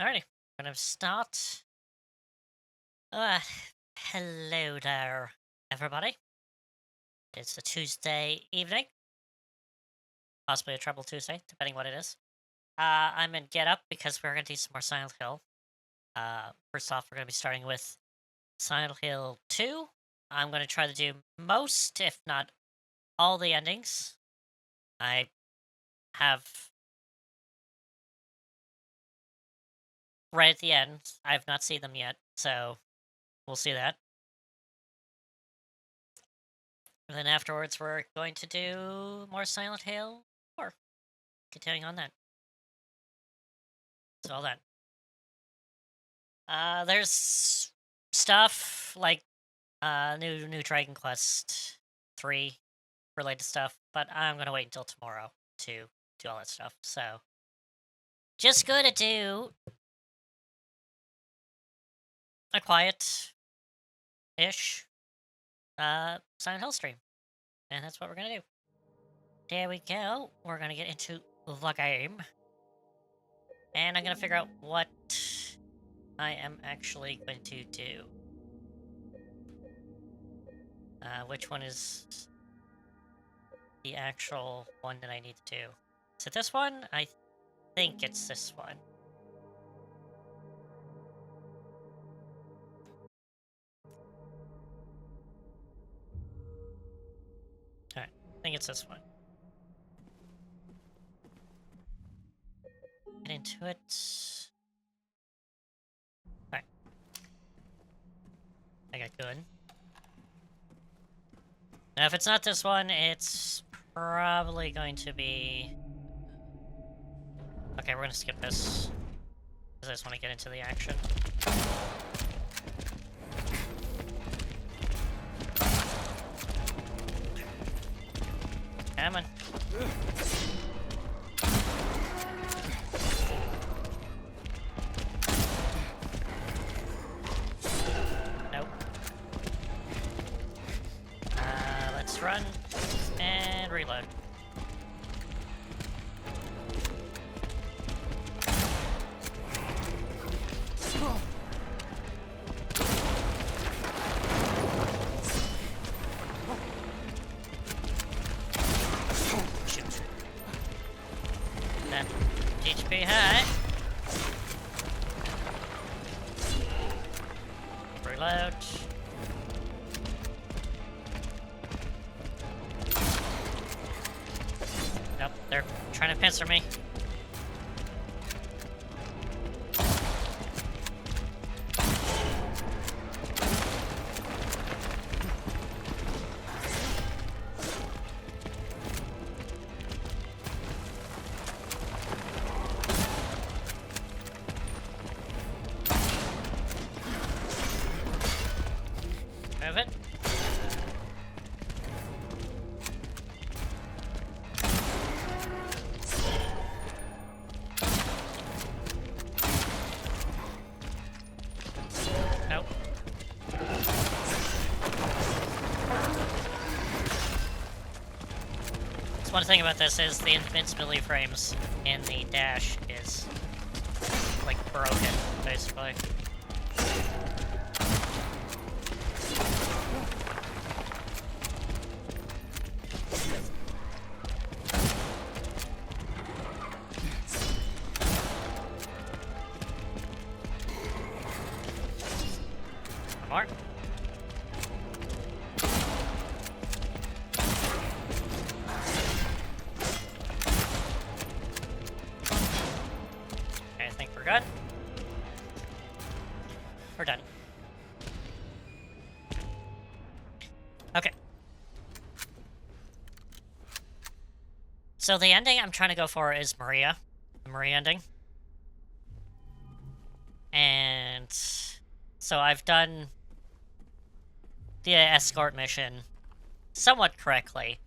Alrighty, gonna start. Uh, Hello there, everybody. It's a Tuesday evening, possibly a Trouble Tuesday, depending what it is. I'm in Get Up because we're gonna do some more Silent Hill. First off, we're gonna be starting with Silent Hill 2. I'm gonna try to do most, if not all, the endings. I have right at the end. I have not seen them yet, so we'll see that. And then afterwards, we're going to do more Silent Hill 4, continuing on that. So all that. There's stuff like new Dragon Quest 3 related stuff, but I'm gonna wait until tomorrow to do all that stuff. So just gonna do a quiet-ish Silent Hill stream, and that's what we're gonna do. There we go. We're gonna get into the game, and I'm gonna figure out what I am actually going to do. Which one is the actual one that I need to do? Is it this one? I think it's this one. Alright, I think it's this one. Get into it. Alright. I got good. Now, if it's not this one, it's probably going to be... Okay, we're gonna skip this. Because I just want to get into the action. Come on. Nope. Let's run and reload. That HP high. Reload. Nope, they're trying to pincer me. Move it. Nope. So one thing about this is the invincibility frames in the dash is like broken, basically. More. Okay, I think we're good. We're done. Okay. So the ending I'm trying to go for is Maria. The Maria ending. And so I've done the escort mission somewhat correctly.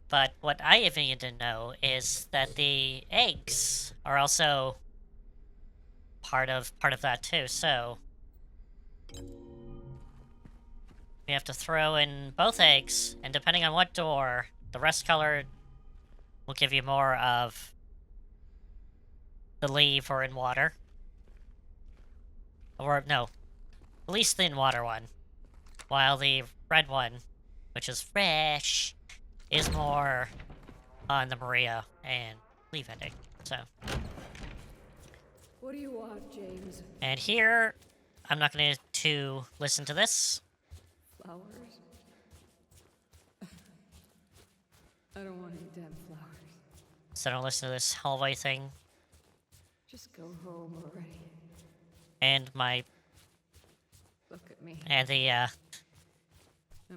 But what I even need to know is that the eggs are also part of that too, so we have to throw in both eggs, and depending on what door, the rest color will give you more of the leaf or in water. Or, no, at least the in water one. While the red one, which is fresh, is more on the Maria and leaf ending. So. What do you want, James? And here, I'm not going to listen to this. Flowers? I don't want any damn flowers. So don't listen to this hallway thing. Just go home already. And my... Look at me. And the, I'm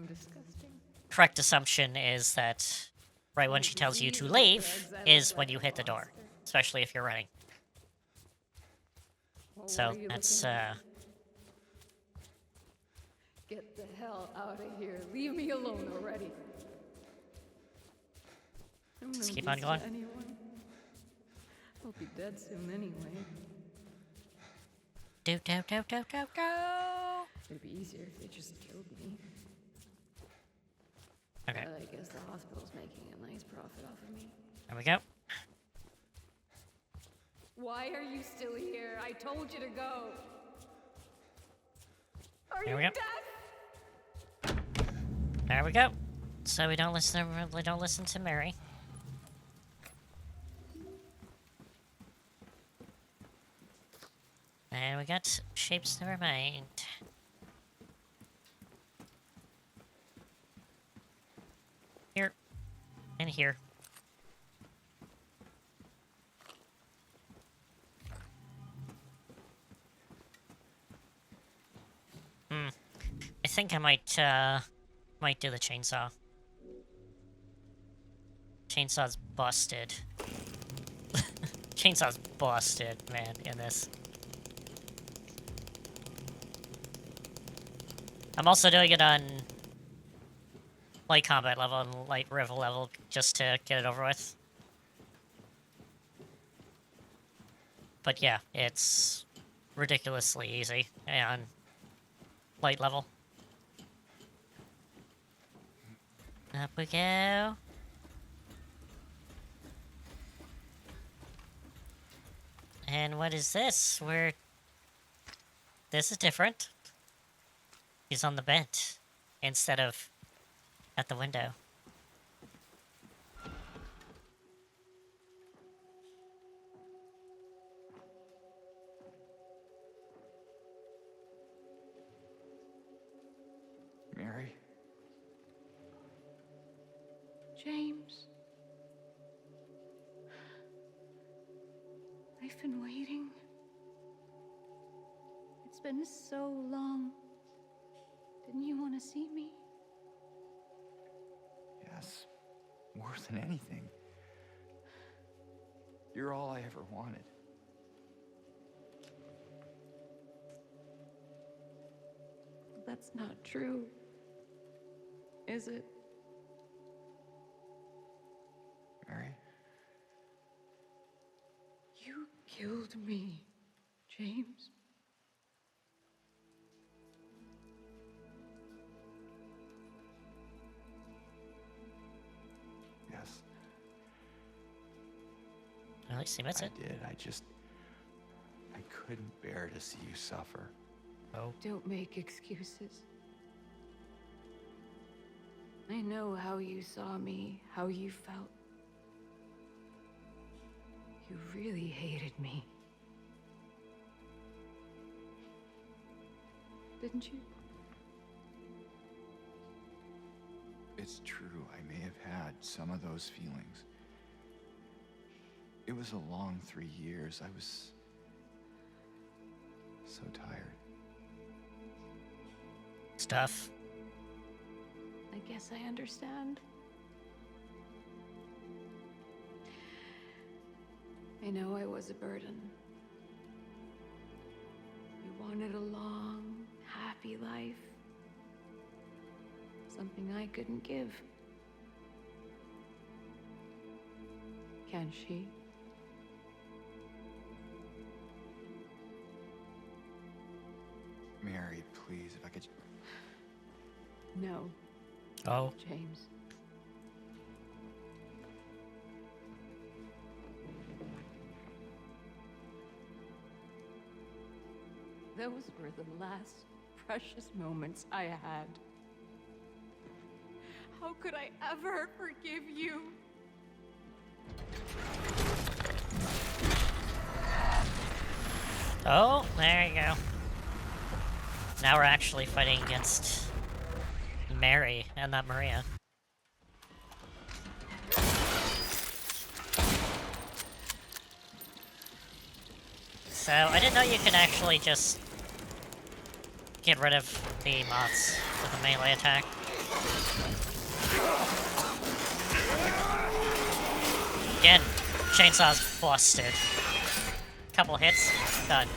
disgusting. correct assumption is that right when she tells you to leave is when you hit the door. Especially if you're running. Well, So, what are you that's, looking at? Get the hell out of here. Leave me alone already. I'm Just no keep on use going. to anyone. I'll be dead soon anyway. Do. It'd be easier if they just killed me. Okay, But I guess the hospital's making a nice profit off of me. there we go. Why are you still here? I told you to go. Are There you we go. deaf? There we go. So we don't listen to Mary. And we got shapes never mind. Here. And here. I think I might do the chainsaw. Chainsaw's busted. Chainsaw's busted, man, in this. I'm also doing it on light combat level and light rival level just to get it over with. But yeah, it's ridiculously easy on light level. Up we go. And what is this? This is different. He's on the bed instead of at the window. Mary? James. I've been waiting. It's been so long. Didn't you want to see me? Yes. More than anything. You're all I ever wanted. That's not true. Is it? Mary? You killed me, James. Yes, At least he admits I it. did. I couldn't bear to see you suffer. Oh. Don't make excuses. I know how you saw me, how you felt. You really hated me. Didn't you? It's true, I may have had some of those feelings. It was a long 3 years. I was so tired. Stuff. I guess I understand. I know I was a burden. You wanted a long, happy life. Something I couldn't give. Can she? Mary, please, if I could... No, Oh. James. Those were the last precious moments I had. How could I ever forgive you? Oh, there you go. Now we're actually fighting against Mary and not Maria. So, I didn't know you could actually just get rid of the moths with a melee attack. Again, chainsaw's busted. Couple hits, done.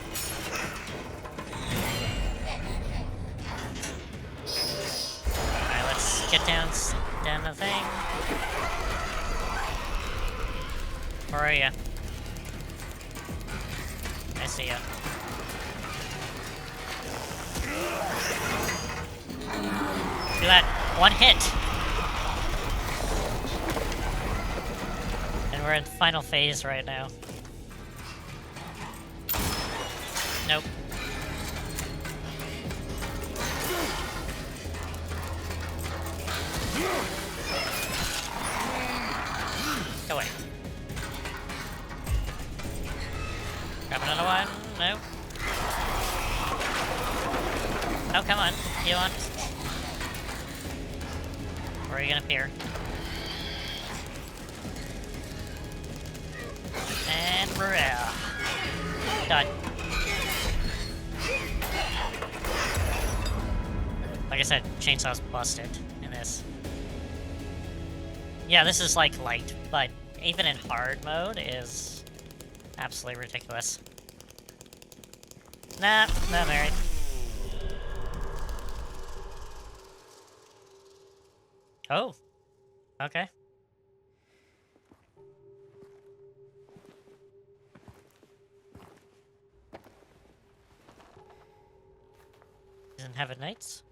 Alright, let's get down the thing. Where are ya? I see ya. Do that. One hit. And we're in final phase right now. Nope. Go away. Grab another one. No. Oh, come on. You want? Where are you gonna appear? And Maria. Done. Like I said, chainsaw's busted in this. Yeah, this is like light, but even in hard mode is absolutely ridiculous. Nah, not married. Oh. Okay. Doesn't have it nights?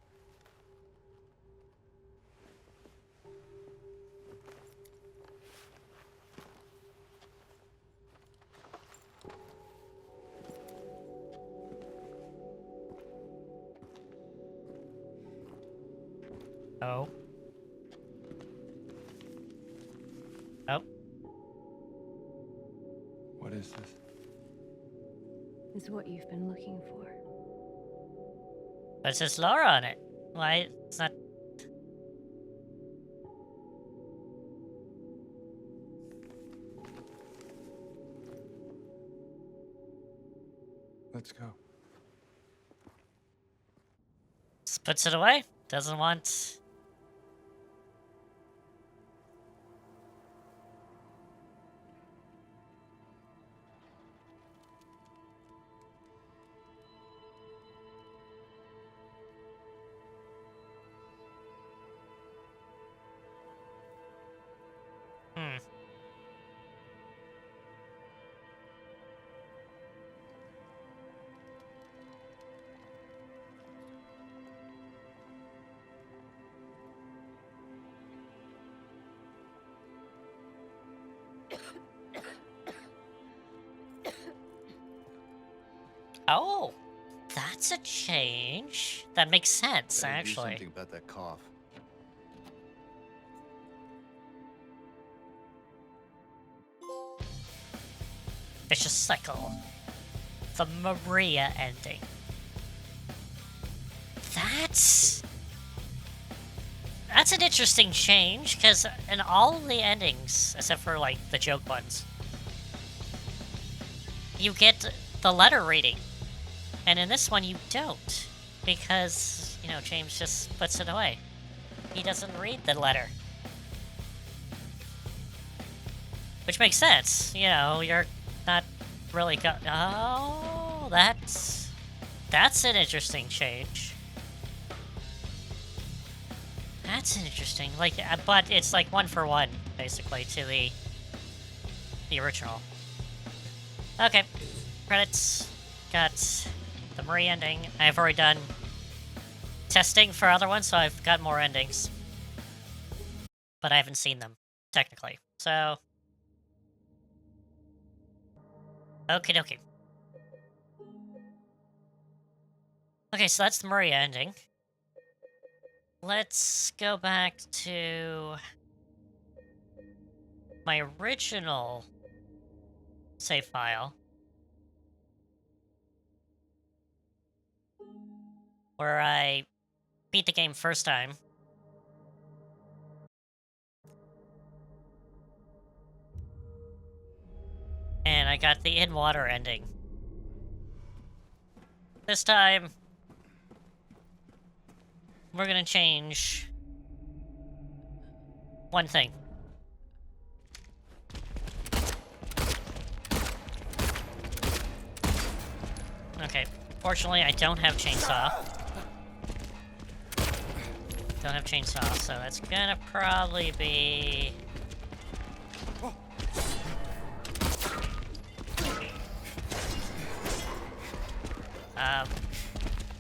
Oh. Oh. What is this? Is what you've been looking for. But it says Laura on it. Why? It's not. Let's go. Just puts it away. Doesn't want. Hmm. Oh, that's a change. That makes sense, Better do actually. something about that cough. Vicious Cycle. The Maria ending. That's an interesting change, because in all the endings, except for like the joke ones, you get the letter reading. And in this one you don't. Because, you know, James just puts it away. He doesn't read the letter. Which makes sense. You know, you're not really oh, that's an interesting change. That's an interesting, like, but it's like 1-for-1, basically, to the original. Okay, credits. Got the Marie ending. I've already done testing for other ones, so I've got more endings. But I haven't seen them, technically. So, okie dokie. Okay, so that's the Maria ending. Let's go back to my original save file, where I beat the game first time. And I got the in-water ending. This time, we're gonna change one thing. Okay, fortunately I don't have chainsaw. Don't have chainsaw, so that's gonna probably be...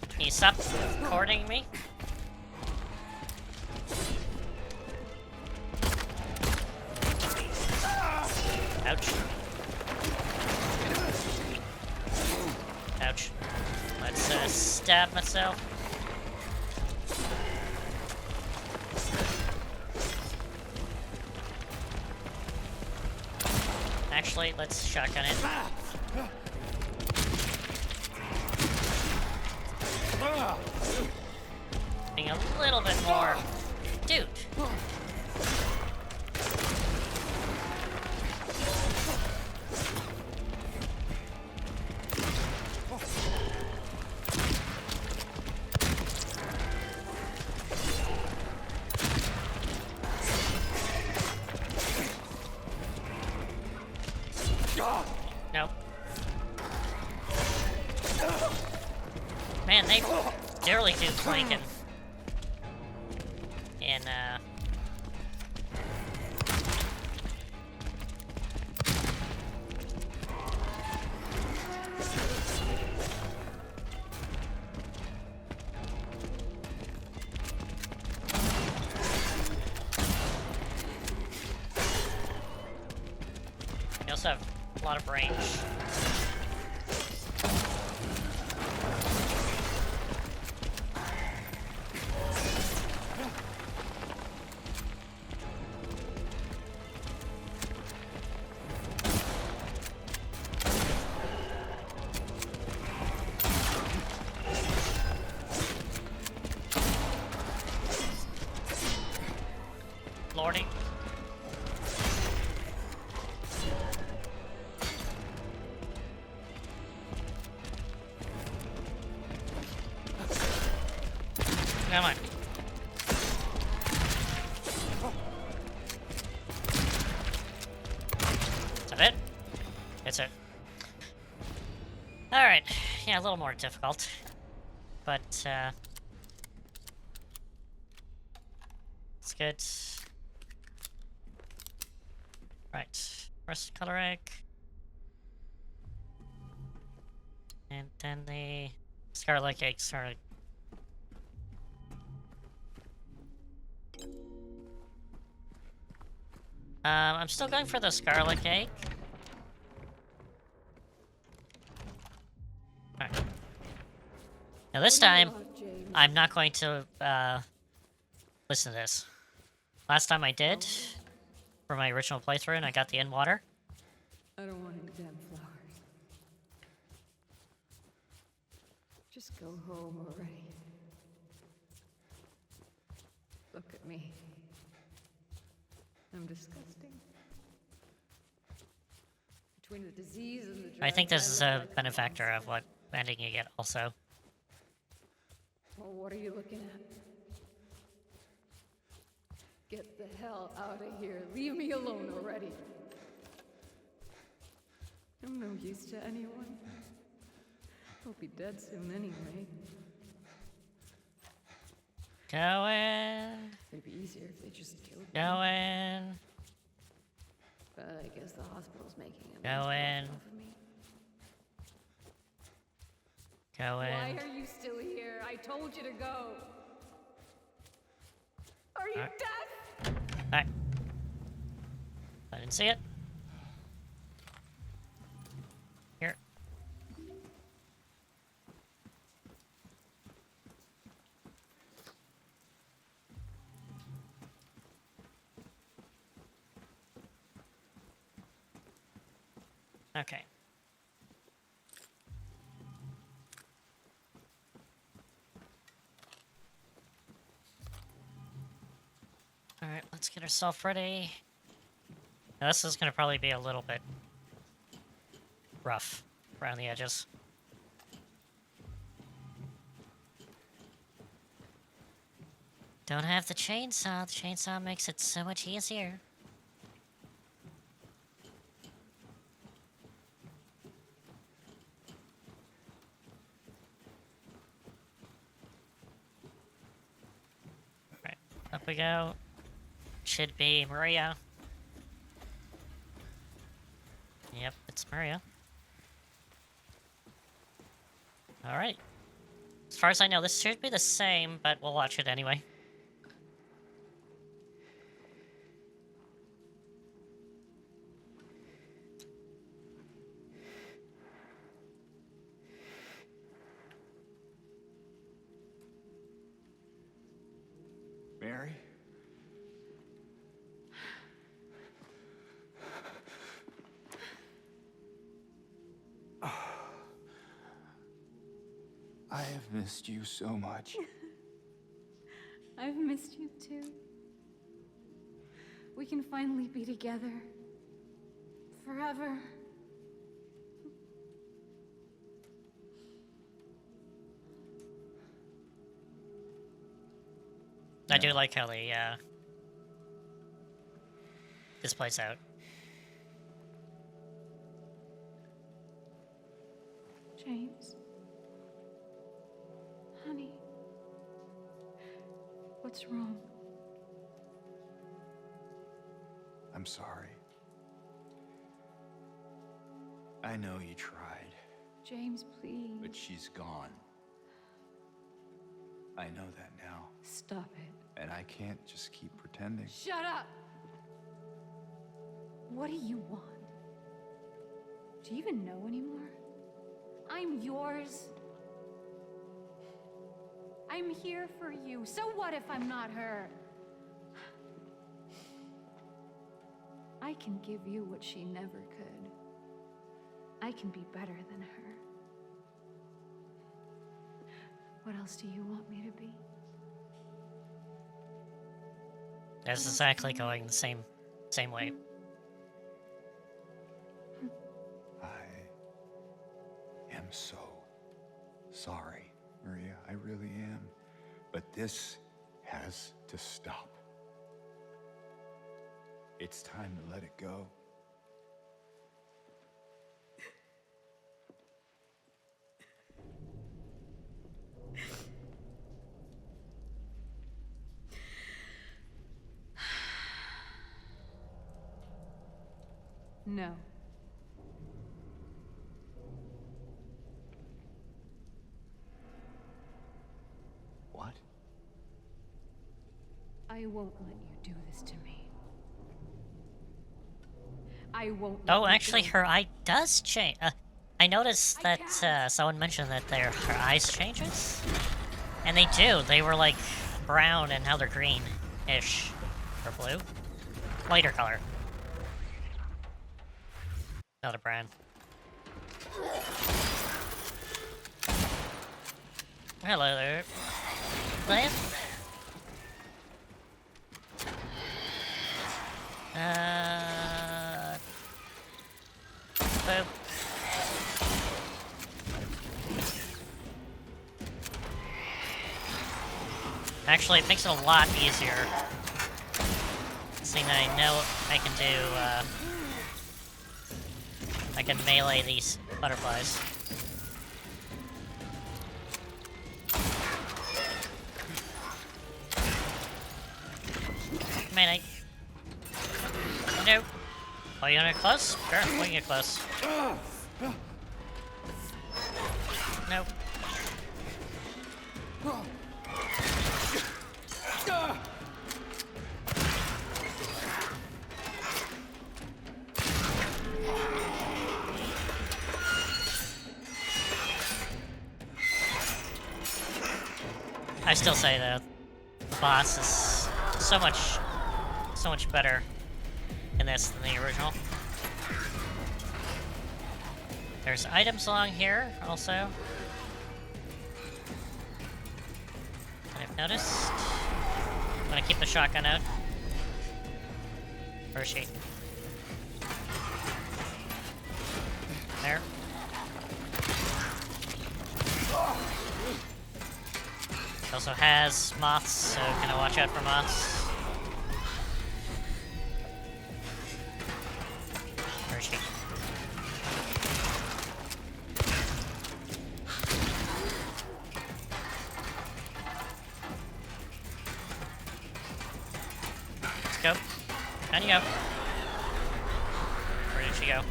Can you stop recording me? Ouch. Ouch. Let's, stab myself. Actually, let's shotgun it. Being a little bit more... Dude! Nope. Man, they barely do flanking. And, you also have a lot of range. Lordy. Come on. Is that it? It's it. Alright. Yeah, a little more difficult. But, it's good. Right. First color egg. And then the scarlet egg started. I'm still going for the scarlet egg. Alright. Now this time, I'm not going to, listen to this. Last time I did, for my original playthrough, and I got the in-water. I don't want any damn flowers. Just go home already. Look at me. I'm disgusting. Between the disease and the I think drugs, this is look a like benefactor monster. of what ending you get, also. Well, what are you looking at? Get the hell out of here. Leave me alone already. I'm no use to anyone. I'll be dead soon anyway. Going. It'd be easier if they just killed me. Going. But I guess the hospital's making a Going. off of me. Going. Why are you still here? I told you to go. Are you Alright. deaf? Alright. I didn't see it. Here. Okay. Alright, let's get ourselves ready. Now, this is gonna probably be a little bit rough around the edges. Don't have the chainsaw. The chainsaw makes it so much easier. Right, up we go. Should be Maria. Yep, it's Maria. Alright. As far as I know, this should be the same, but we'll watch it anyway. Mary? I have missed you so much. I've missed you too. We can finally be together. Forever. I do like how they, this plays out. James. Honey. What's wrong? I'm sorry. I know you tried, James, please. but she's gone. I know that now, Stop it. and I can't just keep pretending. Shut up! What do you want? Do you even know anymore? I'm yours. I'm here for you. So what if I'm not her? I can give you what she never could. I can be better than her. What else do you want me to be? That's exactly going the same way. I am so sorry, Maria. I really am. But this has to stop. It's time to let it go. No. What? I won't let you do this to me. I won't. Oh, actually, her eye does change. I noticed that someone mentioned that her eyes changes, and they do. They were like brown, and now they're green-ish or blue, lighter color. Not a brand. Hello there. Liam? Boop. Actually, it makes it a lot easier. Seeing that I know I can do, I can melee these butterflies. Melee. Nope. Oh, you wanna get close? Sure, we can get close. Nope. I still say the boss is so much better in this than the original. There's items along here, also. That I've noticed. I'm gonna keep the shotgun out. Where is she? There. It also has moths, so gonna watch out for moths. Where is she? Let's go. Down you go. Where did she go?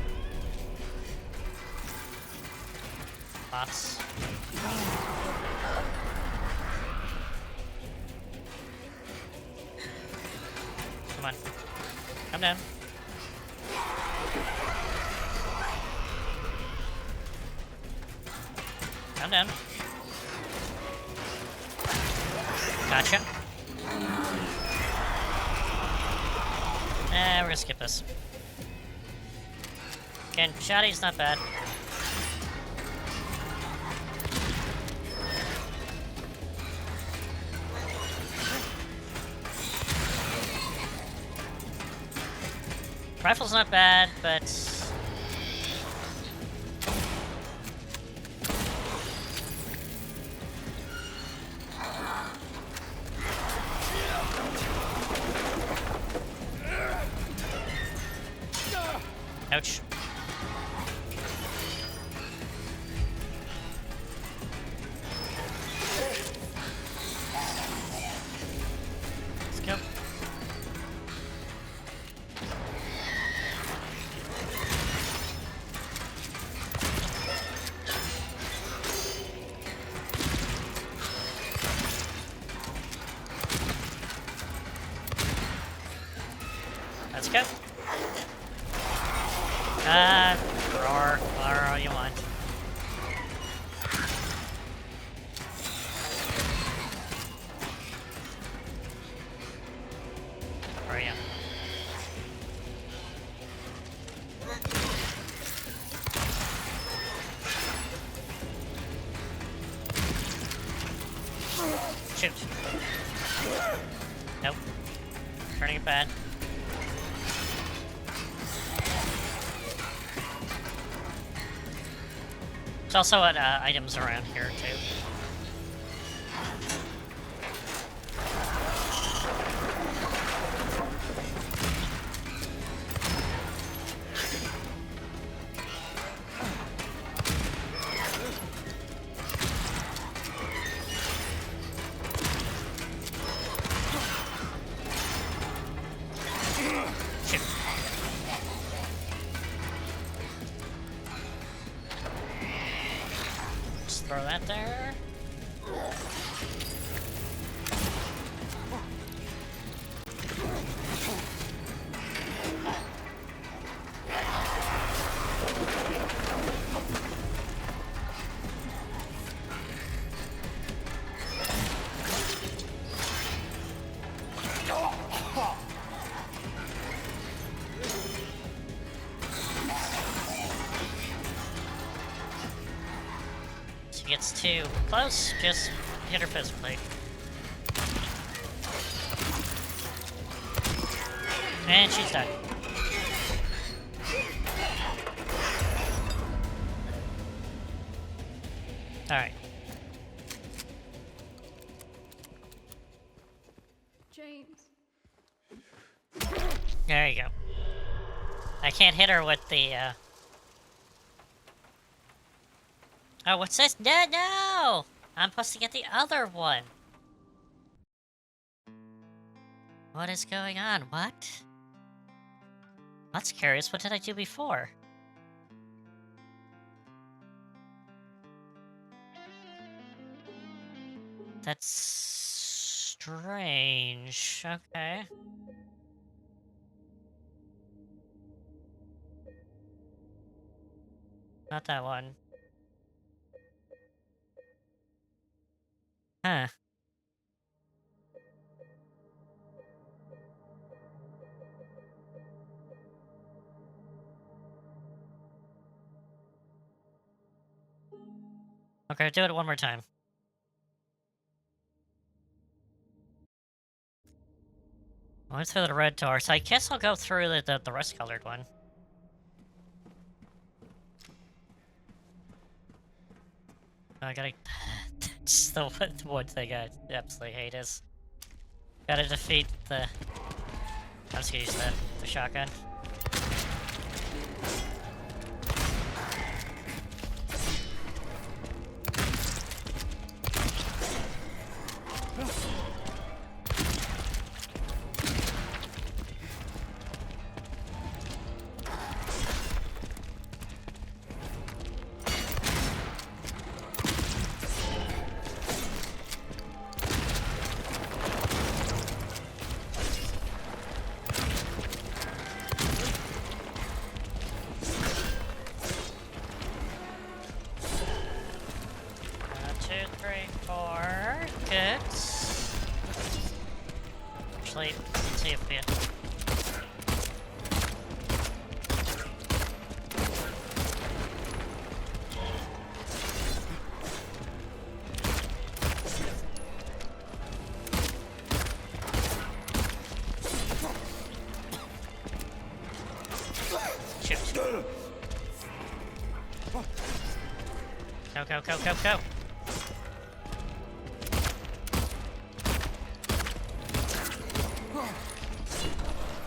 Moths. Come on. Come down. Come down. Gotcha. We're gonna skip this. Again, Shotty's not bad. Rifle's not bad, but... Ouch. Let's go. Let's go. Roar all you want. Where are you? Shoot. Nope. Turning it bad. There's also items around here, too. Shoot. Just throw that there. If she gets too close, just hit her physically. And she's done. Alright. James. There you go. I can't hit her with the, Oh, what's this? No, no! I'm supposed to get the other one. What is going on? What? That's curious. What did I do before? That's strange. Okay. Not that one. Huh. Okay, do it one more time. I went through the red door, so I guess I'll go through the rust-colored one. I gotta... That's the one thing I absolutely hate is... Gotta defeat the... I'm just gonna use the shotgun. Good. Actually, let's see if we... Shoot. Go, go, go, go, go!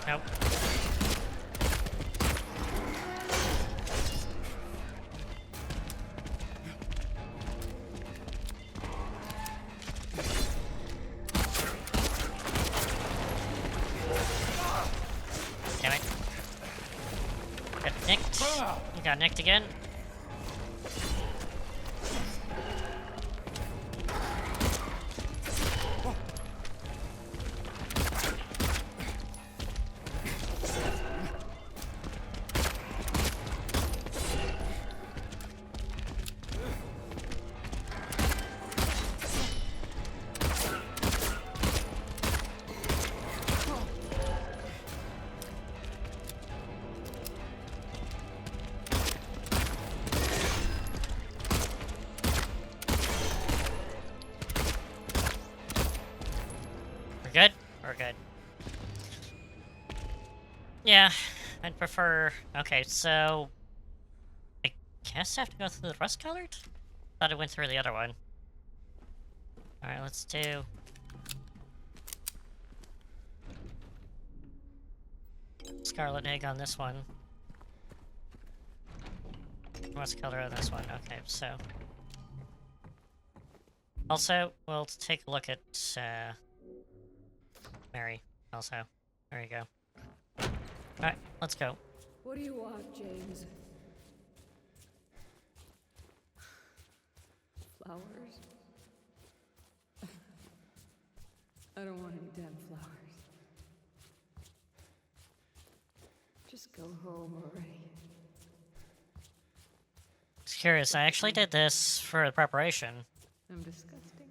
Nope. Damn it. Got nicked. You got nicked again. We're good? We're good. Yeah, I'd prefer... Okay, so... I guess I have to go through the rust-colored? Thought I went through the other one. Alright, let's do... Scarlet Egg on this one. Rust-color on this one. Okay, so... Also, we'll take a look at, Mary, also. There you go. Alright, let's go. What do you want, James? Flowers? I don't want any damn flowers. Just go home already. Just curious, I actually did this for the preparation. I'm disgusting.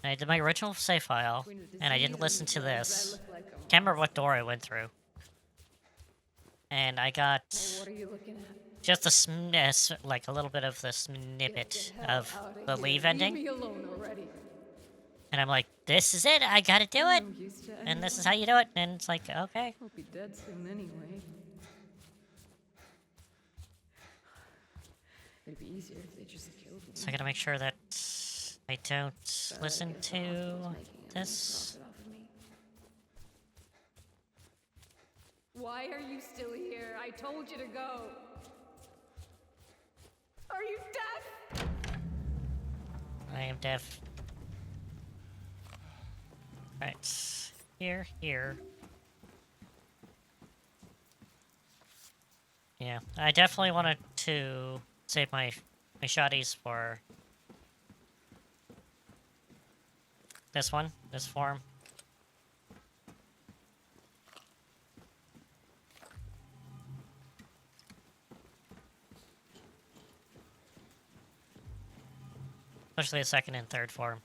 I did my original save file, and I didn't listen to this. Can't remember what door I went through. And I got What are you looking at? just like a little bit of the snippet of the leave Leave ending. me alone already. And I'm like, this is it, I gotta do it! I'm used to And this is how you do it. And it's like, okay. I'll be dead soon anyway. It'd be easier if they just killed me. So I gotta make sure that I don't But listen I guess to Austin's making a this. profit off of me. Why are you still here? I told you to go. Are you deaf? I am deaf. Right. Here. Yeah, I definitely wanted to save my shotties for this one, this form. Especially the second and third form.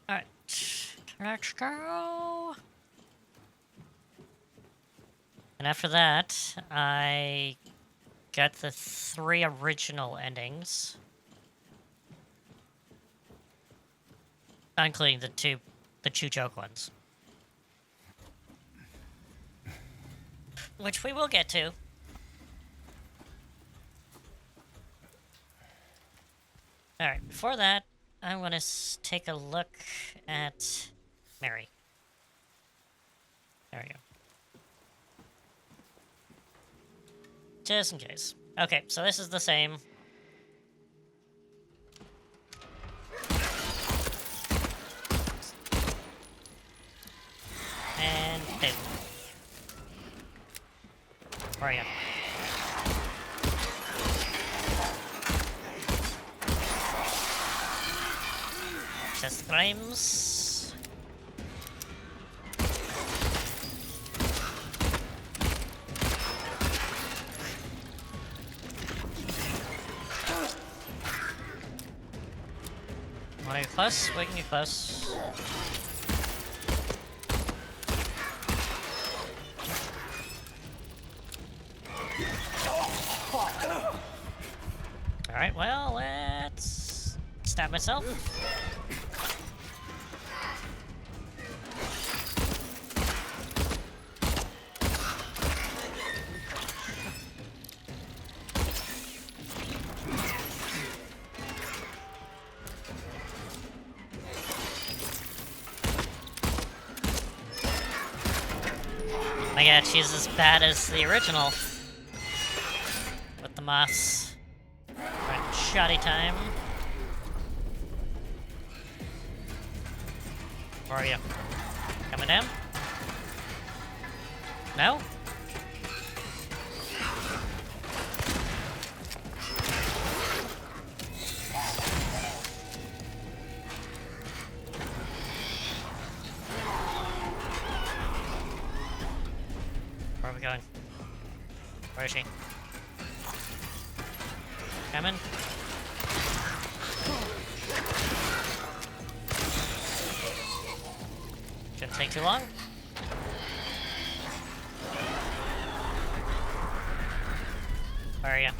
Alright, let's go! And after that, I got the 3 original endings. Not including the two joke ones. Which we will get to. Alright, before that, I'm gonna take a look at Mary. There we go. Just in case. Okay, so this is the same. And boom. Where are you? Just frames. Want to get close? We can get close. Alright, well, let's stab myself. My god, she's as bad as the original. With the moths. Right, shoddy time. Where are you? Coming down? No? Where are we going? Where is she? Coming? Shouldn't take too long. Where are you?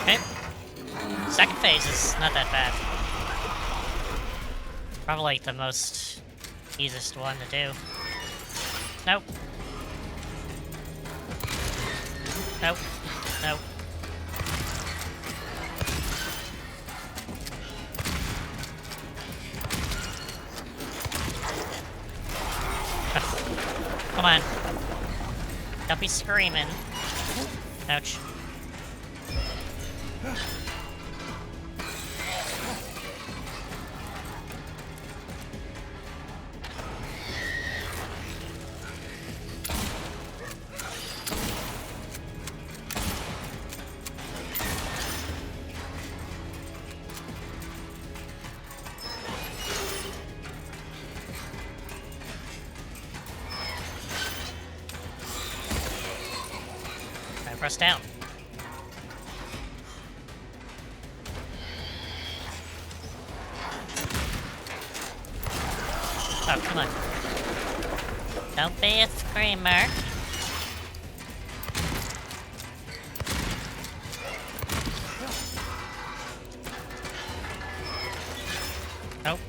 Okay. Second phase is not that bad. Probably like the most easiest one to do. Nope. Nope. Nope. Come on. Don't be screaming. Ouch. Press down. Oh, come on. Don't be a screamer. Nope.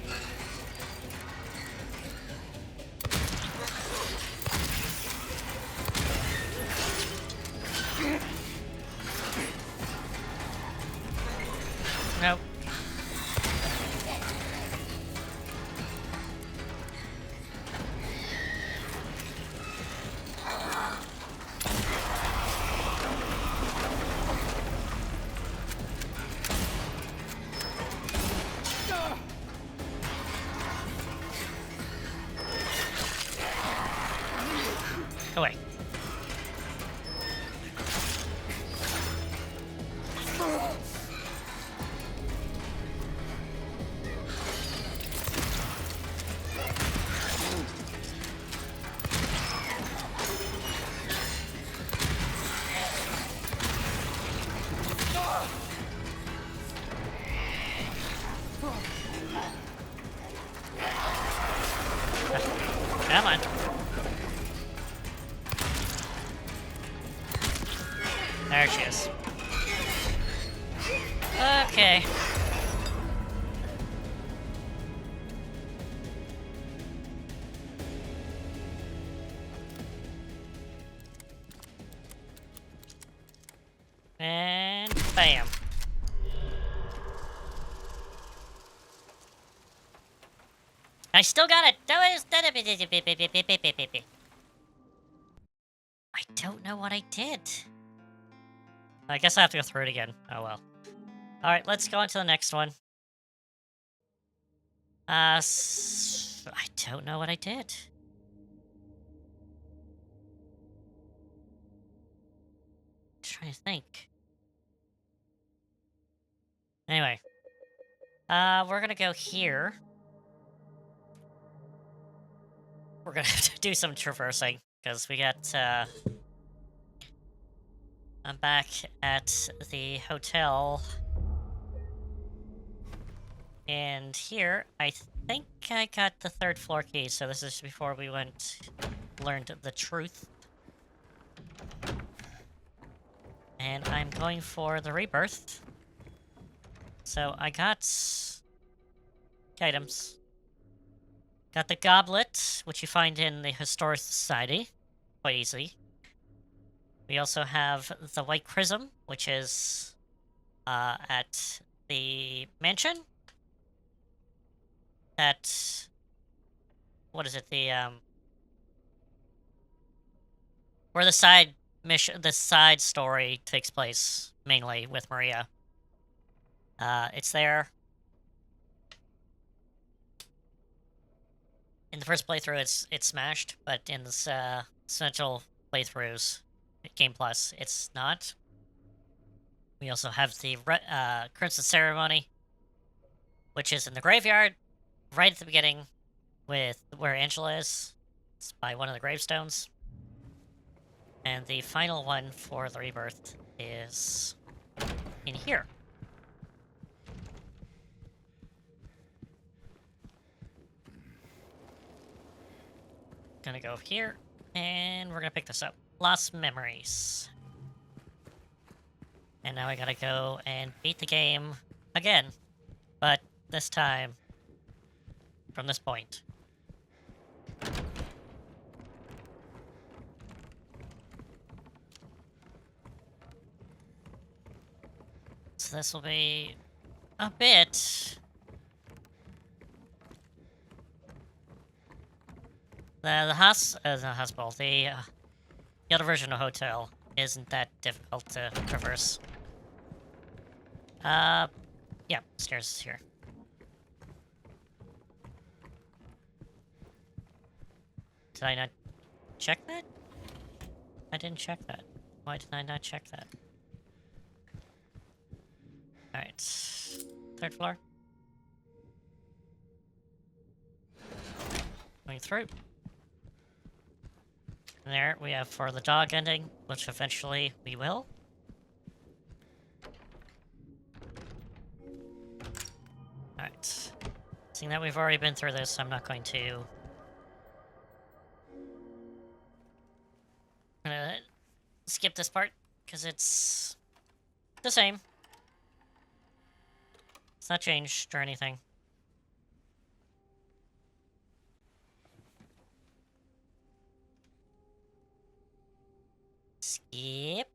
Nope. Go away. Come on. There she is. Okay. And bam. I still got it. I don't know what I did. I guess I have to go through it again. Oh well. Alright, let's go on to the next one. I don't know what I did. Trying to think. Anyway. We're gonna go here. We're gonna have to do some traversing, because we got, I'm back at the hotel. And here, I think I got the 3rd floor key, so this is before we learned the truth. And I'm going for the rebirth. So I got items. Got the goblet, which you find in the Historic Society. Quite easily. We also have the white prism, which is at the mansion. At what is it? Where the side mission, the side story takes place mainly with Maria. It's there. In the first playthrough, it's smashed, but in this essential playthroughs, Game Plus, it's not. We also have the Crimson Ceremony, which is in the graveyard, right at the beginning, with where Angela is. It's by one of the gravestones. And the final one for the rebirth is in here. Gonna go here, and we're gonna pick this up. Lost Memories. And now I gotta go and beat the game again. But this time, from this point. So this will be a bit... The hospital, the other version of hotel isn't that difficult to traverse. Yeah, stairs is here. Did I not check that? I didn't check that. Why did I not check that? Alright. 3rd floor. Going through. And there we have for the dog ending, which eventually we will. Alright. Seeing that we've already been through this, I'm not going to... I'm gonna skip this part, because it's the same. It's not changed or anything. Skip.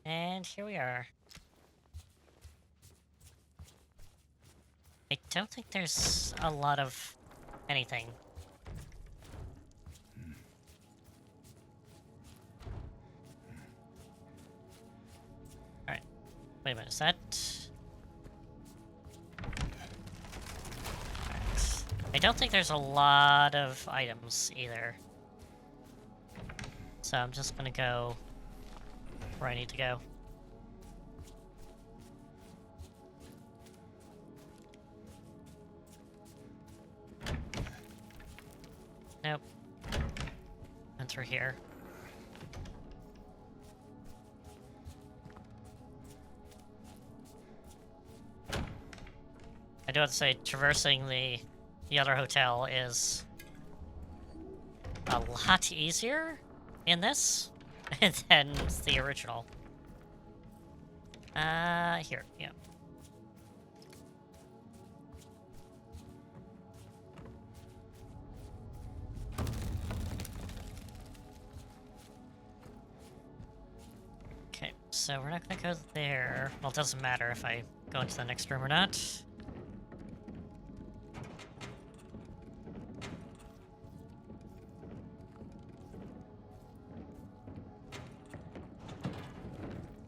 And here we are. I don't think there's a lot of anything. Alright. Wait a minute, is that... Alright. I don't think there's a lot of items either. So I'm just gonna go where I need to go. Nope. And through here. I do have to say, traversing the the other hotel is a lot easier in this than the original. Here, yeah. Okay, so we're not gonna go there. Well, it doesn't matter if I go into the next room or not.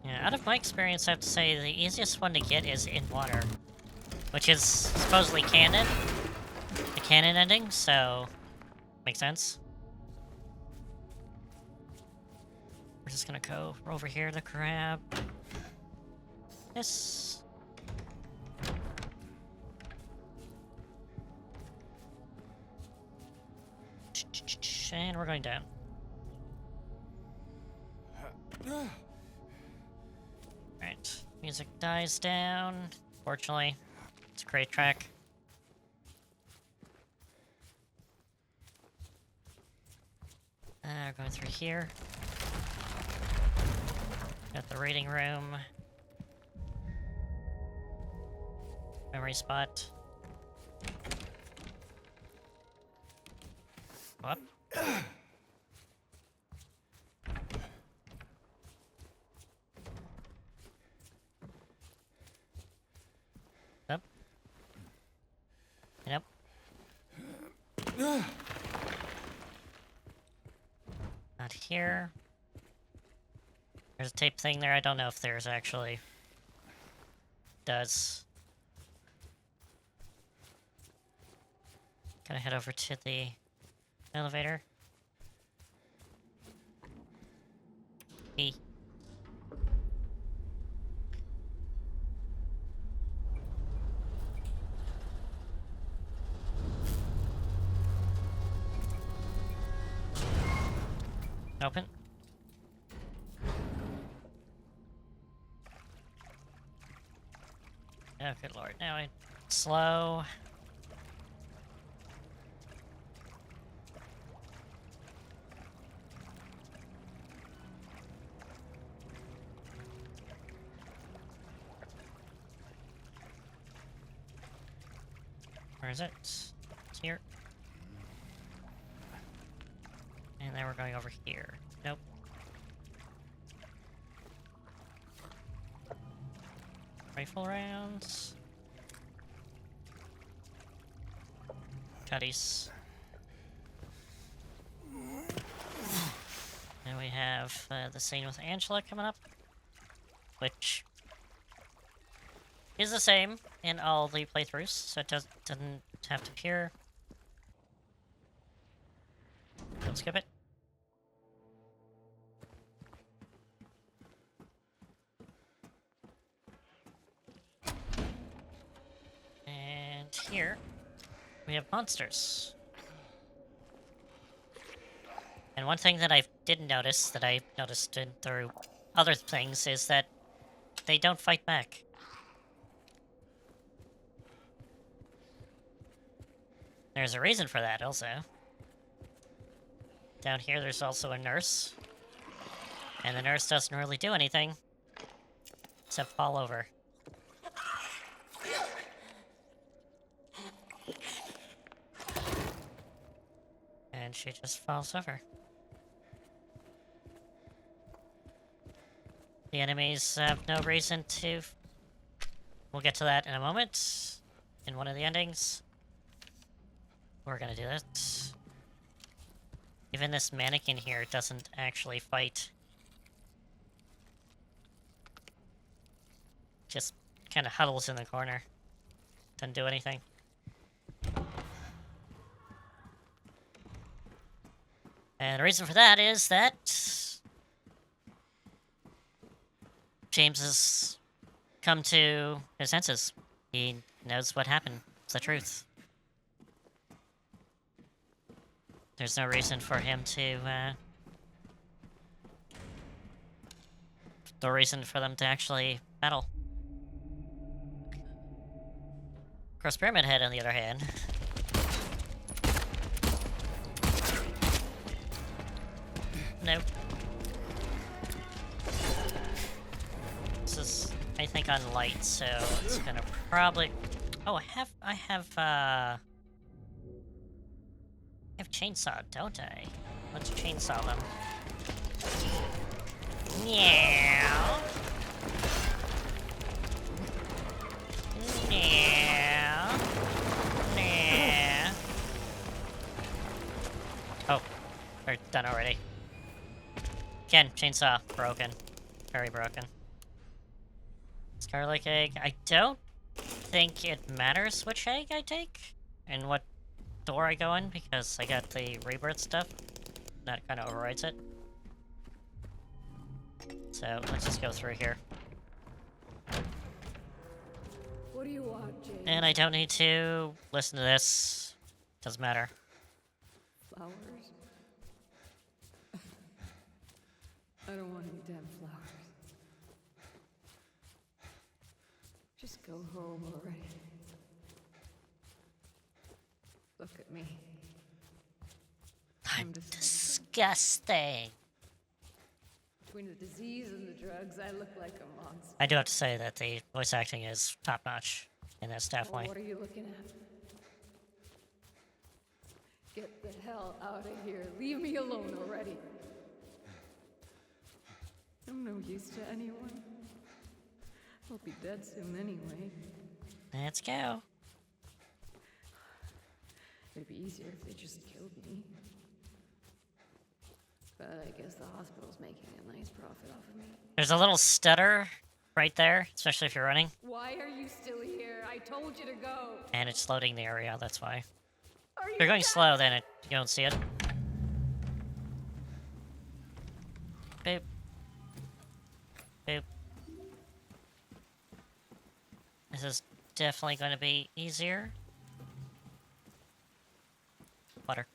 Yeah, out of my experience, I have to say the easiest one to get is in water, which is supposedly canon, the canon ending, so makes sense. We're just gonna go over here to grab this. And we're going down. Right, music dies down. Fortunately, it's a great track. We're going through here. Got the reading room. Memory spot. What? Up. Yep. Not here. There's a tape thing there. I don't know if there's actually does. Gotta head over to the elevator. E. Open. Oh, good lord. Now I slow. Where is it? It's here. And then we're going over here. Nope. Rifle rounds. Cutties. And we have the scene with Angela coming up, which is the same in all the playthroughs, so it doesn't have to appear. Don't skip it. And here we have monsters. And one thing that I didn't notice, that I noticed through other things, is that they don't fight back. There's a reason for that, also. Down here, there's also a nurse. And the nurse doesn't really do anything, except fall over. And she just falls over. The enemies have no reason to... We'll get to that in a moment, in one of the endings. We're gonna do that. Even this mannequin here doesn't actually fight. Just kind of huddles in the corner. Doesn't do anything. And the reason for that is that James has come to his senses. He knows what happened. It's the truth. There's no reason for him to, no reason for them to actually battle. Of course, Pyramid Head, on the other hand, Nope. This is, I think, on light, so it's gonna probably... Oh, I have chainsaw, don't I? Let's chainsaw them. Yeah. Yeah. Yeah. Oh, they're done already. Again, chainsaw broken. Very broken. Scarlet egg. I don't think it matters which egg I take and what door I go in because I got the rebirth stuff. That kind of overrides it. So let's just go through here. What do you want, Jane? And I don't need to listen to this. Doesn't matter. Flowers? I don't want any damn flowers. Just go home already. Look at me. I'm disgusting. disgusting. Between the disease and the drugs, I look like a monster. I do have to say that the voice acting is top notch in this, Well, definitely. what are you looking at? Get the hell out of here. Leave me alone already. I'm no use to anyone. I'll be dead soon anyway. Let's go. It'd be easier if they just killed me. But I guess the hospital's making a nice profit off of me. There's a little stutter right there, especially if you're running. Why are you still here? I told you to go. And it's loading the area, that's why. Are If you're going done? slow, then you don't see it. Boop. Boop. This is definitely going to be easier. Water.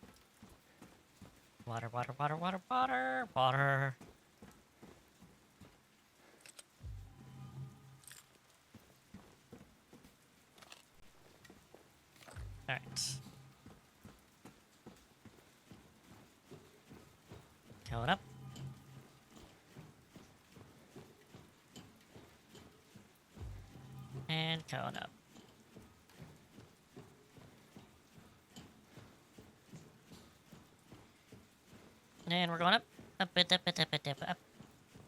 Water, water, water, water, water, water. Alright. Going up. And going up. And we're going up. Up, up, up, up, up, up, up.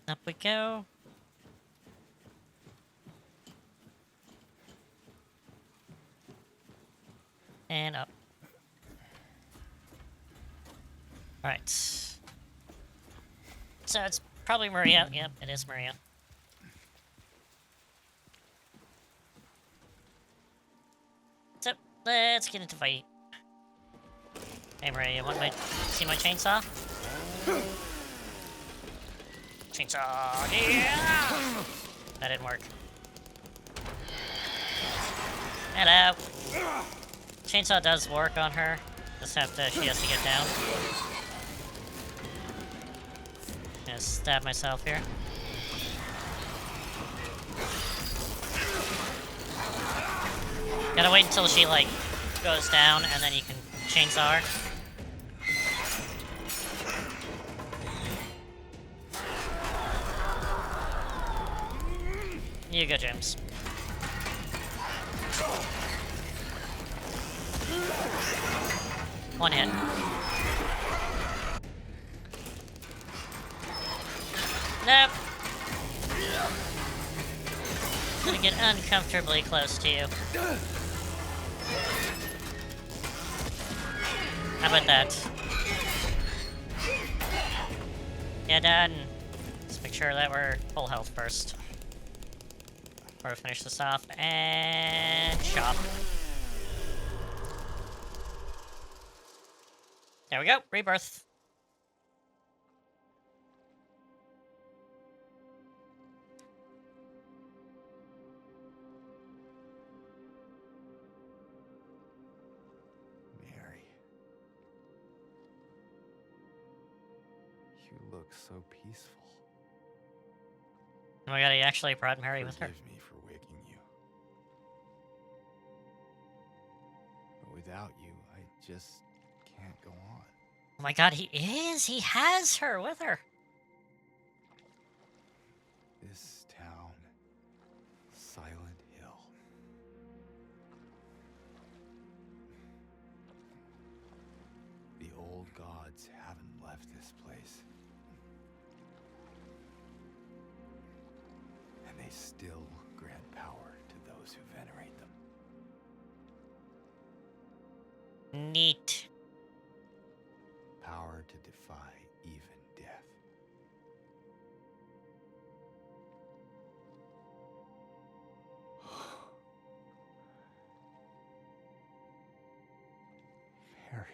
Up we go. And up. Alright. So it's probably Maria. Yep, it is Maria. So, let's get into fight. Hey Maria, you want my see my chainsaw? Chainsaw! Yeah! That didn't work. Hello! Chainsaw does work on her. Just have to, she has to get down. Gonna stab myself here. Gotta wait until she, like, goes down, and then you can chainsaw her. You go, James. One hit. Nope. I'm gonna get uncomfortably close to you. How about that? Yeah, done. Let's make sure that we're full health first. Before we finish this off, and chop. There we go, rebirth. Mary. You look so peaceful. Oh my god, he actually brought Mary with her. Forgive me for waking you. But without you, I just can't go on. Oh my god, he is! He has her with her! This town, Silent Hill. The old gods haven't left this place. And they still grant power to those who venerate them. Neat. Power to defy even death. Mary.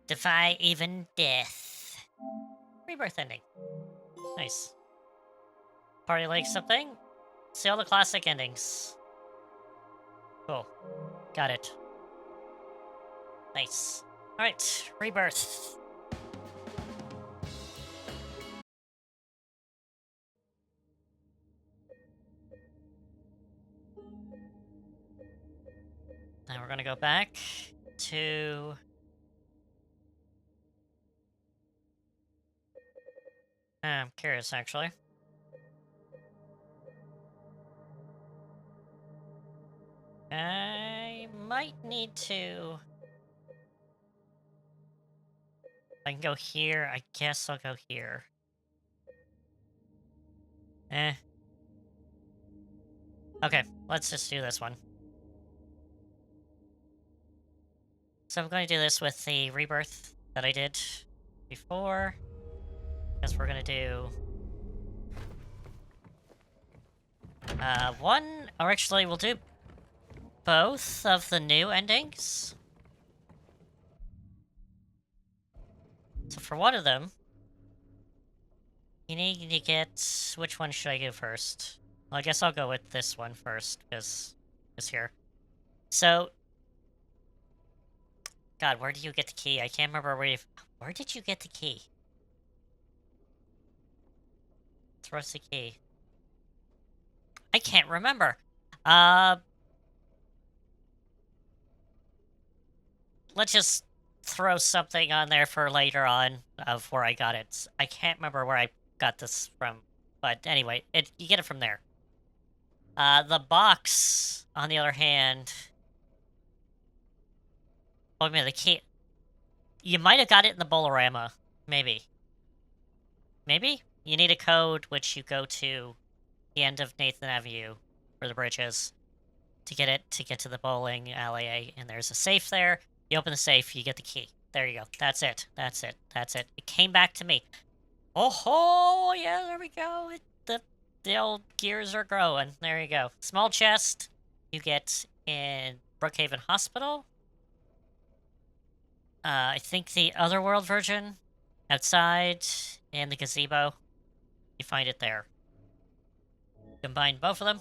Defy even death. Rebirth ending. Nice. Party like something? See all the classic endings. Cool. Got it. Nice. Alright, Rebirth. Now we're gonna go back to... I'm curious, actually. I might need to... I can go here. I guess I'll go here. Okay, let's just do this one. So I'm going to do this with the rebirth that I did before. Because we're going to do... one, or actually we'll do both of the new endings. So for one of them, you need to get... Which one should I do first? Well, I guess I'll go with this one first, because it's here. So... God, where do you get the key? I can't remember where you've... Where did you get the key? Where's the key? I can't remember. Let's just throw something on there for later on of where I got it. I can't remember where I got this from, but anyway, you get it from there. The box, on the other hand... Oh, man, the key... You might have got it in the Bolorama. Maybe. Maybe? You need a code, which you go to the end of Nathan Avenue, where the bridge is, to get it, to get to the bowling alley, and there's a safe there. You open the safe, you get the key. There you go. That's it. That's it. That's it. It came back to me. Oh ho! Yeah, there we go. The old gears are growing. There you go. Small chest you get in Brookhaven Hospital. I think the Otherworld version outside in the gazebo. You find it there. Combine both of them.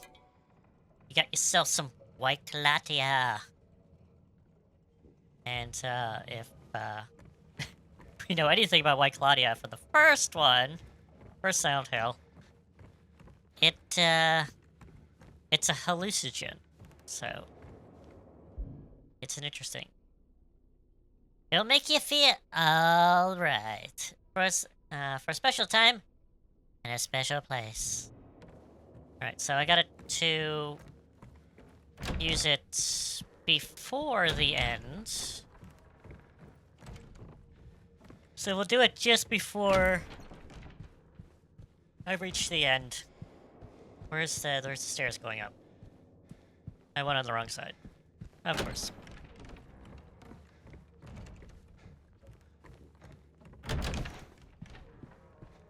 You got yourself some White Latia. And if we know anything about White Claudia for the first one, first Silent Hill, it's a hallucinogen, so it's an interesting. It'll make you feel all right for a special time and a special place. All right, so I got to use it before the end. So we'll do it just before I reach the end. Where's the stairs going up? I went on the wrong side. Of course.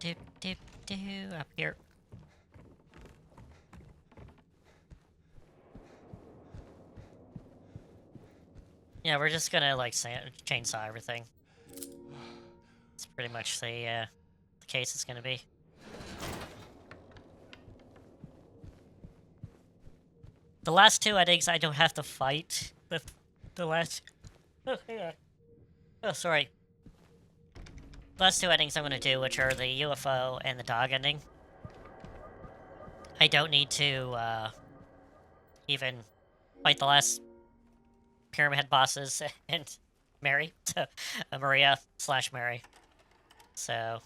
Dip, dip, dip, up here. Yeah, we're just gonna, like, chainsaw everything. It's pretty much the case it's gonna be. The last two endings, I don't have to fight. The last... Oh, yeah. Oh, sorry. last two endings I'm gonna do, which are the UFO and the dog ending. I don't need to even fight the last Pyramid Head bosses and Mary, Maria / Mary. So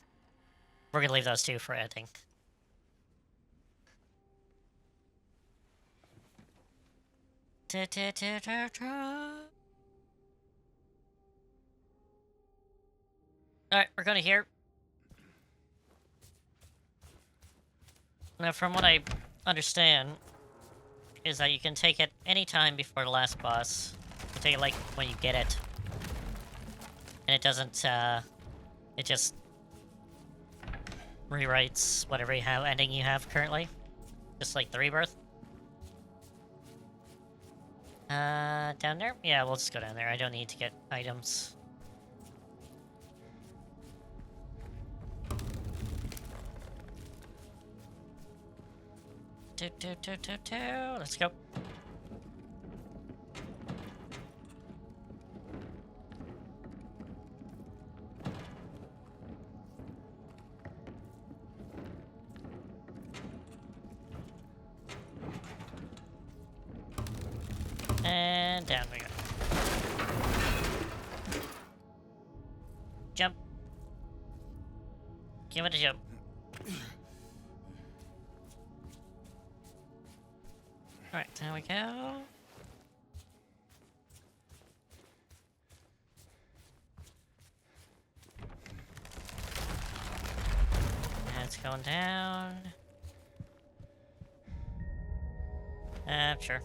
we're gonna leave those two for ending. Alright, we're going here. Now, from what I understand, is that you can take it any time before the last boss. You take it, like, when you get it. And it doesn't, it just rewrites whatever ending you have currently. Just like the rebirth. Down there? Yeah, we'll just go down there. I don't need to get items. Let's go. And down we go. Jump. Give it a jump. Alright, there we go. And it's going down. Sure.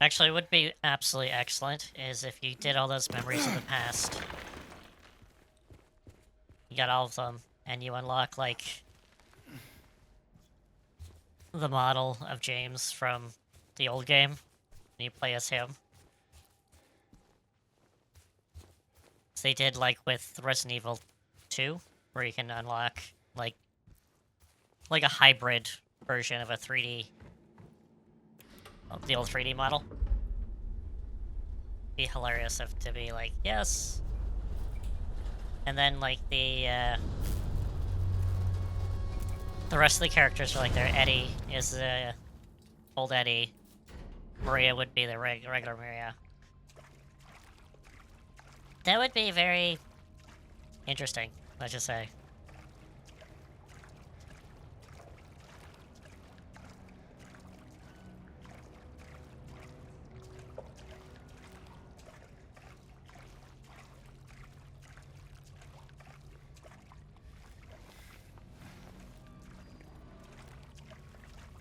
Actually, it would be absolutely excellent is if you did all those memories of the past. You got all of them, and you unlock, like, the model of James from the old game, and you play as him. So they did, like, with Resident Evil 2, where you can unlock, like a hybrid version of a 3D... of the old 3D model. Be hilarious if to be like, yes! And then, like, the rest of the characters are like there. Eddie is the old Eddie. Maria would be the regular Maria. That would be very interesting, let's just say.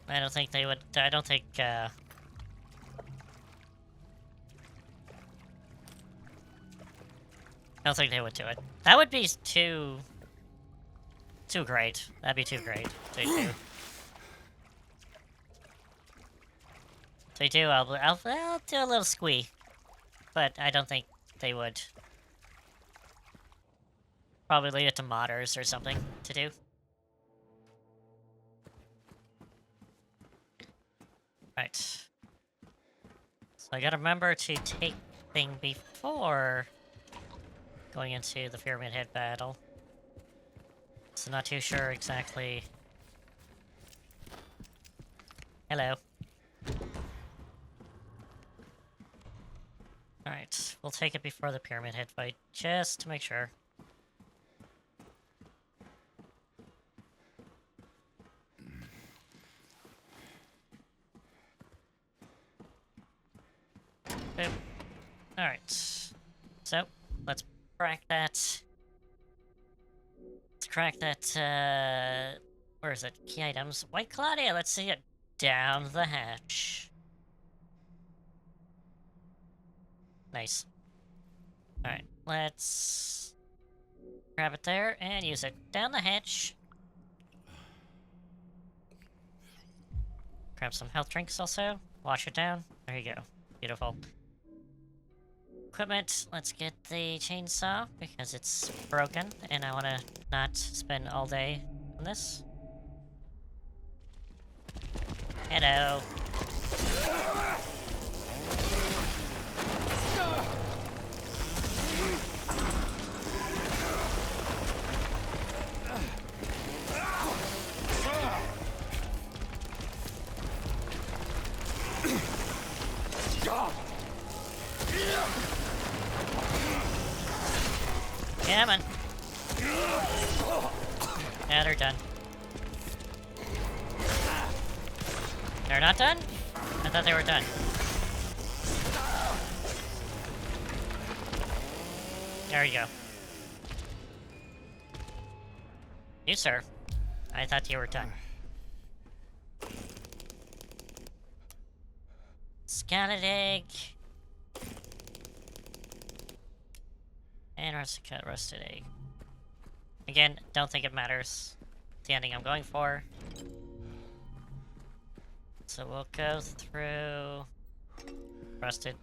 I don't think they would. I don't think. I don't think they would do it. That would be too great. That'd be too great to do. If they do, I'll do a little squee, but I don't think they would. Probably leave it to modders or something to do. Right. So I gotta remember to take thing before going into the Pyramid Head battle. So not too sure exactly. Hello. Alright, we'll take it before the Pyramid Head fight, just to make sure. Boop. Alright. So, let's crack that. Let's crack that, where is it? Key items. White Claudia, let's see it. Down the hatch. Nice. Alright, let's grab it there and use it. Down the hatch. Grab some health drinks also. Wash it down. There you go. Beautiful. equipment. Let's get the chainsaw because it's broken and I want to not spend all day on this. Hello. Yeah, man. Yeah, they're done. They're not done? I thought they were done. There you go. You, sir. I thought you were done. Scattered egg. And rusted egg. Again, don't think it matters. It's the ending I'm going for. So we'll go through rusted.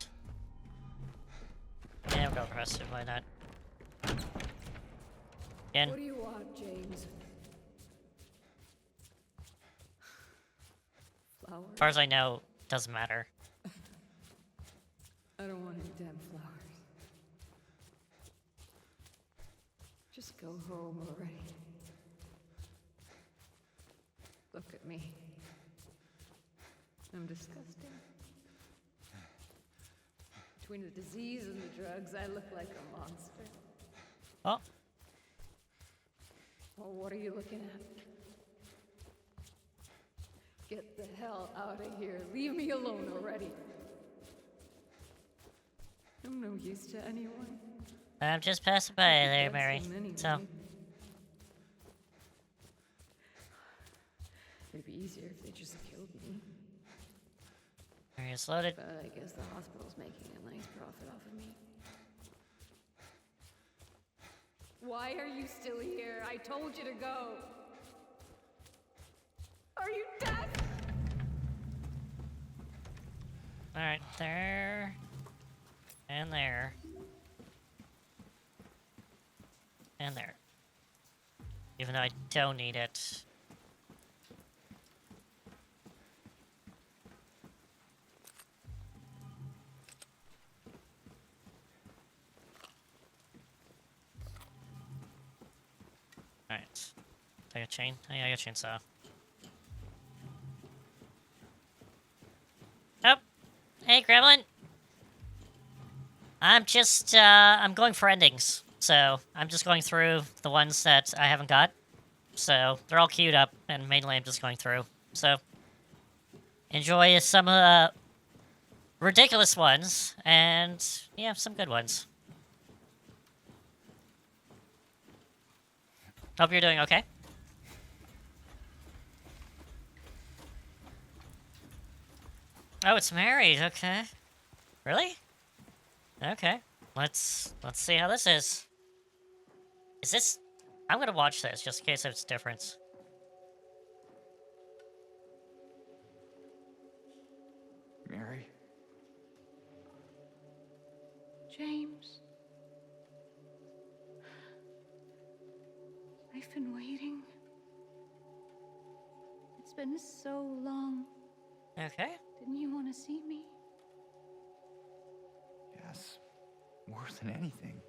Yeah, we'll go with rusted, why not? Again. What do you want, James? Flowers? As far as I know, doesn't matter. I don't want any damn flowers. Just go home already. Look at me. I'm disgusting. Between the disease and the drugs, I look like a monster. Oh. Oh, what are you looking at? Get the hell out of here. Leave me alone already. I'm no use to anyone. I'm just passing by there, Mary. So, It'd be easier if they just killed me. Mary's loaded. But I guess the hospital's making a nice profit off of me. Why are you still here? I told you to go. Are you deaf? Alright, there. And there. And there. Even though I don't need it. Alright. Take a chain. Oh, yeah, I got a chainsaw. Oh! Hey, Gremlin! I'm going for endings. So, I'm just going through the ones that I haven't got. So, they're all queued up, and mainly I'm just going through. So, enjoy some ridiculous ones, and yeah, some good ones. Hope you're doing okay. Oh, it's married. Okay. Really? Okay. Let's see how this is. Is this? I'm gonna watch this just in case it's different. Mary? James. I've been waiting. It's been so long. Okay. Didn't you want to see me? Yes. More than anything.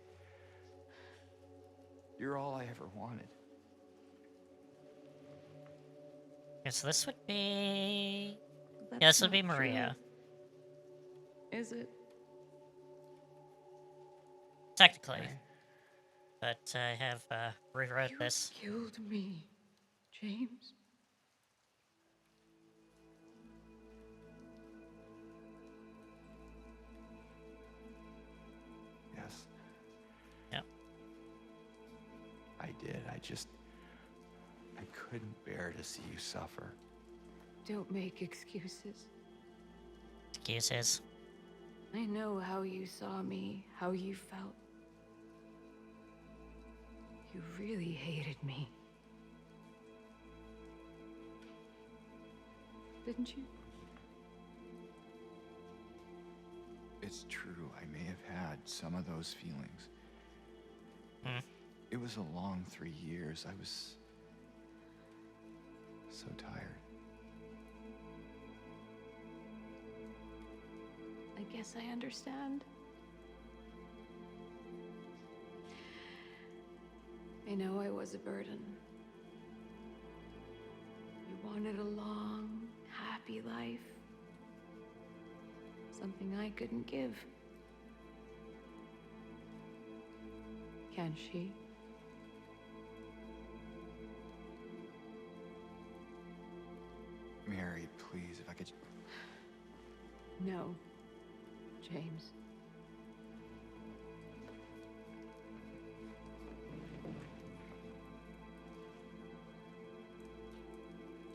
You're all I ever wanted. Okay, so this would be. That's Yeah, this would not be true. Maria. Is it? Technically. Okay. But I have rewrote You this. killed me, James. Yes. Yep. I did. I couldn't bear to see you suffer. Don't make excuses. Excuses. I know how you saw me, how you felt. You really hated me. Didn't you? it's true. I may have had some of those feelings. Hmm. It was a long 3 years. I was so tired. I guess I understand. I know I was a burden. You wanted a long, happy life. Something I couldn't give. Can she? Mary, please, if I could... No, James.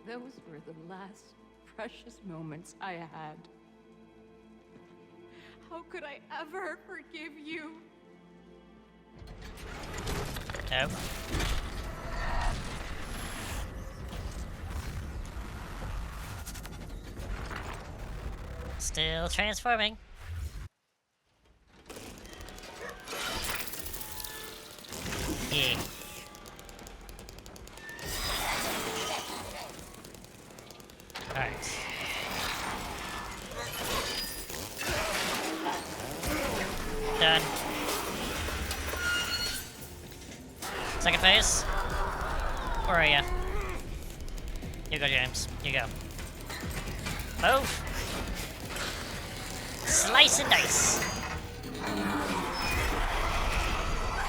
Those were the last precious moments I had. How could I ever forgive you? No. Still transforming. Yeah. Alright. Done. Second phase. Where are ya? You go, James. You go. Move. Slice and dice.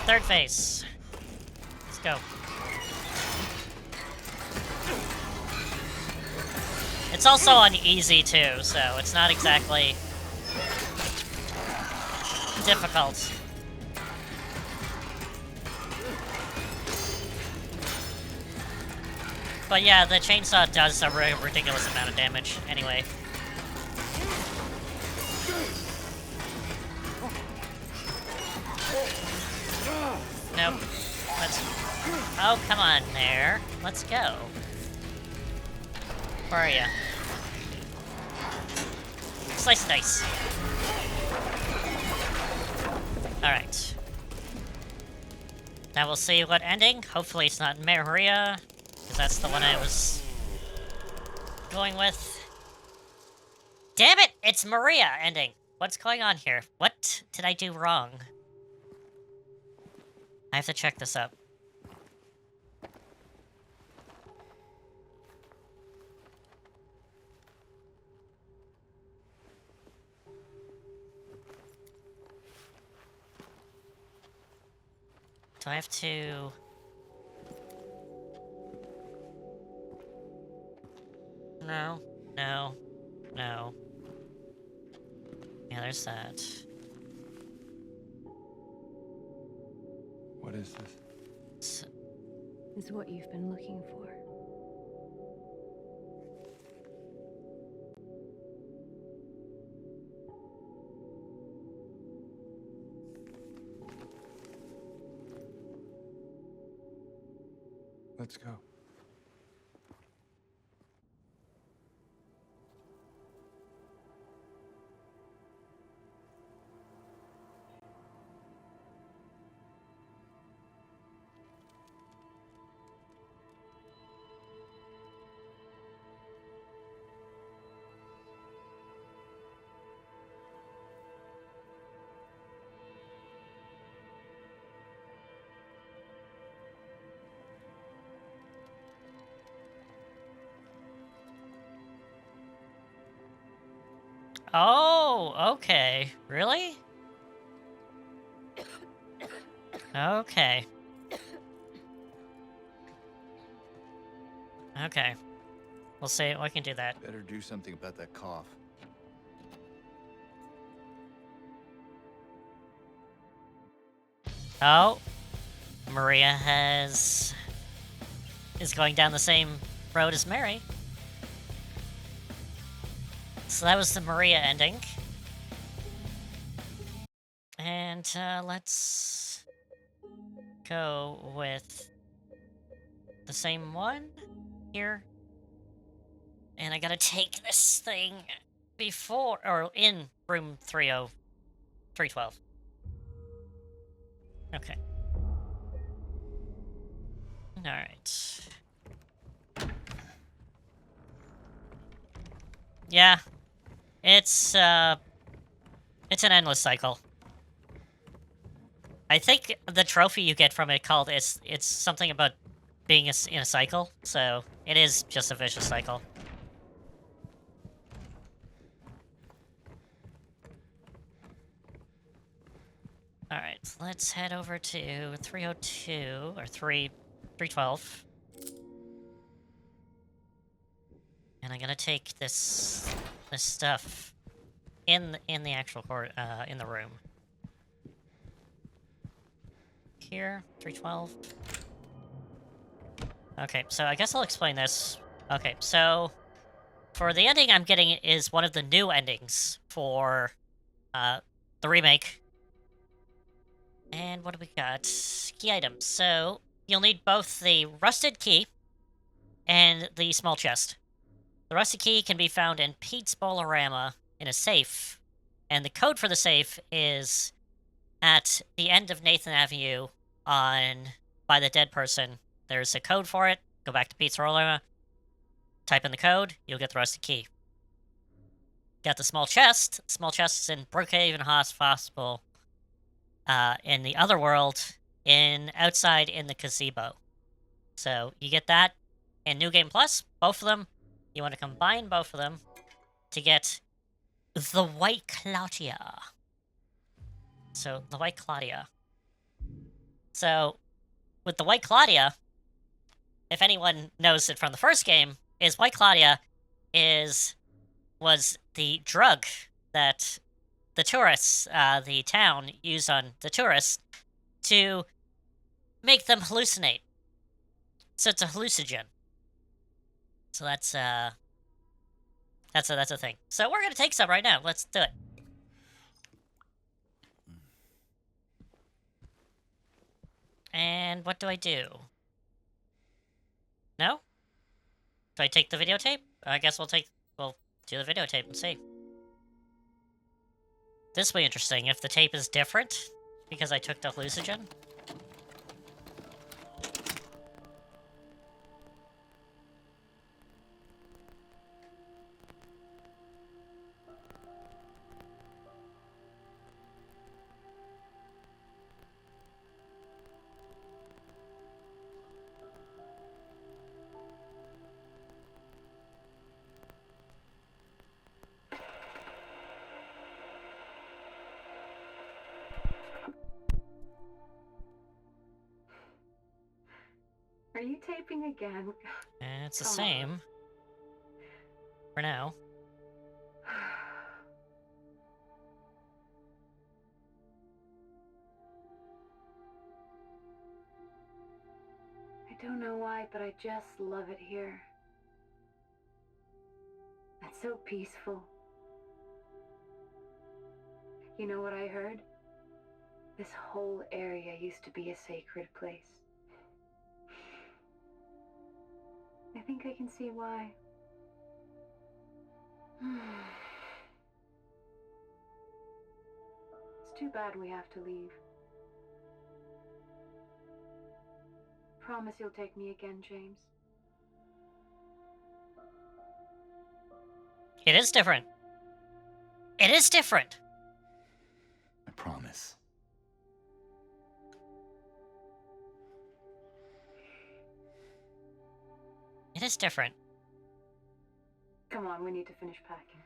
Third phase. Let's go. It's also on easy too, so it's not exactly difficult. But yeah, the chainsaw does a ridiculous amount of damage anyway. Nope. Let's... Oh, come on there. Let's go. Where are ya? Slice and dice. Alright. Now we'll see what ending. Hopefully it's not Maria, because that's the one I was going with. Damn it! It's Maria ending. What's going on here? What did I do wrong? I have to check this up. Do I have to... No. No. No. Yeah, there's that. What is this? Is what you've been looking for. Let's go. Oh, okay. Really? Okay. Okay. We'll see. We can do that. Better do something about that cough. Oh. Maria is going down the same road as Mary. So that was the Maria ending. And let's go with the same one here. And I gotta take this thing before, or in room 30. 312. Okay. Alright. Yeah. It's an endless cycle. I think the trophy you get from it called it's something about being in a cycle, so it is just a vicious cycle. Alright, let's head over to 302, or 312. And I'm gonna take this stuff in the actual in the room. Here, 312. Okay, so I guess I'll explain this. Okay, so for the ending I'm getting is one of the new endings for the remake. And what do we got? Key items. So you'll need both the rusted key and the small chest. The rusted key can be found in Pete's Bolorama in a safe, and the code for the safe is at the end of Nathan Avenue by the dead person. There's a code for it. Go back to Pete's Bolorama, type in the code, you'll get the rusted key. Got the small chest. Small chest is in Brookhaven Hospital. In the other world, outside in the gazebo. So you get that in New Game Plus, both of them. You want to combine both of them to get the White Claudia. So, the White Claudia. So, with the White Claudia, if anyone knows it from the first game, is White Claudia was the drug that the tourists, the town, used on the tourists to make them hallucinate. So it's a hallucinogen. So that's a thing. So we're gonna take some right now. Let's do it. And what do I do? No? Do I take the videotape? I guess we'll do the videotape and see. This will be interesting if the tape is different because I took the hallucinogen. Are you taping again? And it's the Come on. same. For now. I don't know why, but I just love it here. It's so peaceful. You know what I heard? This whole area used to be a sacred place. I think I can see why. It's too bad we have to leave. Promise you'll take me again, James. It is different. It is different. I promise. It is different. Come on, we need to finish packing.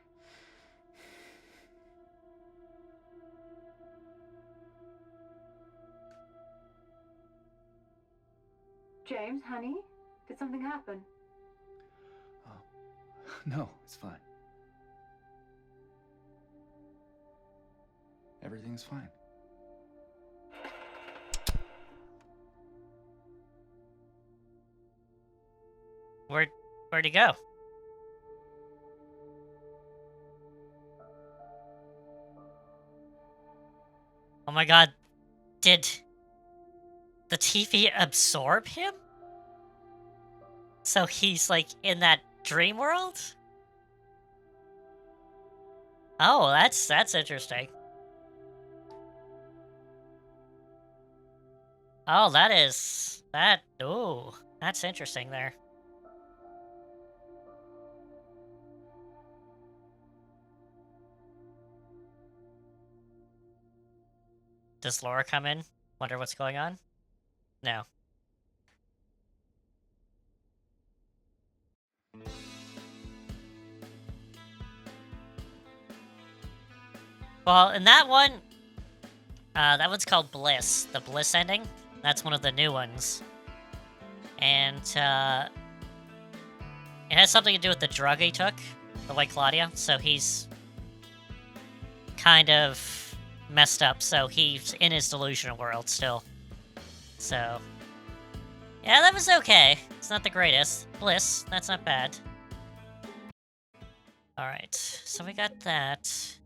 James, honey, did something happen? No, it's fine. Everything's fine. Where'd he go? Oh my god. Did the TV absorb him? So he's like in that dream world? Oh, that's interesting. Oh, that is... That... Ooh, that's interesting there. Does Laura come in? Wonder what's going on? No. Well, in that one... that one's called Bliss. The Bliss ending. That's one of the new ones. And, it has something to do with the drug he took, the White Claudia, so he's kind of messed up, so he's in his delusional world still. So, yeah, that was okay. It's not the greatest. Bliss, that's not bad. Alright, so we got that.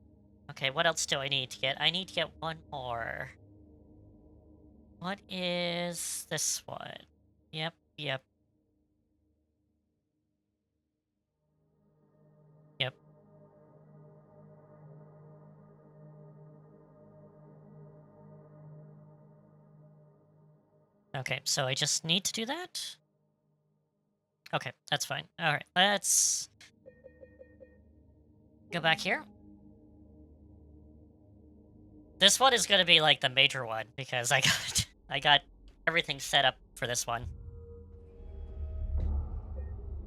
Okay, what else do I need to get? I need to get one more. What is this one? Yep. Yep. Okay, so I just need to do that? Okay, that's fine. Alright, let's go back here. This one is gonna be like the major one because I got everything set up for this one.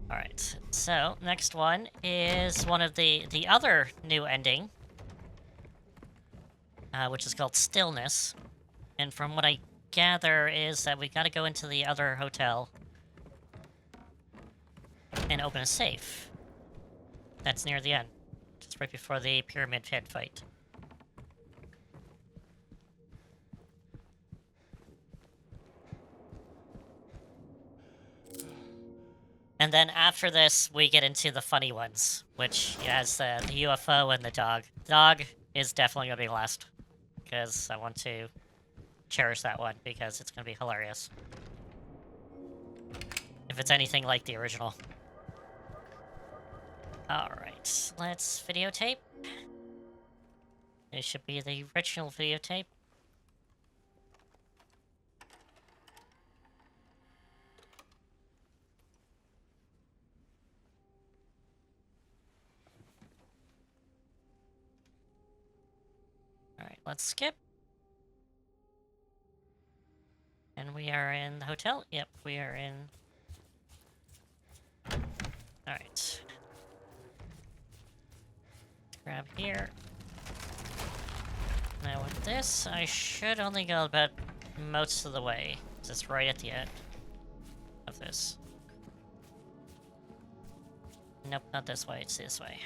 Alright, so next one is one of the other new ending, which is called Stillness. And from what I gather is that we gotta go into the other hotel and open a safe. That's near the end. Just right before the Pyramid Head fight. And then after this, we get into the funny ones, which has the UFO and the dog. Dog is definitely gonna be last, because I want to cherish that one, because it's gonna be hilarious. If it's anything like the original. Alright, let's videotape. It should be the original videotape. Alright, let's skip. And we are in the hotel? Yep, we are in... Alright. Grab here. Now with this, I should only go about most of the way. Because it's right at the end of this. Nope, not this way, it's this way.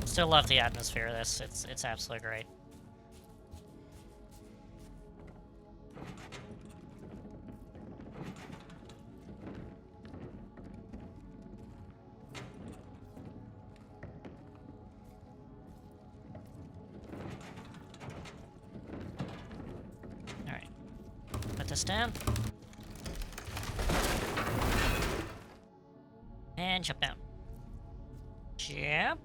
Still love the atmosphere of this, it's absolutely great. Alright. Put this down. And jump down. Jump.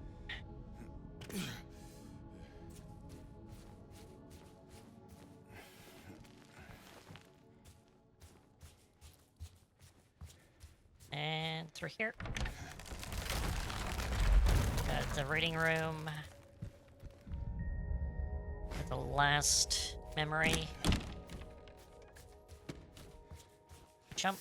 And through here. Got the reading room. Got the last memory. Jump.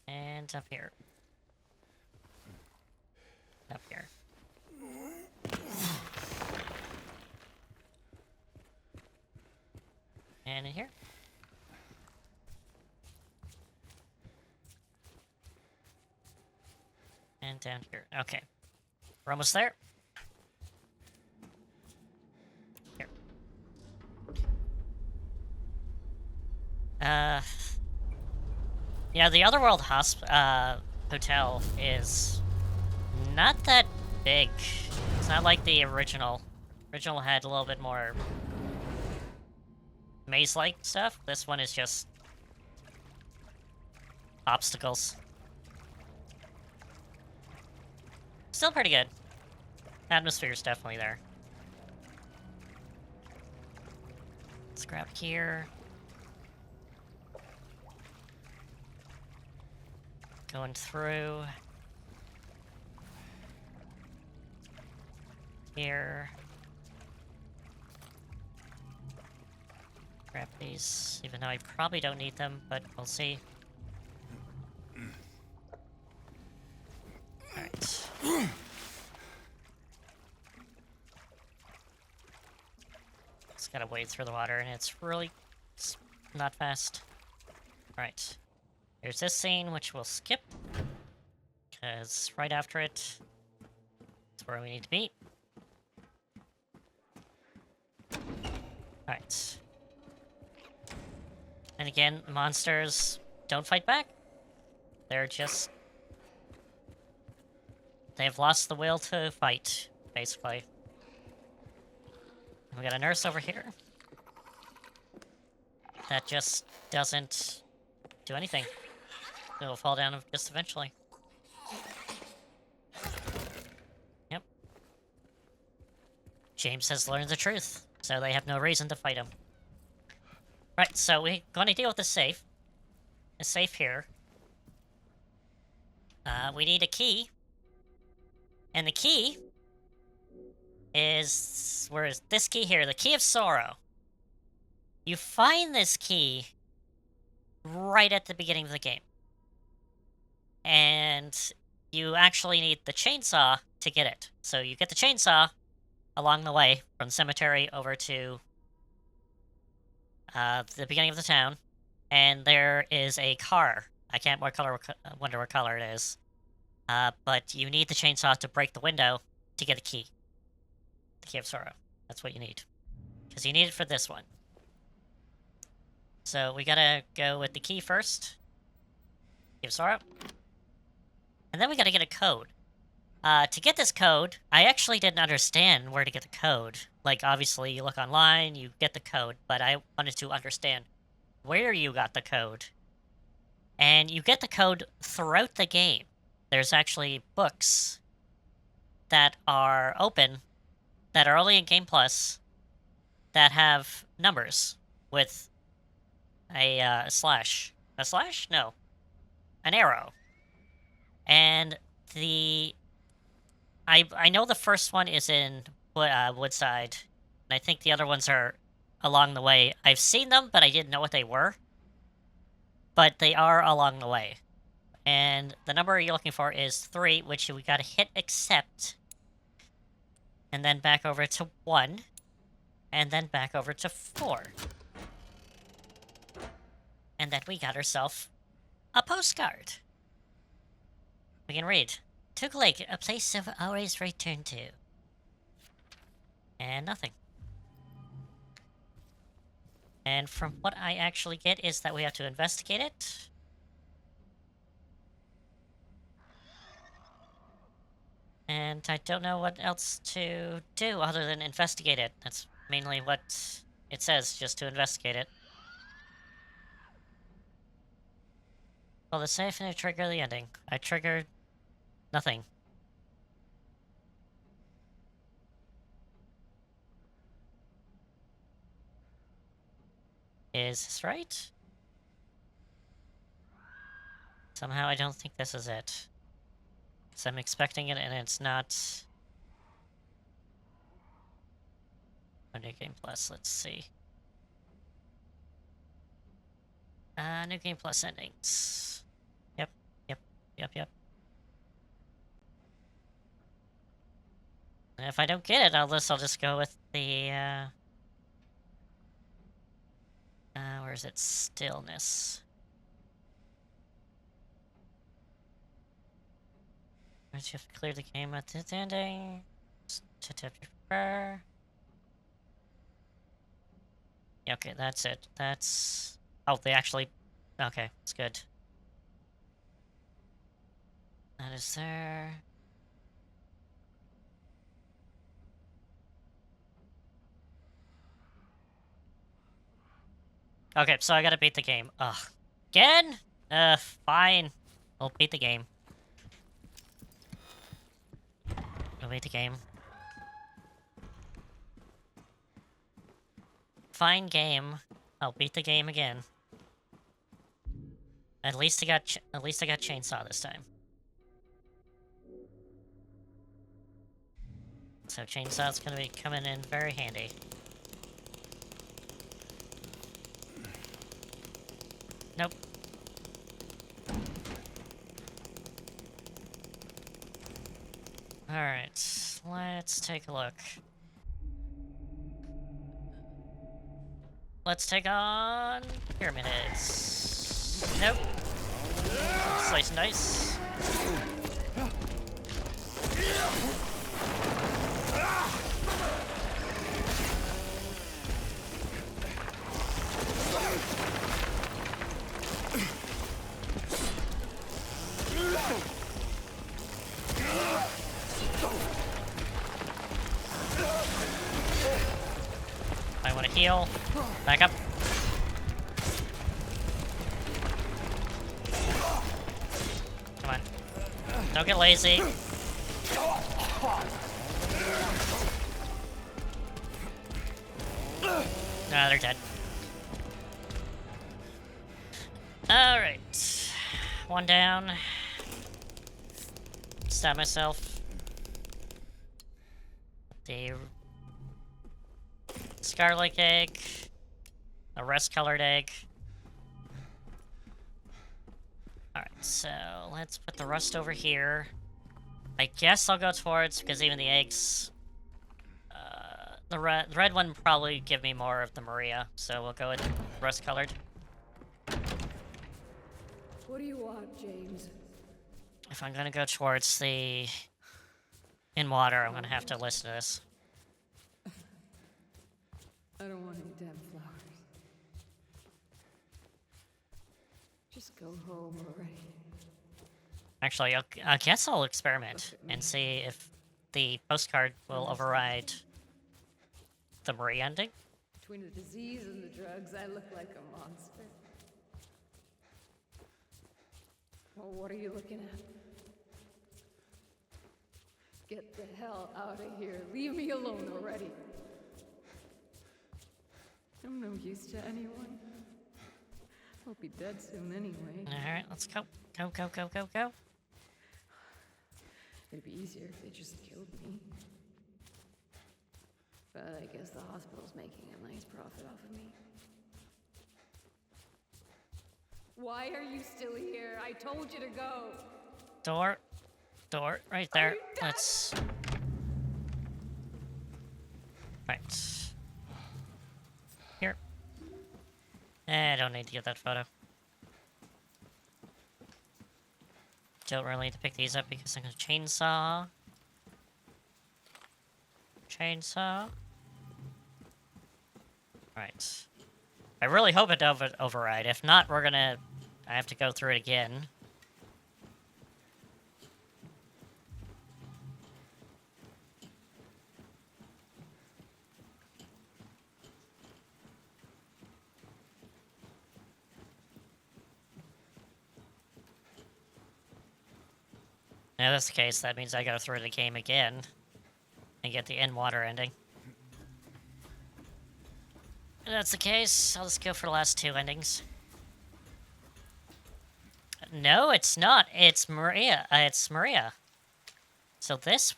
And up here. Up here. And in here. And down here. Okay. We're almost there. Here. Yeah, the Otherworld hotel is not that big. It's not like the original. Original had a little bit more maze-like stuff. This one is just obstacles. Still pretty good. Atmosphere's definitely there. Let's grab here. Going through. Here. Grab these, even though I probably don't need them, but we'll see. Alright. Just gotta wade through the water, and it's not fast. Alright. Here's this scene, which we'll skip. Because right after it, is where we need to be. Alright. And again, monsters don't fight back. They're just... They've lost the will to fight, basically. We got a nurse over here. That just doesn't do anything. It'll fall down just eventually. Yep. James has learned the truth, so they have no reason to fight him. Right, so we're gonna deal with the safe. The safe here. We need a key. And the key is... Where is this key here? The key of sorrow. You find this key right at the beginning of the game. And you actually need the chainsaw to get it. So you get the chainsaw along the way from the cemetery over to the beginning of the town. And there is a car. I can't wonder what color it is. But you need the chainsaw to break the window to get a key. The key of sorrow. That's what you need. Because you need it for this one. So we gotta go with the key first. Key of sorrow. And then we gotta get a code. To get this code, I actually didn't understand where to get the code. Like, obviously, you look online, you get the code, but I wanted to understand where you got the code. And you get the code throughout the game. There's actually books that are open, that are only in Game Plus, that have numbers with a slash. A slash? No. An arrow. And I know the first one is in Woodside, and I think the other ones are along the way. I've seen them, but I didn't know what they were. But they are along the way. And the number you're looking for is 3, which we gotta hit accept. And then back over to 1. And then back over to 4. And then we got ourselves a postcard. We can read. Took Lake, a place I've always returned to. And nothing. And from what I actually get is that we have to investigate it. And I don't know what else to do other than investigate it. That's mainly what it says, just to investigate it. Well, the safe and I trigger the ending. I triggered nothing. Is this right? Somehow I don't think this is it. So I'm expecting it and it's not. New Game Plus, let's see. New Game Plus endings. Yep. And if I don't get it, I'll just go with the, where is it? Stillness. Once you have cleared the game at the ending, to tip your prayer. Yeah, okay, that's it. That's... Oh, they actually... Okay, it's good. That is there. Okay, so I gotta beat the game. Ugh. Again? Fine. We'll beat the game. I'll beat the game. Fine game. I'll beat the game again. At least I got chainsaw this time. So chainsaw's gonna be coming in very handy. Nope. Alright, let's take a look. Let's take on Pyramid Heads. Nope. Slice and dice. I want to heal. Back up. Come on. Don't get lazy. Nah, they're dead. Alright. One down. Stab myself. The Scarlet egg. A rust-colored egg. Alright, so let's put the rust over here. I guess I'll go towards, because even the eggs... the red one probably give me more of the Maria, so we'll go with rust-colored. What do you want, James? If I'm gonna go towards the... in water, I'm gonna have to listen to this. I don't want any damn flowers. Just go home already. Actually, I guess I'll experiment and see if the postcard will override the Marie ending. Between the disease and the drugs, I look like a monster. Well, what are you looking at? Get the hell out of here. Leave me alone already. I'm no use to anyone. I'll be dead soon anyway. Alright, let's go. Go, go, go, go, go. It'd be easier if they just killed me. But I guess the hospital's making a nice profit off of me. Why are you still here? I told you to go. Door, right there. Let's... Right. Here. I don't need to get that photo. Don't really need to pick these up because I'm gonna chainsaw. Chainsaw. Right. I really hope it doesn't override. If not, I have to go through it again. Now, if that's the case, that means I gotta throw the game again and get the end water ending. If that's the case, I'll just go for the last two endings. No, it's not. It's Maria. It's Maria. So this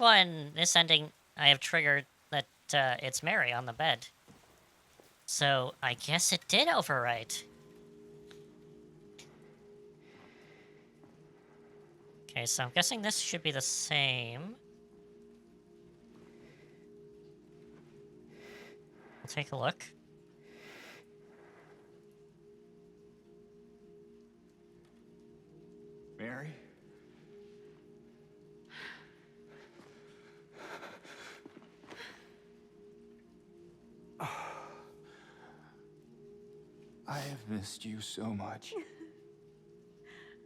ending, I have triggered that it's Mary on the bed. So I guess it did overwrite. Okay, so I'm guessing this should be the same. We'll take a look. Mary? I have missed you so much.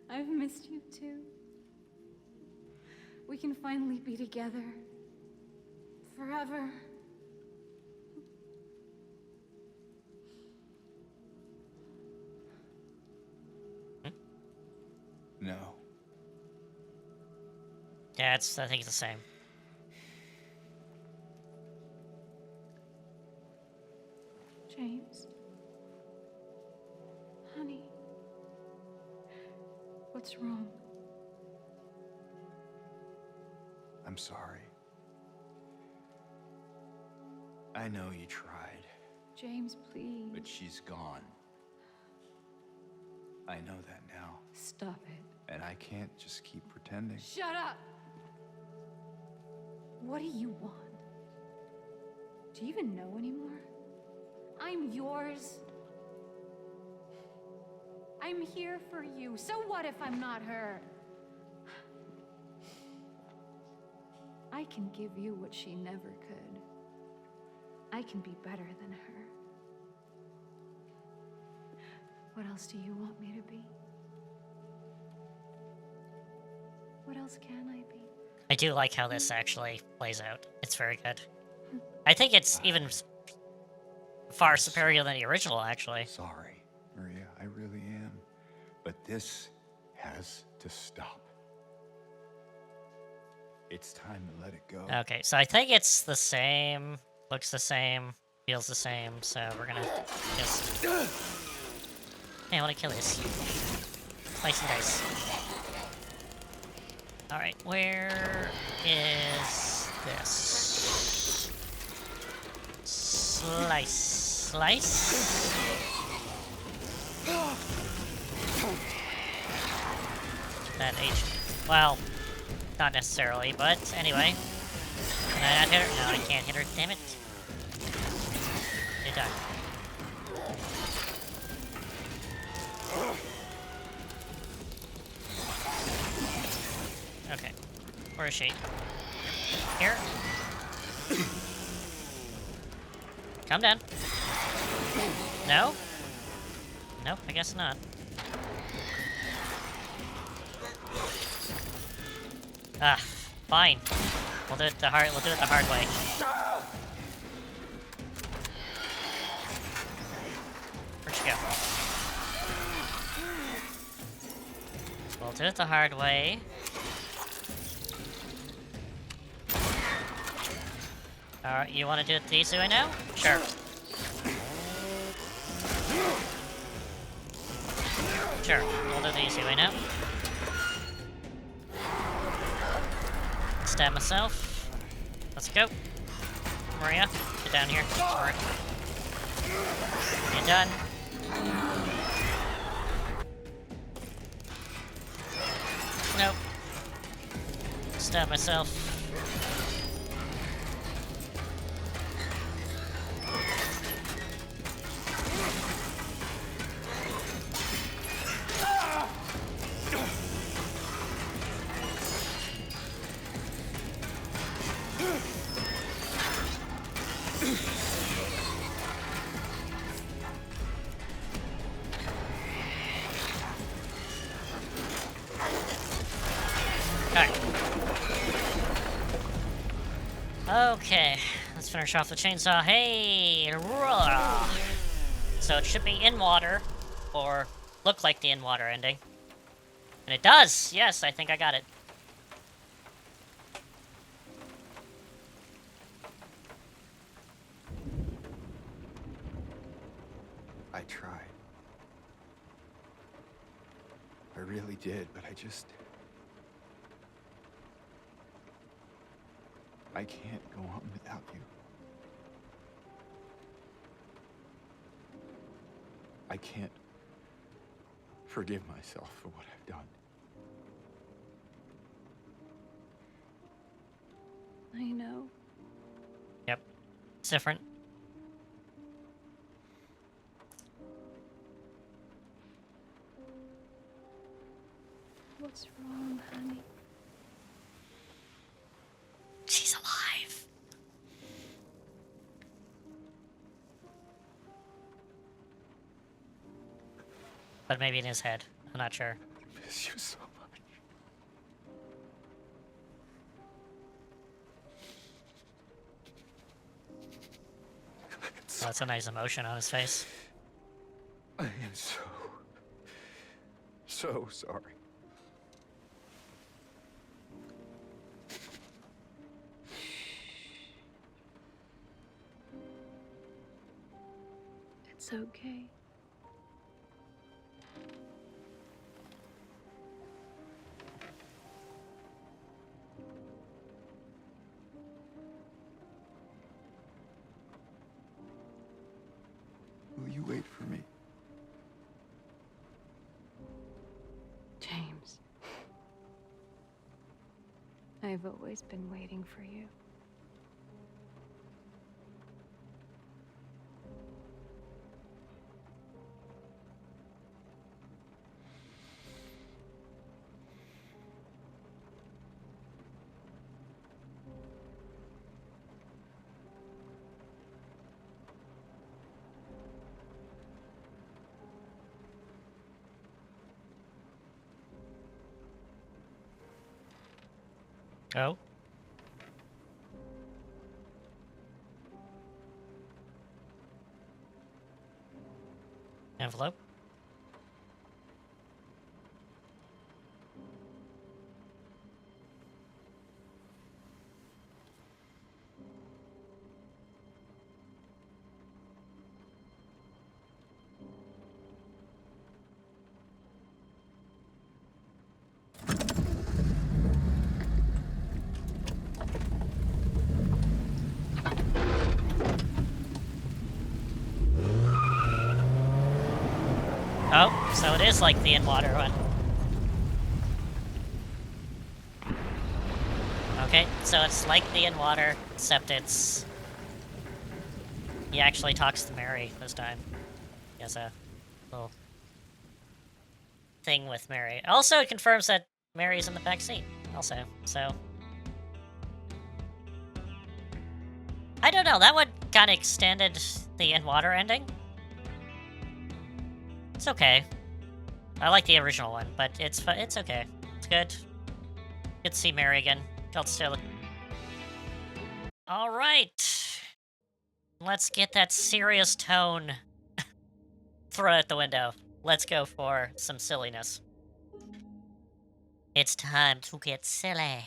I've missed you too. We can finally be together. Forever. No. Yeah, I think it's the same. What's wrong? I'm sorry. I know you tried, James, please. but she's gone. I know that now, Stop it. and I can't just keep pretending. Shut up! What do you want? Do you even know anymore? I'm yours. I'm here for you. So what if I'm not her? I can give you what she never could. I can be better than her. What else do you want me to be? What else can I be? I do like how this actually plays out. It's very good. I think it's even far superior than the original, actually. Sorry, Maria, I really am. But this has to stop. It's time to let it go. Okay, so I think it's the same, looks the same, feels the same, so we're gonna just... Hey, I wanna kill this. Slice and dice. Alright, where is this? Slice. Slice? That H... Well, not necessarily, but anyway. Can I not hit her? No, I can't hit her, damn it. You're done. Okay. Where is she? Here? Come down. No? Nope, I guess not. Ah, fine. We'll do it the hard way. Where'd she go? We'll do it the hard way. Alright, you want to do it the easy way now? Sure. Sure, we'll do the easy way now. Stab myself. Let's go. Maria, get down here. Alright. You're done. Nope. Stab myself. Okay, let's finish off the chainsaw. Hey! Roar. So it should be in water, or look like the in water ending. And it does! Yes, I think I got it. I tried. I really did, but I can't go on without you. I can't forgive myself for what I've done. I know. Yep. It's different. What's wrong, honey? She's alive! But maybe in his head. I'm not sure. I miss you so much. Oh, that's a nice emotion on his face. I am so sorry. It's okay. I've always been waiting for you. Oh. Envelope. Oh, so it is like the in-water one. Okay, so it's like the in-water, except it's... He actually talks to Mary this time. He has a little thing with Mary. Also, it confirms that Mary's in the back seat, also, so... I don't know, that one kind of extended the in-water ending. It's okay. I like the original one, but it's okay. It's good. Good to see Mary again. Got still. All right. Let's get that serious tone thrown out the window. Let's go for some silliness. It's time to get silly.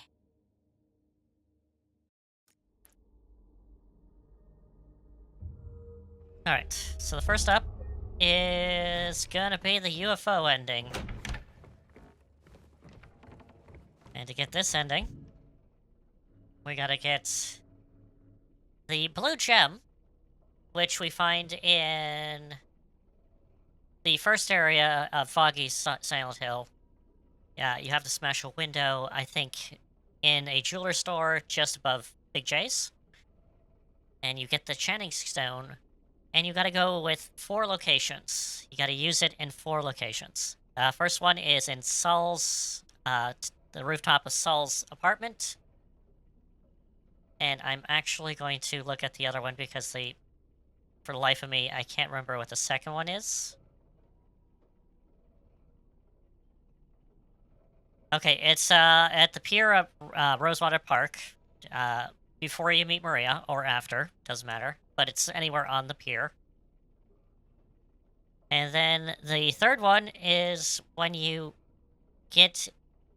All right. So the first up is gonna be the UFO ending. And to get this ending, we gotta get the blue gem, which we find in the first area of Foggy Silent Hill. Yeah, you have to smash a window, I think, in a jeweler store just above Big J's. And you get the Channing Stone, and you gotta go with 4 locations. You gotta use it in 4 locations. First one is in Saul's, the rooftop of Saul's apartment. And I'm actually going to look at the other one because for the life of me, I can't remember what the second one is. Okay, it's at the pier of Rosewater Park, before you meet Maria, or after, doesn't matter, but it's anywhere on the pier. And then the third one is when you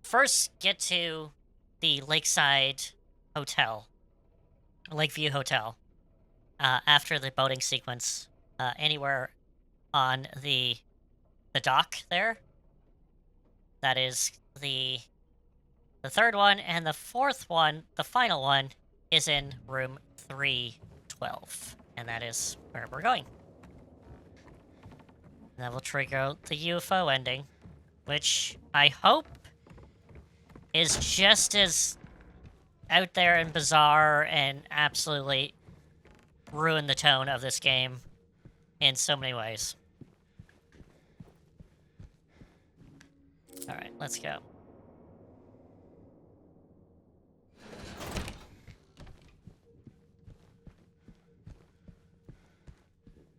first get to the Lakeside Hotel, Lakeview Hotel, after the boating sequence, anywhere on the dock there. That is the third one, and the fourth one, the final one, is in room 312, and that is where we're going. And that will trigger out the UFO ending, which I hope is just as out there and bizarre and absolutely ruin the tone of this game in so many ways. Alright, let's go.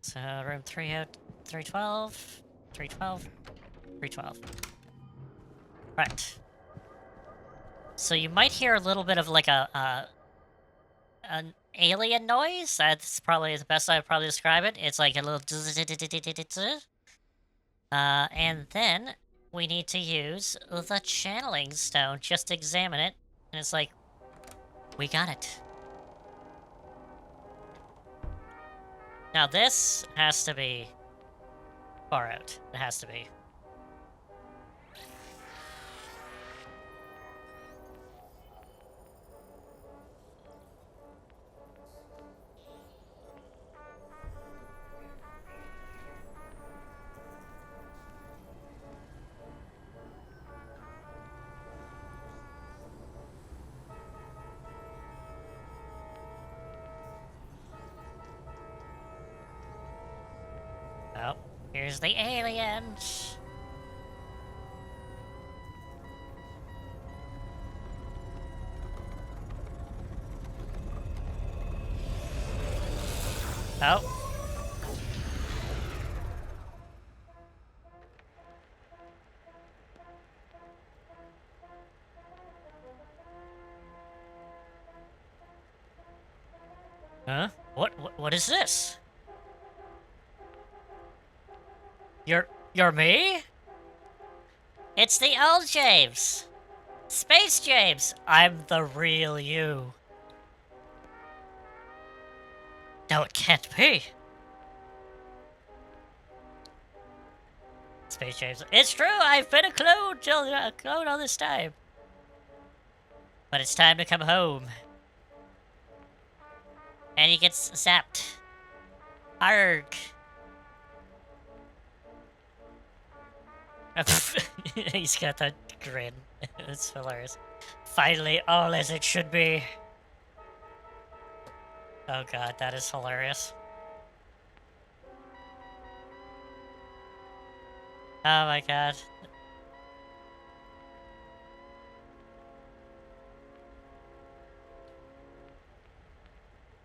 So, room 312, 312, 312. Right. So you might hear a little bit of like an alien noise. That's probably the best I'd probably describe it. It's like a little... and then we need to use the channeling stone. Just examine it. And it's like, we got it. Now this has to be far out. It has to be. Here's the aliens. Oh. Huh? What is this? You're me? It's the old James. Space James. I'm the real you. No, it can't be. Space James. It's true, I've been a clone all this time. But it's time to come home. And he gets zapped. Arg. He's got that grin. It's hilarious. Finally, all as it should be. Oh god, that is hilarious. Oh my god.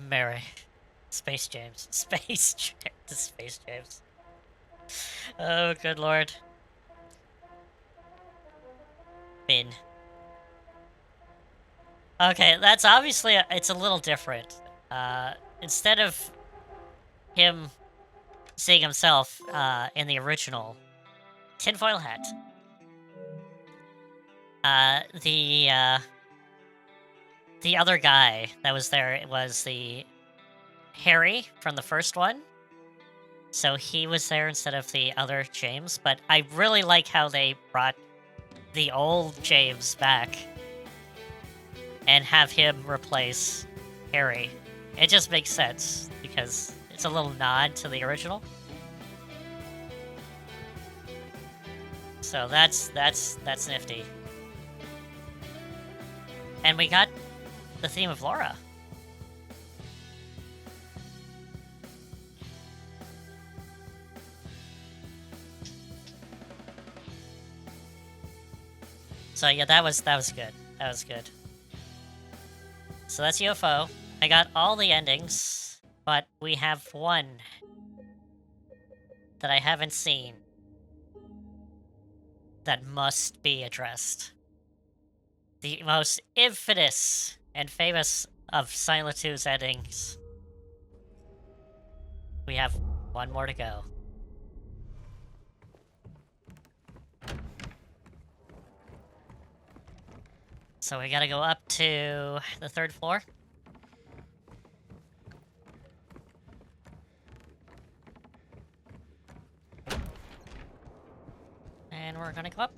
Mary. Space James. Space James. Space James. Oh, good lord. Min. Okay, that's obviously, it's a little different. Instead of him seeing himself, in the original tinfoil hat, the other guy that was there was the Harry from the first one. So he was there instead of the other James, but I really like how they brought the old James back and have him replace Harry. It just makes sense because it's a little nod to the original. So that's nifty. And we got the theme of Laura. So yeah, that was good. That was good. So that's UFO. I got all the endings, but we have one that I haven't seen that must be addressed. The most infamous and famous of Silent 2's endings. We have one more to go. So we gotta go up to the 3rd floor. And we're gonna go up.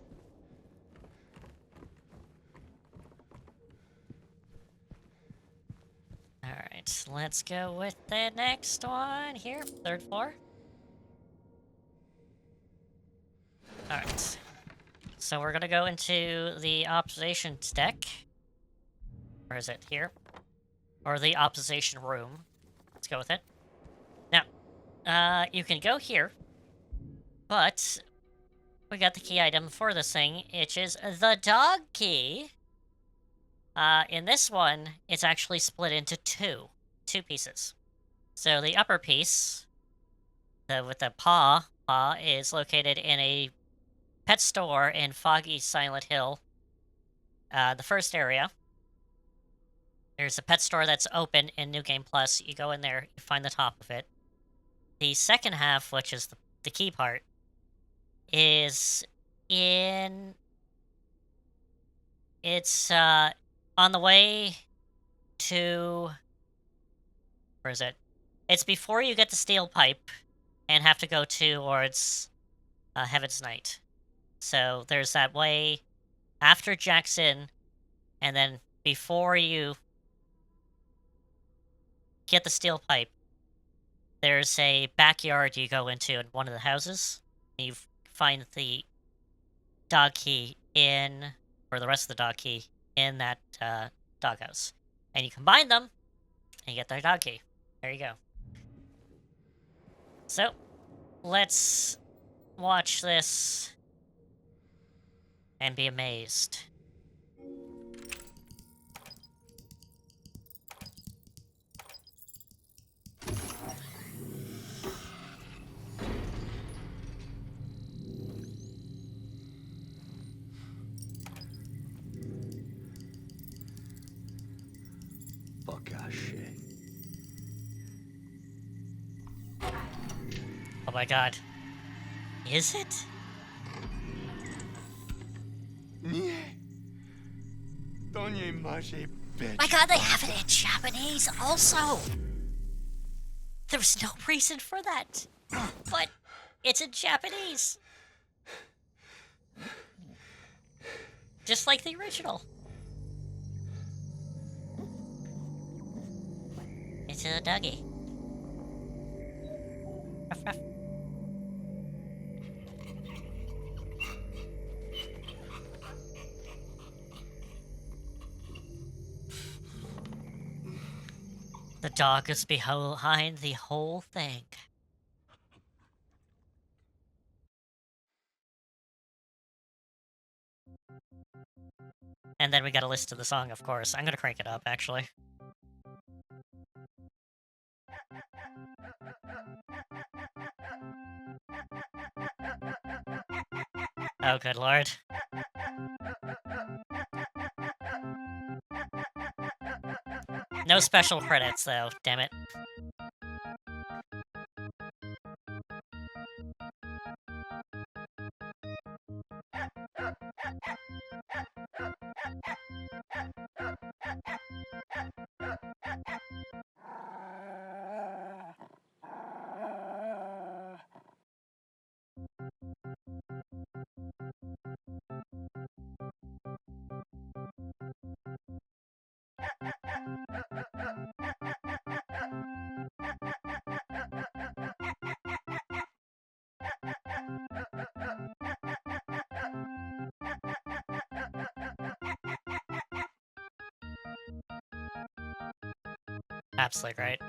Alright, let's go with the next one here, 3rd floor. Alright. So we're gonna go into the oppositions deck. Where is it? Here? Or the opposition room. Let's go with it. Now, you can go here, but we got the key item for this thing, which is the dog key. In this one, it's actually split into two pieces. So the upper piece, with the paw is located in a pet store in Foggy Silent Hill. The first area. There's a pet store that's open in New Game Plus. You go in there, you find the top of it. The second half, which is the key part, is in... It's, on the way to... Where is it? It's before you get the steel pipe and have to go towards Heaven's Knight. So there's that way after Jackson, and then before you get the steel pipe, there's a backyard you go into in one of the houses. You find the dog key in, or the rest of the dog key, in that doghouse. And you combine them, and you get their dog key. There you go. So, let's watch this and be amazed. Shit. Oh my god. Is it? My god, they have it in Japanese also! There's no reason for that. But it's in Japanese. Just like the original. It's a doggy. Ruff, ruff. The dog is behind the whole thing. And then we got a list of the song, of course. I'm gonna crank it up, actually. Oh, good lord. No special credits, though, damn it. Absolutely great.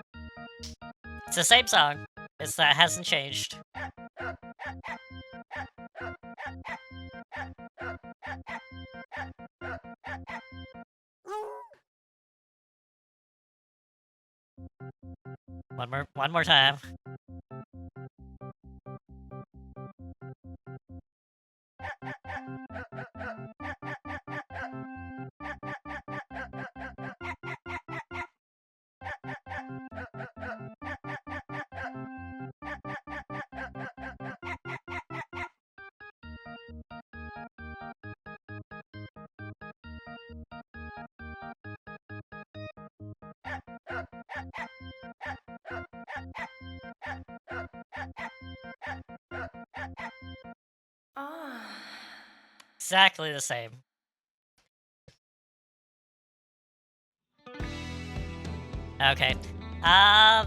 It's the same song. That hasn't changed. One more time. Exactly the same. Okay. I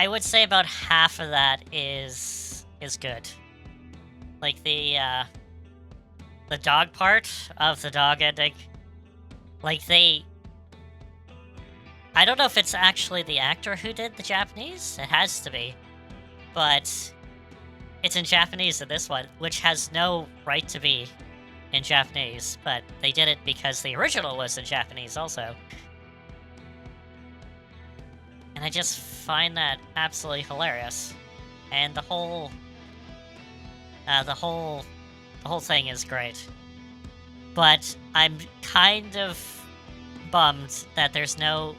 would say about half of that is good. Like the dog part of the dog ending. Like I don't know if it's actually the actor who did the Japanese. It has to be. But it's in Japanese in this one, which has no right to be in Japanese, but they did it because the original was in Japanese also. And I just find that absolutely hilarious. And the whole thing is great. But I'm kind of bummed that there's no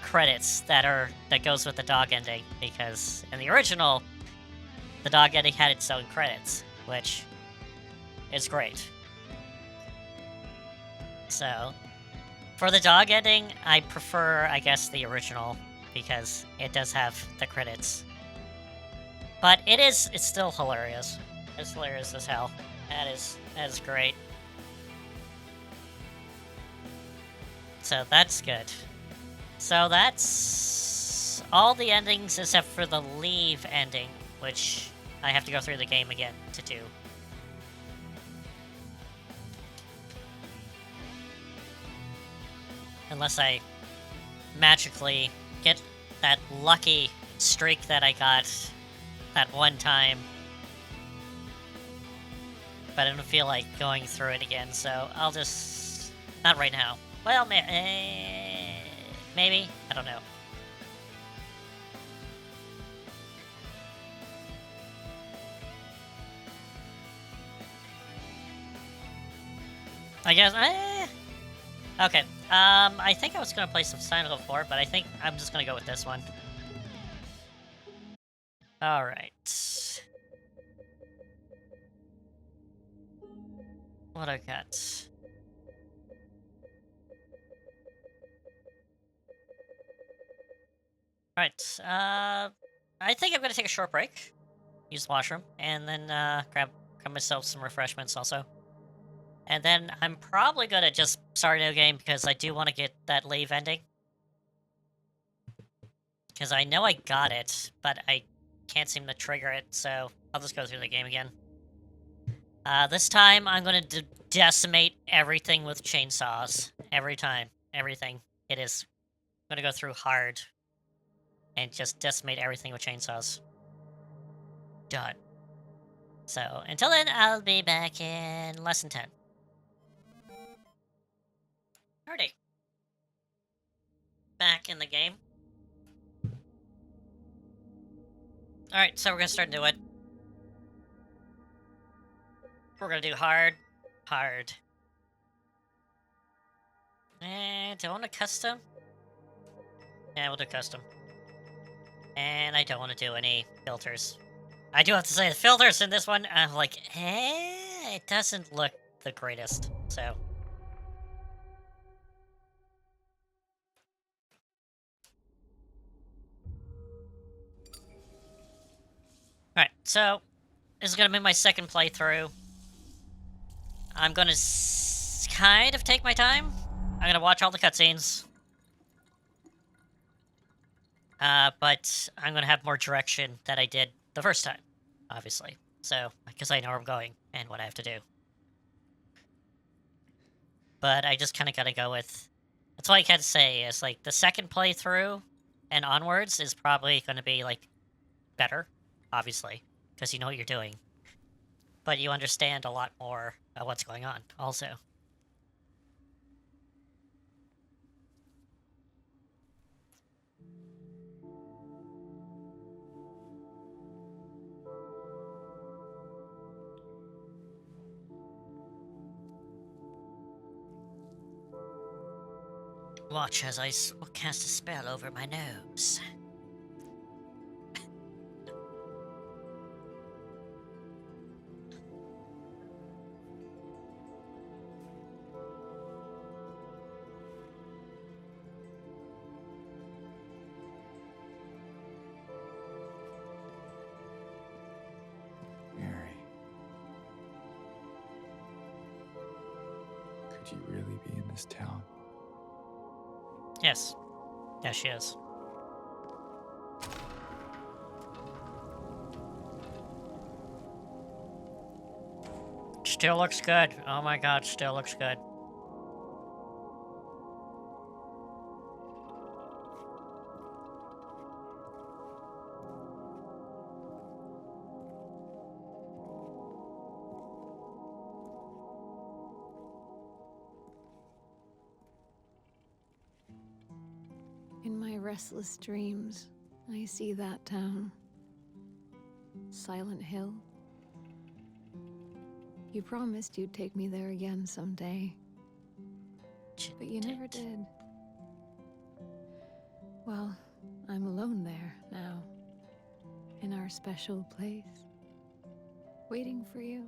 credits that goes with the dog ending, because in the original, the dog ending had its own credits, which is great. So, for the dog ending, I prefer, I guess, the original, because it does have the credits. But it's still hilarious. It's hilarious as hell. That is great. So that's good. So that's all the endings except for the leave ending, which I have to go through the game again to do. Unless I magically get that lucky streak that I got that one time. But I don't feel like going through it again, so I'll just... Not right now. Well, maybe? I don't know. I guess... Okay. I think I was gonna play some Silent Hill 4, but I think I'm just gonna go with this one. Alright. What I got? Alright, I think I'm gonna take a short break, use the washroom, and then, grab myself some refreshments also. And then I'm probably gonna just start a new game because I do want to get that leave ending. Because I know I got it, but I can't seem to trigger it, so I'll just go through the game again. This time I'm gonna decimate everything with chainsaws. Every time. Everything. It is. I'm gonna go through hard. And just decimate everything with chainsaws. Done. So, until then, I'll be back in less than 10. Alrighty. Back in the game. Alright, so we're gonna start new it. We're gonna do hard. Hard. And do I want to custom? Yeah, we'll do custom. And I don't want to do any filters. I do have to say, the filters in this one, I'm like, it doesn't look the greatest, so. Alright, so, this is gonna be my second playthrough. I'm gonna kind of take my time. I'm gonna watch all the cutscenes. But I'm gonna have more direction than I did the first time, obviously. So, because I know where I'm going and what I have to do. But I just kind of gotta go with... That's all I can say, is like, the second playthrough and onwards is probably gonna be, like, better, obviously, because you know what you're doing. But you understand a lot more of what's going on, also. Watch as I cast a spell over my nose. Mary. Could you really be in this town? Yes. Yes, she is. Still looks good. Oh my god, still looks good. In my restless dreams, I see that town. Silent Hill. You promised you'd take me there again someday. But you never did. Well, I'm alone there now. In our special place. Waiting for you.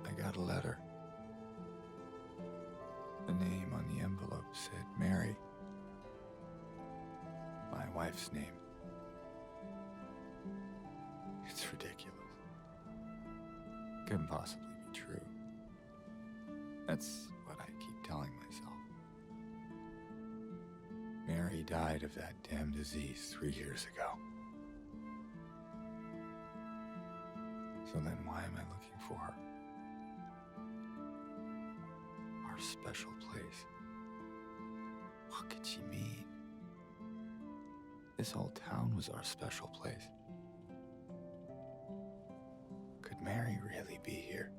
I got a letter. The name on the envelope said Mary. My wife's name. It's ridiculous. Couldn't possibly be true. That's what I keep telling myself. Mary died of that damn disease 3 years ago. So then why am I looking for her? Our special place. What could she mean? This whole town was our special place. Could Mary really be here?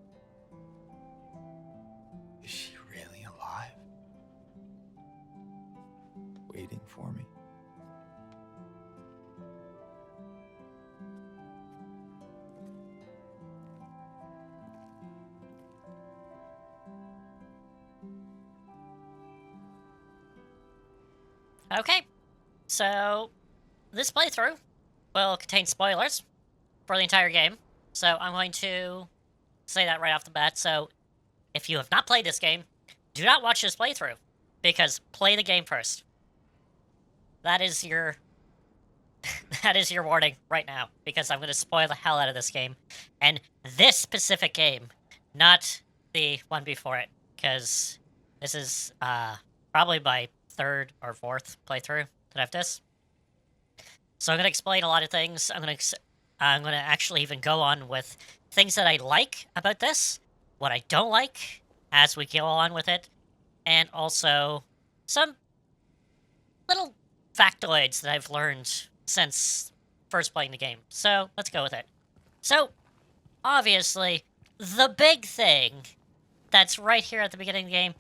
Is she really alive? Waiting for me? Okay, so this playthrough will contain spoilers for the entire game. So I'm going to say that right off the bat. So if you have not played this game, do not watch this playthrough, because play the game first. That is your that is your warning right now, because I'm going to spoil the hell out of this game, and this specific game, not the one before it, because this is probably my third or fourth playthrough that I've this. So I'm going to explain a lot of things. I'm going to actually even go on with things that I like about this, what I don't like as we go on with it, and also some little factoids that I've learned since first playing the game. So let's go with it. So, obviously, the big thing that's right here at the beginning of the game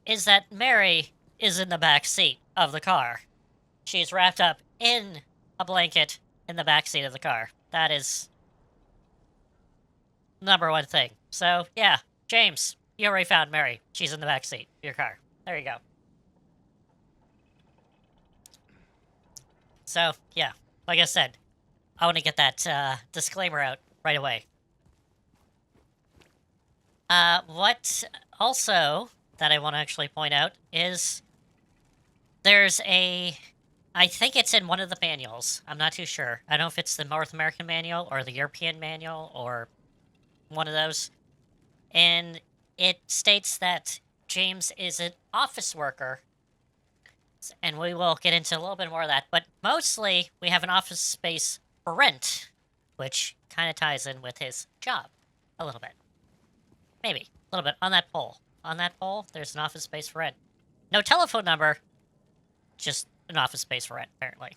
is that Mary is in the back seat of the car. She's wrapped up in a blanket in the back seat of the car. That is number one thing. So, yeah, James, you already found Mary. She's in the back seat of your car. There you go. So, yeah, like I said, I want to get that disclaimer out right away. What also that I want to actually point out is there's I think it's in one of the manuals. I'm not too sure. I don't know if it's the North American manual or the European manual or one of those. And it states that James is an office worker. And we will get into a little bit more of that. But mostly, we have an office space for rent, which kind of ties in with his job a little bit. Maybe. A little bit. On that pole. On that pole, there's an office space for rent. No telephone number. Just an office space for rent, apparently.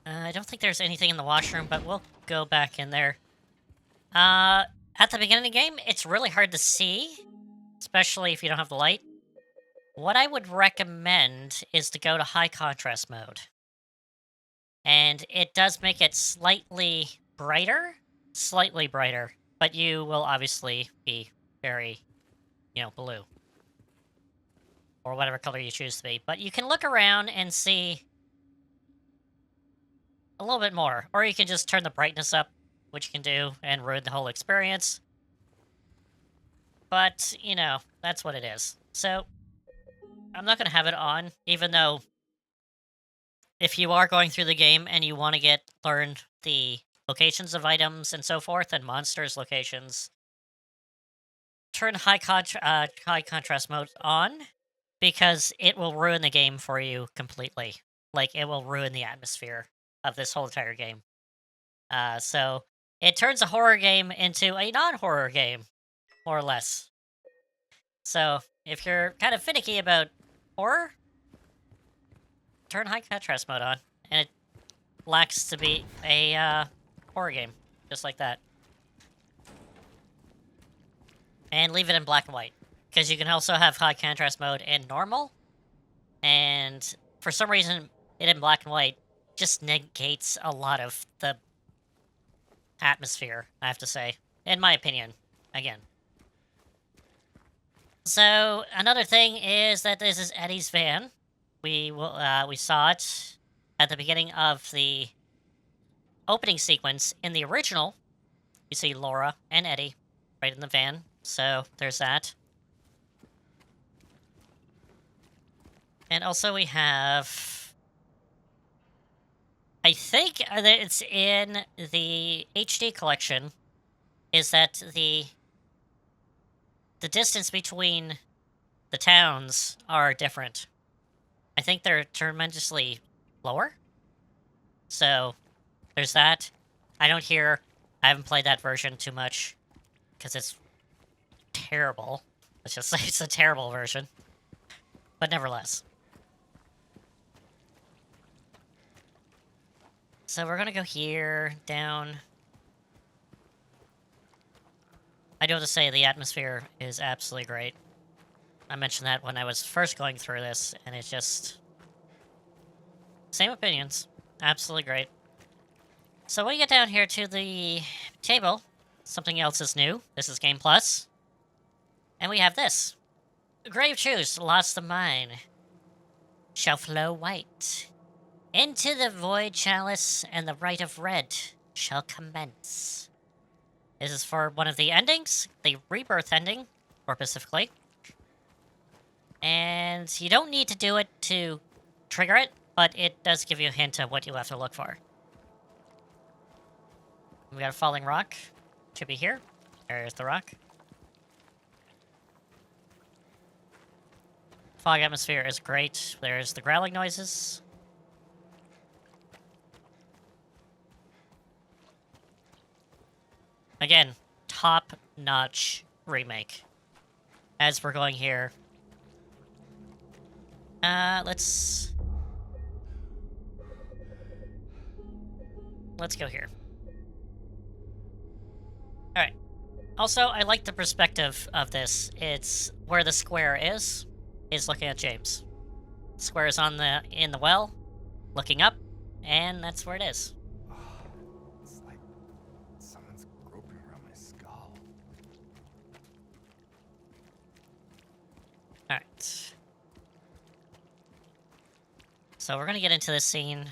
I don't think there's anything in the washroom, but we'll go back in there. At the beginning of the game, it's really hard to see, especially if you don't have the light. What I would recommend is to go to high contrast mode. And it does make it slightly brighter, but you will obviously be very, blue. Or whatever color you choose to be. But you can look around and see a little bit more. Or you can just turn the brightness up, which you can do, and ruin the whole experience. But, that's what it is. So, I'm not going to have it on, even though if you are going through the game and you want to learn the locations of items and so forth, and monsters' locations, turn high contrast mode on, because it will ruin the game for you completely. Like, it will ruin the atmosphere of this whole entire game. So, it turns a horror game into a non-horror game, more or less. So, if you're kind of finicky about horror, turn high contrast mode on, and it lacks to be a horror game, just like that. And leave it in black and white, because you can also have high contrast mode in normal, and for some reason, it in black and white just negates a lot of the atmosphere, I have to say, in my opinion, again. So, another thing is that this is Eddie's van. We saw it at the beginning of the opening sequence. In the original, you see Laura and Eddie right in the van. So there's that. And also we have, I think that it's in the HD collection, is that the distance between the towns are different. I think they're tremendously lower. So, there's that. I don't hear I haven't played that version too much because it's terrible. Let's just say it's a terrible version. But nevertheless. So we're gonna go here, down. I do have to say the atmosphere is absolutely great. I mentioned that when I was first going through this, and it's just... Same opinions. Absolutely great. So when you get down here to the table, something else is new. This is Game Plus. And we have this. Grave Truce, Lost of Mine. Shall flow white. Into the void chalice, and the rite of red shall commence. This is for one of the endings, the rebirth ending, more specifically. And you don't need to do it to trigger it, but it does give you a hint of what you'll have to look for. We got a falling rock. Should be here. There's the rock. Fog atmosphere is great. There's the growling noises. Again, top-notch remake. As we're going here. Let's go here. Alright. Also, I like the perspective of this. It's where the square is looking at James. The square is in the well, looking up, and that's where it is. It's like someone's groping around my skull. Alright. So we're gonna get into this scene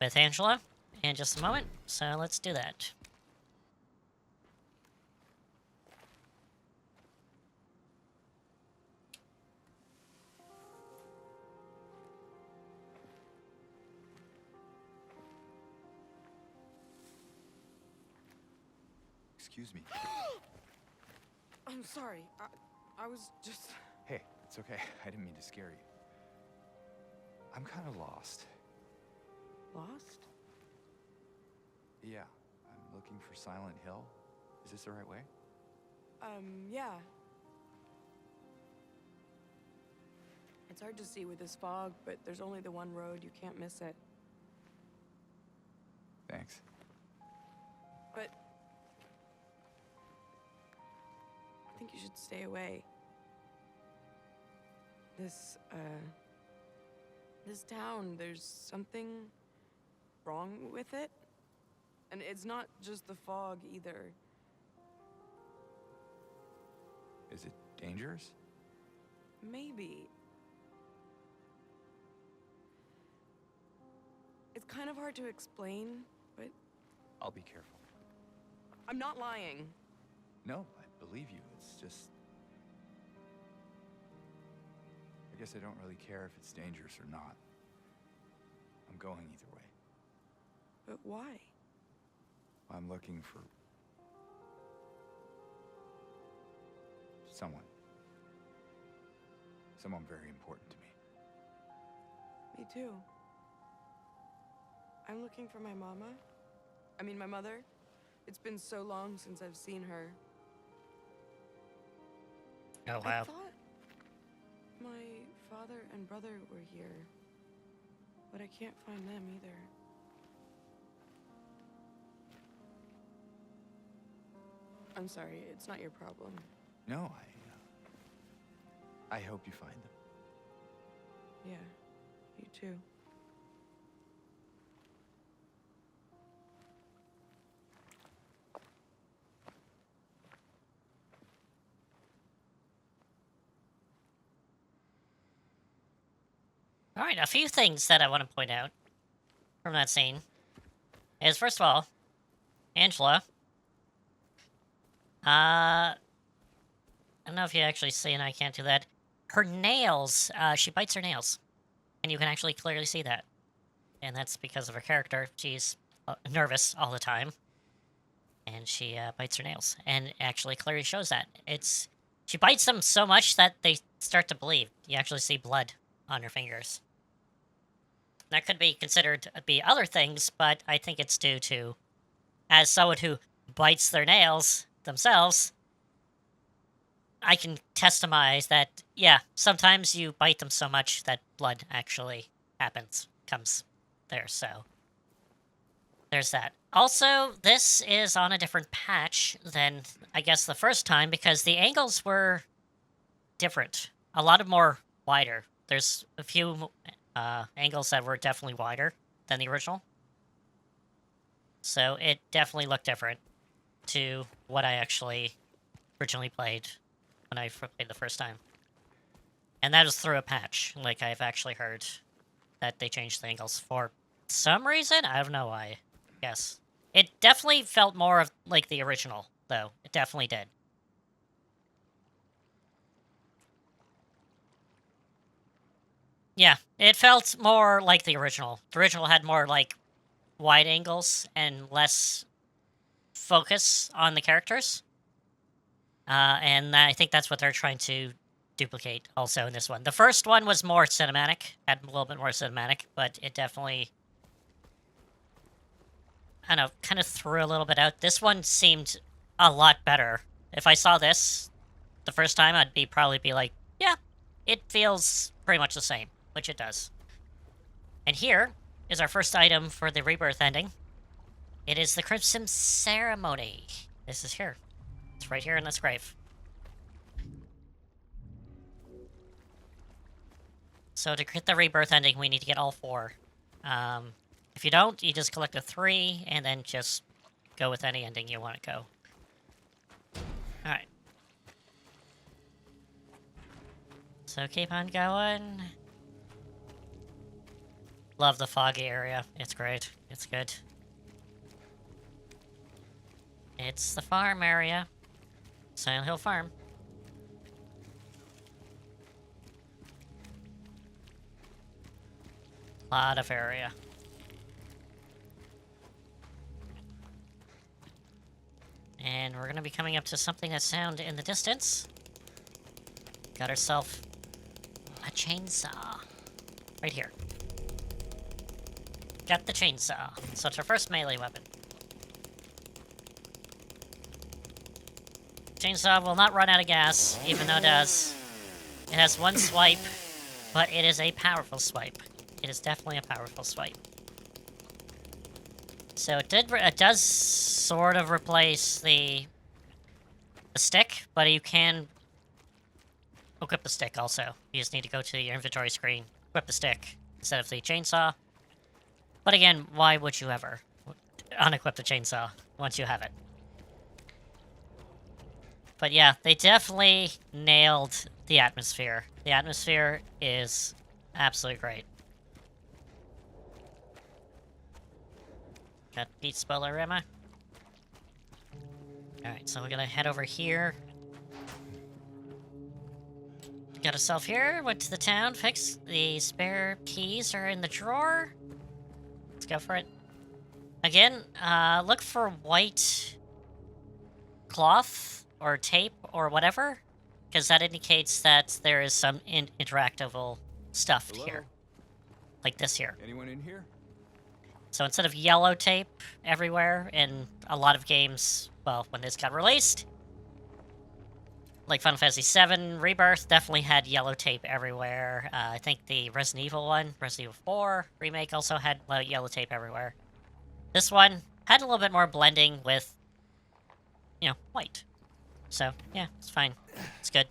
with Angela in just a moment, so let's do that. Excuse me. I'm sorry. I was just... Hey, it's okay. I didn't mean to scare you. I'm kind of lost. Lost? Yeah, I'm looking for Silent Hill. Is this the right way? Yeah. It's hard to see with this fog, but there's only the one road. You can't miss it. Thanks. But... I think you should stay away. This town, there's something wrong with it. And it's not just the fog, either. Is it dangerous? Maybe. It's kind of hard to explain, but I'll be careful. I'm not lying. No, I believe you. It's just... I guess I don't really care if it's dangerous or not. I'm going either way. But why? I'm looking for... someone. Someone very important to me. Me too. I'm looking for my mama. I mean, my mother. It's been so long since I've seen her. Oh, I wow. thought my father and brother were here, but I can't find them either. I'm sorry, it's not your problem. No, I hope you find them. Yeah, you too. Alright, a few things that I want to point out from that scene is, first of all, Angela. I don't know if you actually see, and I can't do that. Her nails, she bites her nails. And you can actually clearly see that. And that's because of her character. She's nervous all the time. And she bites her nails. And it actually clearly shows that. She bites them so much that they start to bleed. You actually see blood on her fingers. That could be considered to be other things, but I think it's due to, as someone who bites their nails themselves, I can testamize that, yeah, sometimes you bite them so much that blood actually comes there, so there's that. Also, this is on a different patch than, I guess, the first time, because the angles were different. A lot of more wider. There's a few angles that were definitely wider than the original. So it definitely looked different to what I actually originally played when I played the first time. And that is through a patch. Like, I've actually heard that they changed the angles for some reason. I don't know why. Yes. It definitely felt more of like the original, though. It definitely did. Yeah, it felt more like the original. The original had more, like, wide angles and less focus on the characters. And I think that's what they're trying to duplicate also in this one. The first one was more cinematic, had a little bit more cinematic, but it definitely, I don't know, kind of threw a little bit out. This one seemed a lot better. If I saw this the first time, I'd probably be like, yeah, it feels pretty much the same, which it does. And here is our first item for the Rebirth ending. It is the Crimson Ceremony. This is here. It's right here in this grave. So to get the Rebirth ending, we need to get all 4. If you don't, you just collect a 3, and then just go with any ending you want to go. Alright. So keep on going. Love the foggy area. It's great. It's good. It's the farm area. Silent Hill Farm. Lot of area. And we're gonna be coming up to something that sound in the distance. Got ourselves a chainsaw. Right here. Got the chainsaw. So it's our first melee weapon. Chainsaw will not run out of gas, even though it does. It has one swipe, but it is a powerful swipe. It is definitely a powerful swipe. So it does sort of replace the stick, but you can equip the stick also. You just need to go to your inventory screen, equip the stick instead of the chainsaw. But again, why would you ever unequip the chainsaw once you have it? But yeah, they definitely nailed the atmosphere. The atmosphere is absolutely great. Got Pete Spoilerama. Alright, so we're gonna head over here. Got ourselves here, went to the town, fixed the spare keys are in the drawer. Let's go for it. Again, look for white cloth or tape or whatever, because that indicates that there is some interactable stuff here. Like this here. Anyone in here? So instead of yellow tape everywhere in a lot of games, well, when this got released, like Final Fantasy VII Rebirth definitely had yellow tape everywhere. I think the Resident Evil one, Resident Evil 4 Remake also had yellow tape everywhere. This one had a little bit more blending with, you know, white. So, yeah, it's fine. It's good.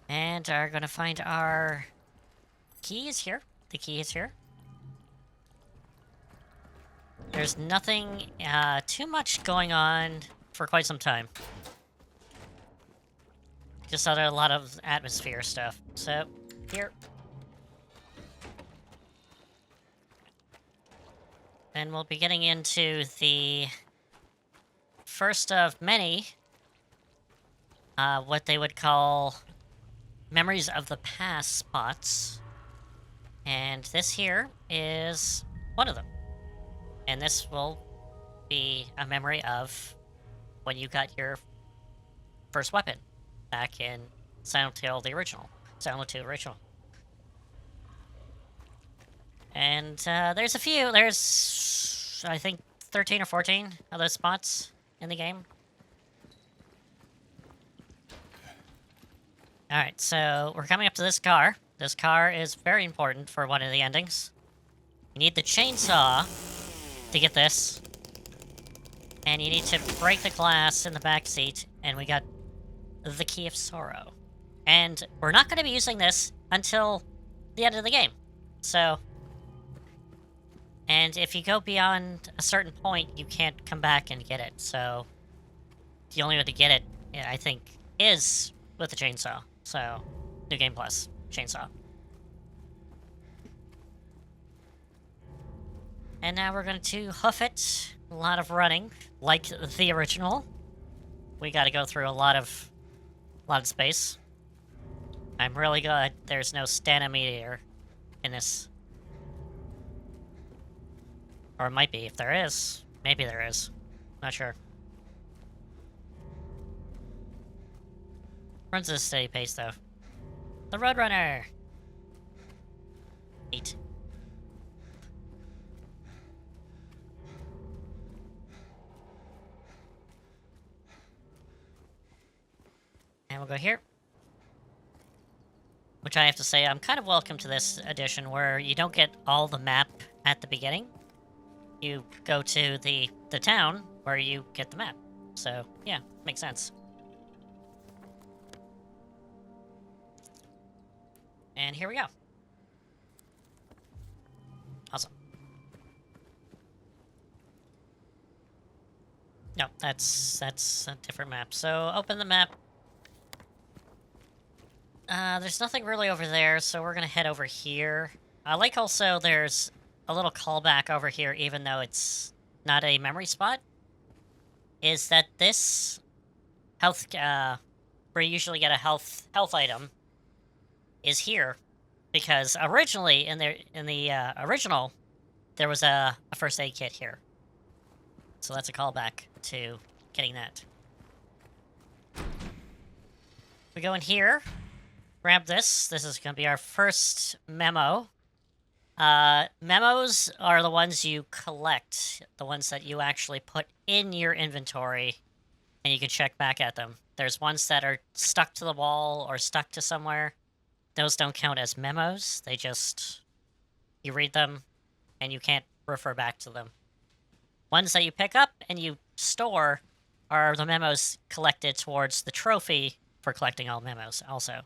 And are gonna find our keys here. The key is here. There's nothing too much going on for quite some time. Just a lot of atmosphere stuff. So, here. Then we'll be getting into the first of many, what they would call memories of the past spots. And this here is one of them. And this will be a memory of when you got your first weapon back in Silent Hill, the original. Silent Hill original. And there's a few. There's, I think, 13 or 14 of those spots in the game. Alright, so we're coming up to this car. This car is very important for one of the endings. You need the chainsaw to get this. And you need to break the glass in the back seat, and we got the Key of Sorrow. And we're not going to be using this until the end of the game. So... And if you go beyond a certain point, you can't come back and get it. So the only way to get it, yeah, I think, is with the chainsaw. So, New Game Plus, chainsaw. And now we're going to hoof it. A lot of running, like the original. We got to go through a lot of space. I'm really glad there's no Stana meteor in this. Or it might be, if there is. Maybe there is. Not sure. Runs at a steady pace, though. The Roadrunner! 8. And we'll go here. Which I have to say, I'm kind of welcome to this edition where you don't get all the map at the beginning. You go to the town where you get the map. So, yeah, makes sense. And here we go. Awesome. No, that's a different map. So, open the map. There's nothing really over there, so we're gonna head over here. I like also there's a little callback over here, even though it's not a memory spot, is that this health, where you usually get a health item, is here, because originally in the original, there was a first aid kit here. So that's a callback to getting that. We go in here, grab this. This is going to be our first memo. Memos are the ones you collect, the ones that you actually put in your inventory, and you can check back at them. There's ones that are stuck to the wall or stuck to somewhere. Those don't count as memos. They just... you read them, and you can't refer back to them. Ones that you pick up and you store are the memos collected towards the trophy for collecting all memos, also.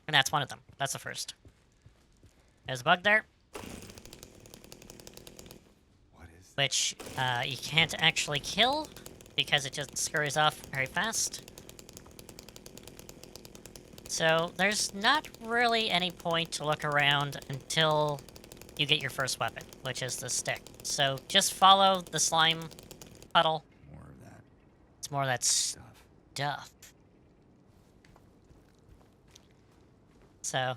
And that's one of them. That's the first. There's a bug there. What is Which, you can't actually kill, because it just scurries off very fast. So, there's not really any point to look around until you get your first weapon, which is the stick. So, just follow the slime puddle. more of that It's more of that stuff? stuff. So,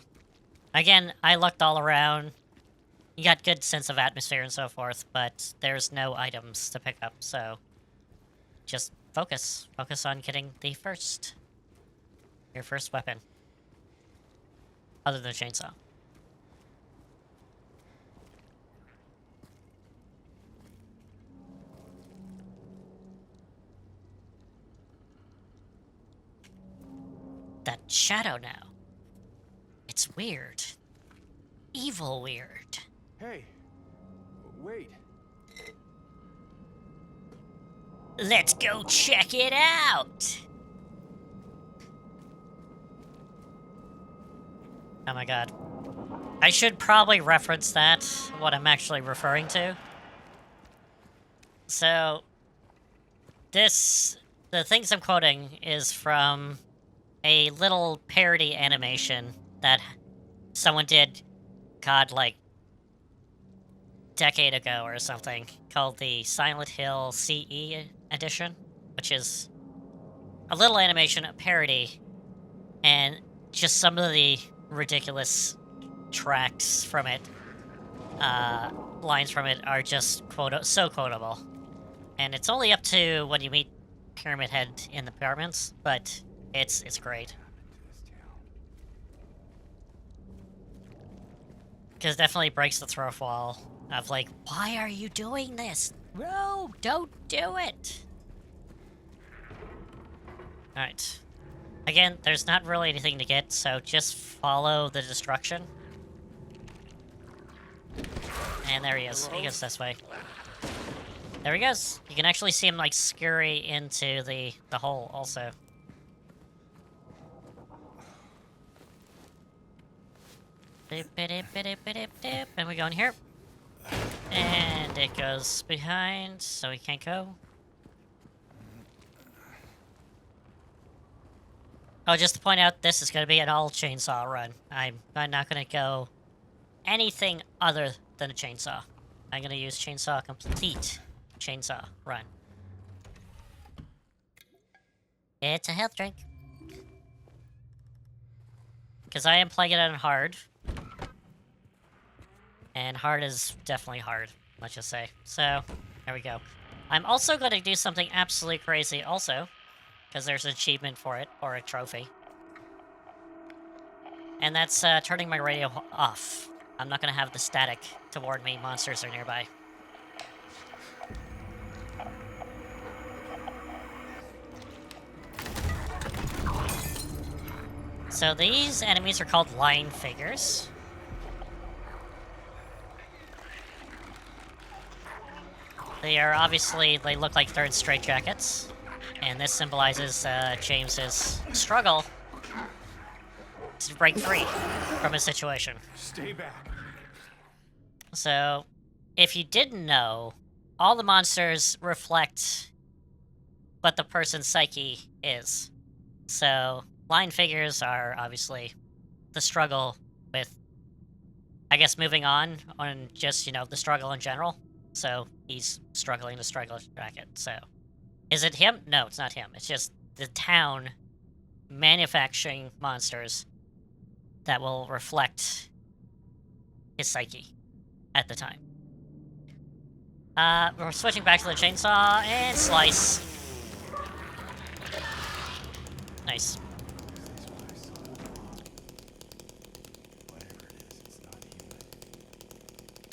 again, I looked all around. You got good sense of atmosphere and so forth, but there's no items to pick up, so just focus. Focus on getting your first weapon. Other than a chainsaw. That shadow now. It's weird. Evil weird. Hey, wait. Let's go check it out! Oh my god. I should probably reference that, what I'm actually referring to. So, the things I'm quoting is from a little parody animation that someone did, God, like, decade ago or something, called the Silent Hill CE edition, which is a little animation, a parody, and just some of the ridiculous tracks from it, lines from it are just so quotable. And it's only up to when you meet Pyramid Head in the apartments, but it's great. Because it definitely breaks the fourth wall. Of like, why are you doing this? No, don't do it! Alright. Again, there's not really anything to get, so just follow the destruction. And there he is. He goes this way. There he goes. You can actually see him, like, scurry into the hole, also. Doop, ba-doop, ba-doop, ba-doop, doop. And we go in here. And it goes behind, so we can't go. Oh, just to point out, this is going to be an all chainsaw run. I'm not going to go anything other than a chainsaw. I'm going to use chainsaw complete chainsaw run. It's a health drink. Because I am playing it on hard. And hard is definitely hard, let's just say. So, there we go. I'm also going to do something absolutely crazy also. Because there's an achievement for it, or a trophy. And that's turning my radio off. I'm not going to have the static to warn me monsters are nearby. So these enemies are called line figures. They are obviously, they look like they're in straitjackets. And this symbolizes James's struggle to break free from his situation. Stay back. So, if you didn't know, all the monsters reflect what the person's psyche is. So, line figures are obviously the struggle with, I guess, moving on just, you know, the struggle in general. So, he's struggling to struggle bracket, so... Is it him? No, it's not him. It's just the town manufacturing monsters that will reflect his psyche at the time. We're switching back to the chainsaw and slice. Nice.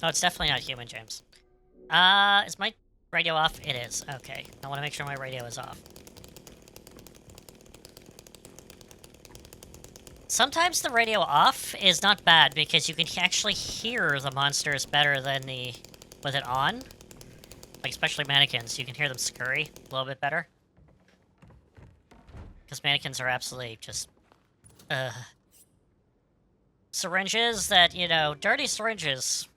Oh, it's definitely not human, James. Is my radio off? It is. Okay. I want to make sure my radio is off. Sometimes the radio off is not bad because you can actually hear the monsters better than with it on. Like, especially mannequins. You can hear them scurry a little bit better. Because mannequins are absolutely just... syringes that, you know, dirty syringes.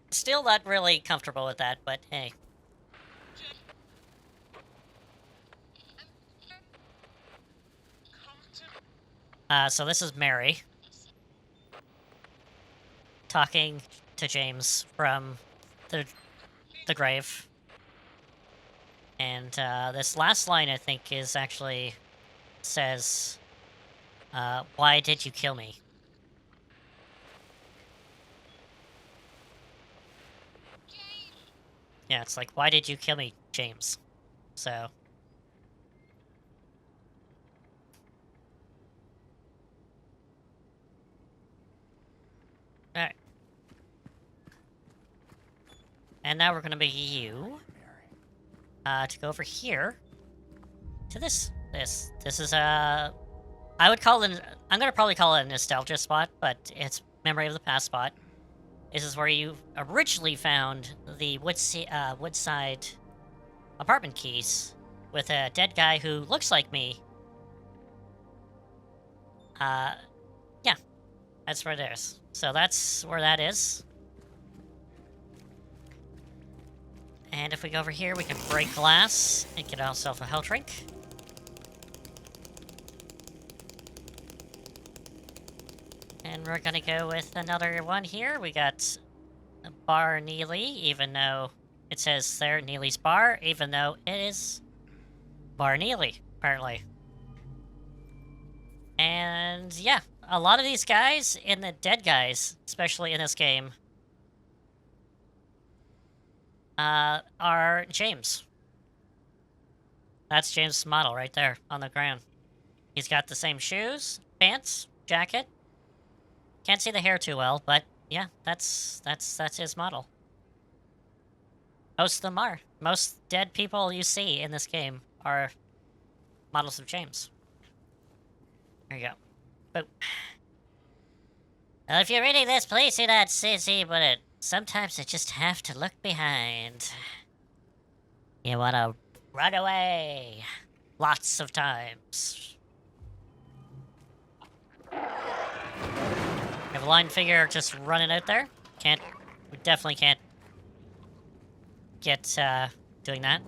Still not really comfortable with that, but hey. So this is Mary talking to James from the grave. And this last line, I think, is actually says, why did you kill me? Yeah, it's like, why did you kill me, James? So... Alright. And now we're gonna be you. To go over here. To this. This is a... I would call it... I'm gonna probably call it a nostalgia spot, but it's memory of the past spot. This is where you originally found the Woodside apartment keys with a dead guy who looks like me. Yeah. That's where it is. So that's where that is. And if we go over here, we can break glass and get ourselves a health drink. And we're gonna go with another one here. We got Bar Neely, even though it says there Neely's Bar, even though it is Bar Neely, apparently. And yeah, a lot of these guys, in the dead guys, especially in this game, are James. That's James' model right there on the ground. He's got the same shoes, pants, jacket. Can't see the hair too well, but yeah, that's his model. Most of them are. Most dead people you see in this game are models of James. There you go. But well, if you're reading this, please do not see, but sometimes I just have to look behind. You wanna run away. Lots of times. Have a line figure just running out there. We definitely can't get, doing that.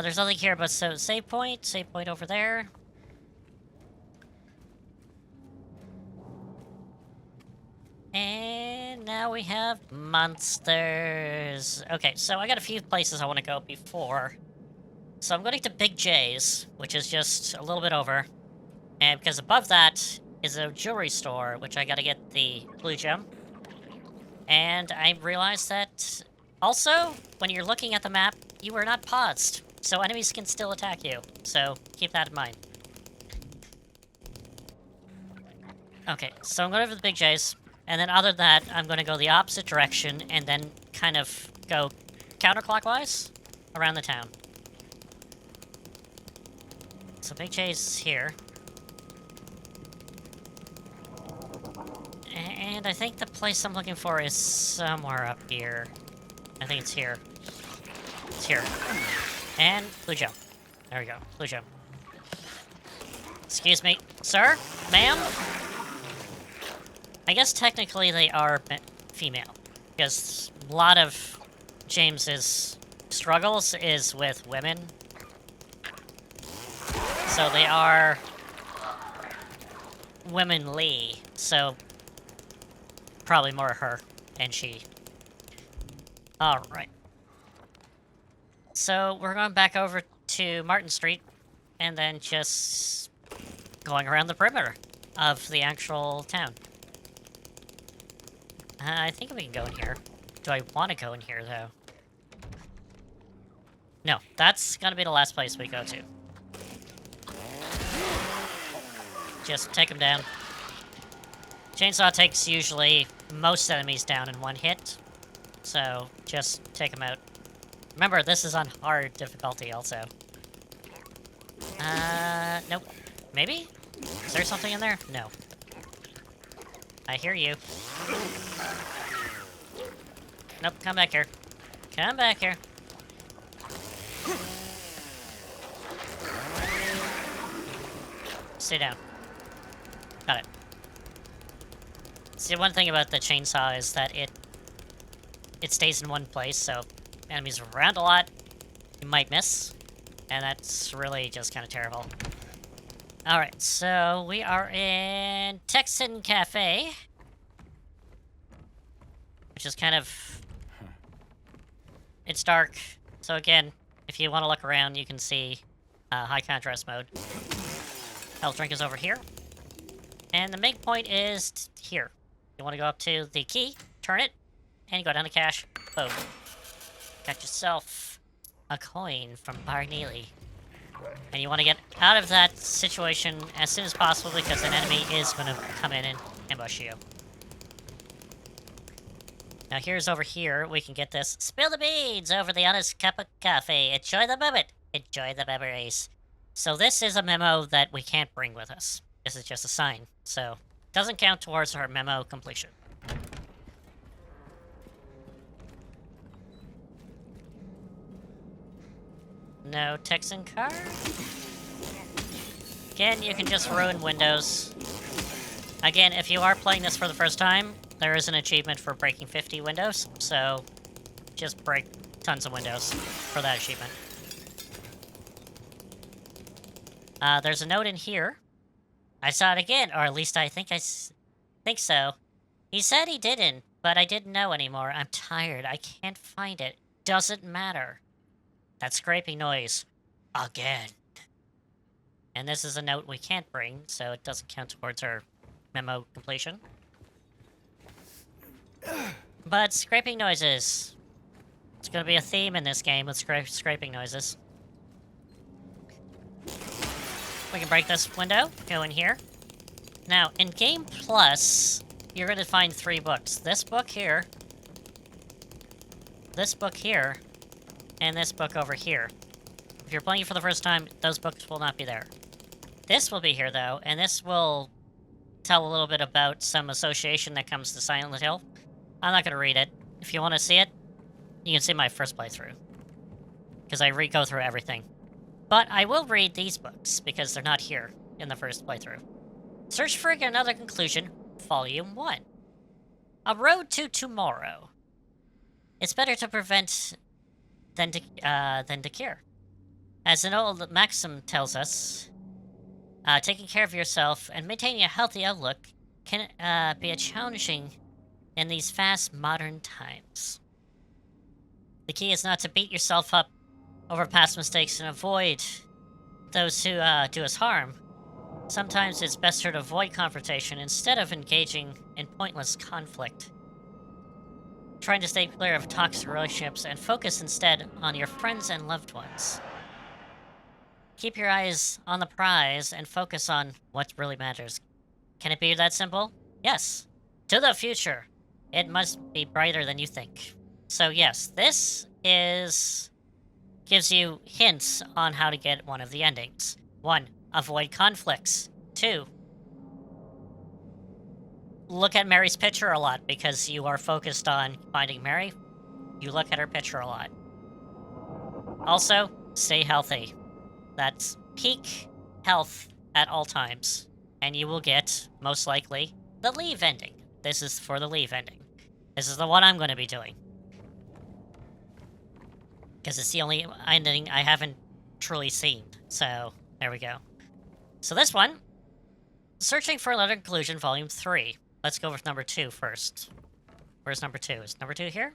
There's nothing here but save point over there. And now we have monsters. Okay, so I got a few places I want to go before. So I'm going to Big J's, which is just a little bit over. And because above that is a jewelry store, which I got to get the blue gem. And I realized that also, when you're looking at the map, you are not paused. So enemies can still attack you. So keep that in mind. Okay, so I'm going over the Big J's. And then other than that, I'm going to go the opposite direction and then kind of go counterclockwise around the town. So Big J's here. And I think the place I'm looking for is somewhere up here. I think it's here. It's here. And blue gem. There we go. Blue gem. Excuse me. Sir? Ma'am? I guess technically they are female. Because a lot of James's struggles is with women. So they are womanly. So probably more her and she. Alright. So we're going back over to Martin Street and then just going around the perimeter of the actual town. I think we can go in here. Do I want to go in here, though? No, that's gonna be the last place we go to. Just take them down. Chainsaw takes usually most enemies down in one hit, so just take them out. Remember, this is on hard difficulty also. Nope. Maybe? Is there something in there? No. I hear you. Nope, come back here. Come back here. Stay down. Got it. See, one thing about the chainsaw is that it stays in one place, so enemies around a lot, you might miss. And that's really just kind of terrible. Alright, so we are in Texan Cafe. Which is kind of... It's dark. So again, if you want to look around, you can see high contrast mode. Health drink is over here. And the main point is here. You want to go up to the key, turn it, and you go down to cash. Boom. Got yourself a coin from Barneely. And you want to get out of that situation as soon as possible because an enemy is going to come in and ambush you. Now here's over here, we can get this. Spill the beans over the honest cup of coffee. Enjoy the moment. Enjoy the memories. So this is a memo that we can't bring with us. This is just a sign. So doesn't count towards our memo completion. No Texan car? Again, you can just ruin windows. Again, if you are playing this for the first time, there is an achievement for breaking 50 windows, so just break tons of windows for that achievement. There's a note in here. I saw it again, or at least I think think so. He said he didn't, but I didn't know anymore. I'm tired. I can't find it. Doesn't matter. That scraping noise. Again. And this is a note we can't bring, so it doesn't count towards our memo completion. But scraping noises. It's gonna be a theme in this game with scraping noises. We can break this window, go in here. Now, in Game Plus, you're going to find 3 books. This book here, and this book over here. If you're playing for the first time, those books will not be there. This will be here, though, and this will tell a little bit about some association that comes to Silent Hill. I'm not going to read it. If you want to see it, you can see my first playthrough, because I go through everything. But I will read these books, because they're not here in the first playthrough. Search for Another Conclusion, Volume 1. A Road to Tomorrow. It's better to prevent than to cure. As an old maxim tells us, taking care of yourself and maintaining a healthy outlook can be a challenging in these fast modern times. The key is not to beat yourself up over past mistakes and avoid those who do us harm. Sometimes it's best to avoid confrontation instead of engaging in pointless conflict. Trying to stay clear of toxic relationships and focus instead on your friends and loved ones. Keep your eyes on the prize and focus on what really matters. Can it be that simple? Yes. To the future. It must be brighter than you think. So yes, this gives you hints on how to get one of the endings. 1. Avoid conflicts. 2. Look at Mary's picture a lot because you are focused on finding Mary. You look at her picture a lot. Also, stay healthy. That's peak health at all times. And you will get, most likely, the leave ending. This is for the leave ending. This is the one I'm going to be doing. Because it's the only ending I haven't truly seen. So, there we go. So this one, Searching for Another Conclusion, Volume 3. Let's go with number 2 first. Where's number 2? Is number 2 here?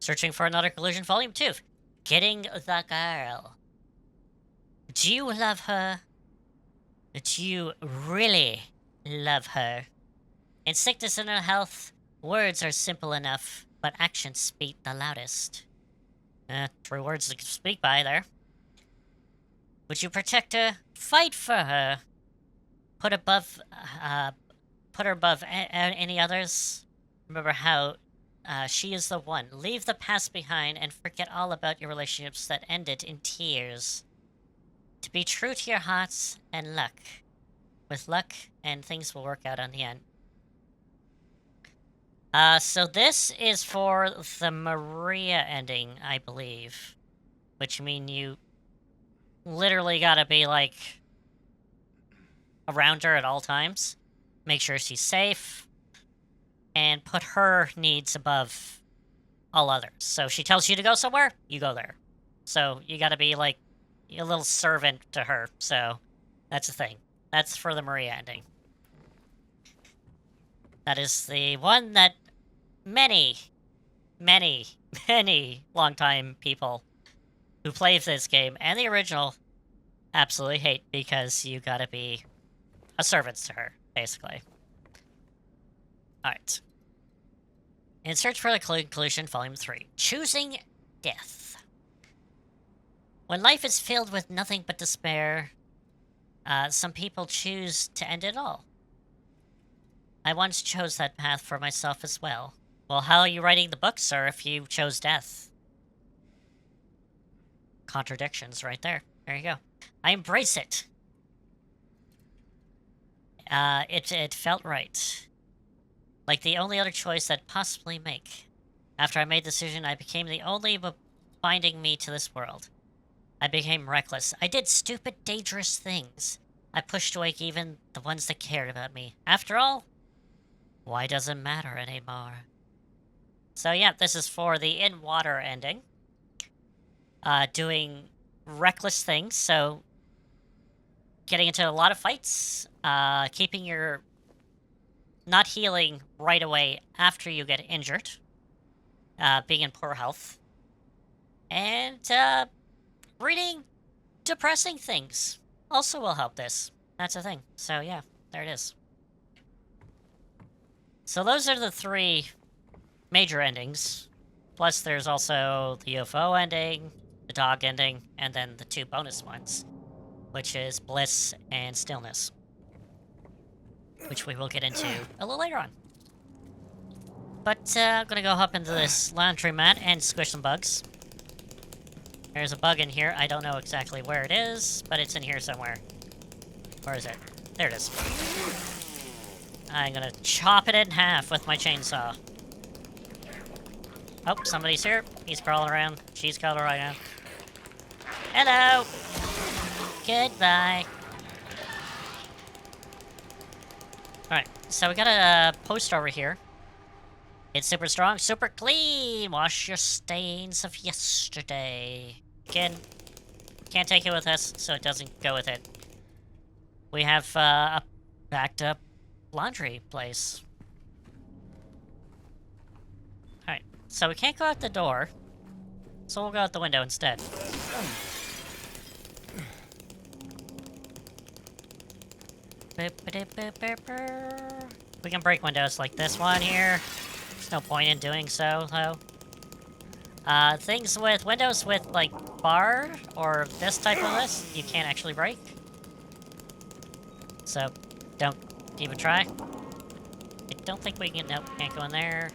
Searching for Another Conclusion, Volume 2. Getting the girl. Do you love her? Do you really love her? In sickness and in health, words are simple enough, but actions speak the loudest. True words to speak by there. Would you protect her? Fight for her? Put her above any others? Remember how she is the one. Leave the past behind and forget all about your relationships that ended in tears. To be true to your hearts and luck. With luck, and things will work out on the end. So this is for the Maria ending, I believe. Which means you literally gotta be, like, around her at all times. Make sure she's safe. And put her needs above all others. So she tells you to go somewhere, you go there. So you gotta be, like, a little servant to her. So that's the thing. That's for the Maria ending. That is the one that many long-time people who play this game and the original absolutely hate because you gotta be a servant to her, basically. Alright. In Search for the Conclusion, Volume 3. Choosing Death. When life is filled with nothing but despair, some people choose to end it all. I once chose that path for myself as well. Well, how are you writing the book, sir, if you chose death? Contradictions right there. There you go. I embrace it. It felt right. Like the only other choice I'd possibly make. After I made the decision, I became the only binding me to this world. I became reckless. I did stupid, dangerous things. I pushed away even the ones that cared about me. After all, why does it matter anymore? So yeah, this is for the in-water ending. Doing reckless things, so getting into a lot of fights, keeping your not healing right away after you get injured, being in poor health, and reading depressing things also will help this. That's a thing. So yeah, there it is. So those are the 3 major endings. Plus there's also the UFO ending, the dog ending, and then the 2 bonus ones, which is Bliss and Stillness. which we will get into a little later on. But I'm gonna go hop into this laundry mat and squish some bugs. There's a bug in here. I don't know exactly where it is, but it's in here somewhere. Where is it? There it is. I'm gonna chop it in half with my chainsaw. Oh, somebody's here. He's crawling around. She's crawling around. Hello! Goodbye. Alright, so we got a poster over here. It's super strong, super clean! Wash your stains of yesterday. Again, can't take it with us, so it doesn't go with it. We have a backed up laundry place. Alright, so we can't go out the door, so we'll go out the window instead. We can break windows like this one here. There's no point in doing so, though. Things with windows with, like, bar, or this type of this, you can't actually break. So, don't even try. I don't think we can, nope, can't go in there.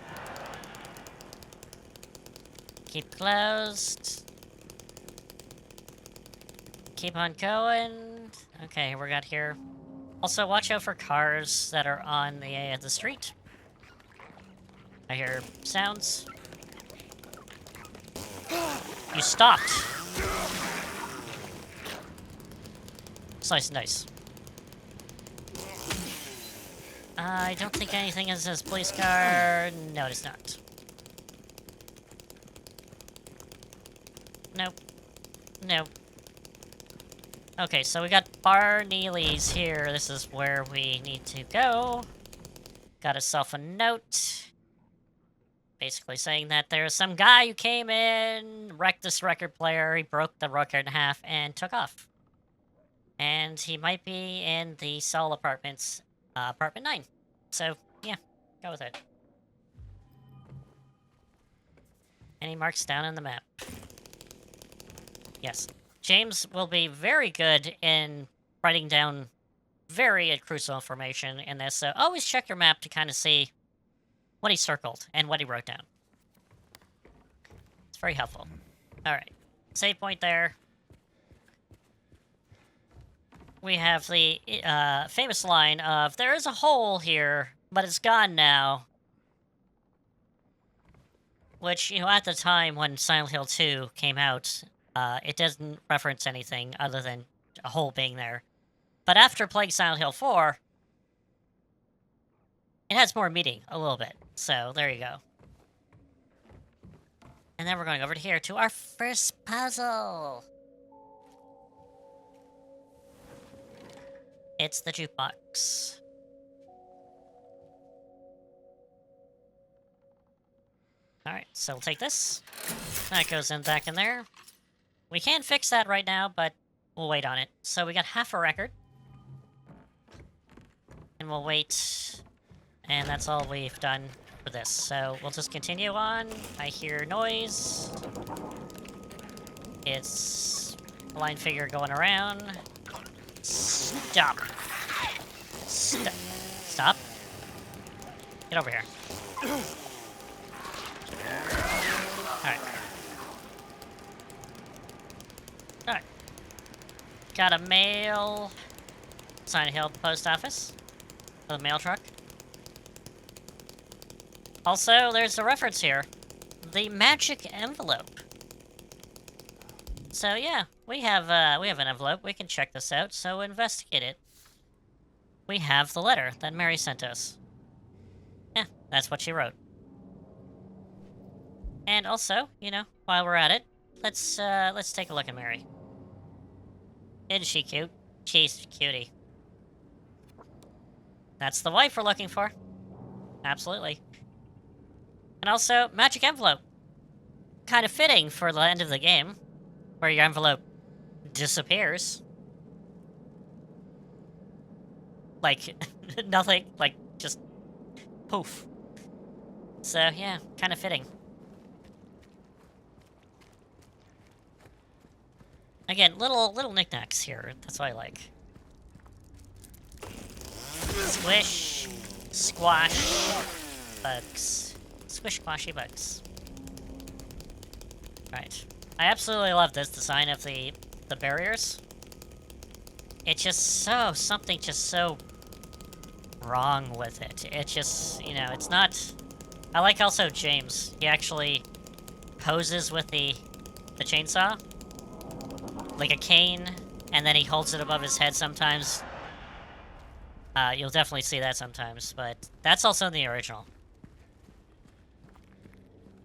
Keep closed. Keep on going. Okay, we got here. Also, watch out for cars that are on the street. I hear sounds. You stopped. Nice, nice. I don't think anything is this police car. No, it is not. Nope. Nope. Okay, so we got Bar Neely's here. This is where we need to go. Got herself a note. Basically saying that there's some guy who came in, wrecked this record player, he broke the record in half, and took off. And he might be in the Seoul apartments, apartment 9. So, yeah, go with it. Any marks down on the map? Yes. James will be very good in writing down very crucial information in this, so always check your map to kind of see what he circled and what he wrote down. It's very helpful. Alright. Save point there. We have the famous line of, there is a hole here, but it's gone now. Which, you know, at the time when Silent Hill 2 came out, it doesn't reference anything other than a hole being there. But after playing Silent Hill 4, it has more meaning, a little bit. So, there you go. And then we're going over to here to our first puzzle. It's the jukebox. Alright, so we'll take this. That goes in back in there. We can fix that right now, but we'll wait on it. So we got half a record. And we'll wait. And that's all we've done for this. So we'll just continue on. I hear noise. It's a blind figure going around. Stop. Stop. Get over here. Alright. Alright. Got a mail. Silent Hill post office. The mail truck. Also, there's a reference here. The magic envelope. So yeah, we have an envelope. We can check this out, so investigate it. We have the letter that Mary sent us. Yeah, that's what she wrote. And also, you know, while we're at it, let's take a look at Mary. Isn't she cute? She's a cutie. That's the wife we're looking for. Absolutely. And also, magic envelope. Kind of fitting for the end of the game, where your envelope disappears. Like, nothing, like, just poof. So, yeah, kind of fitting. Again, little knickknacks here. That's what I like. Squish, squash, bugs. Squish, squashy bugs. Right. I absolutely love this design of the barriers. It's just so, something just so wrong with it. It's just, you know, it's not... I like also James. He actually poses with the chainsaw. Like a cane, and then he holds it above his head sometimes. You'll definitely see that sometimes, but that's also in the original.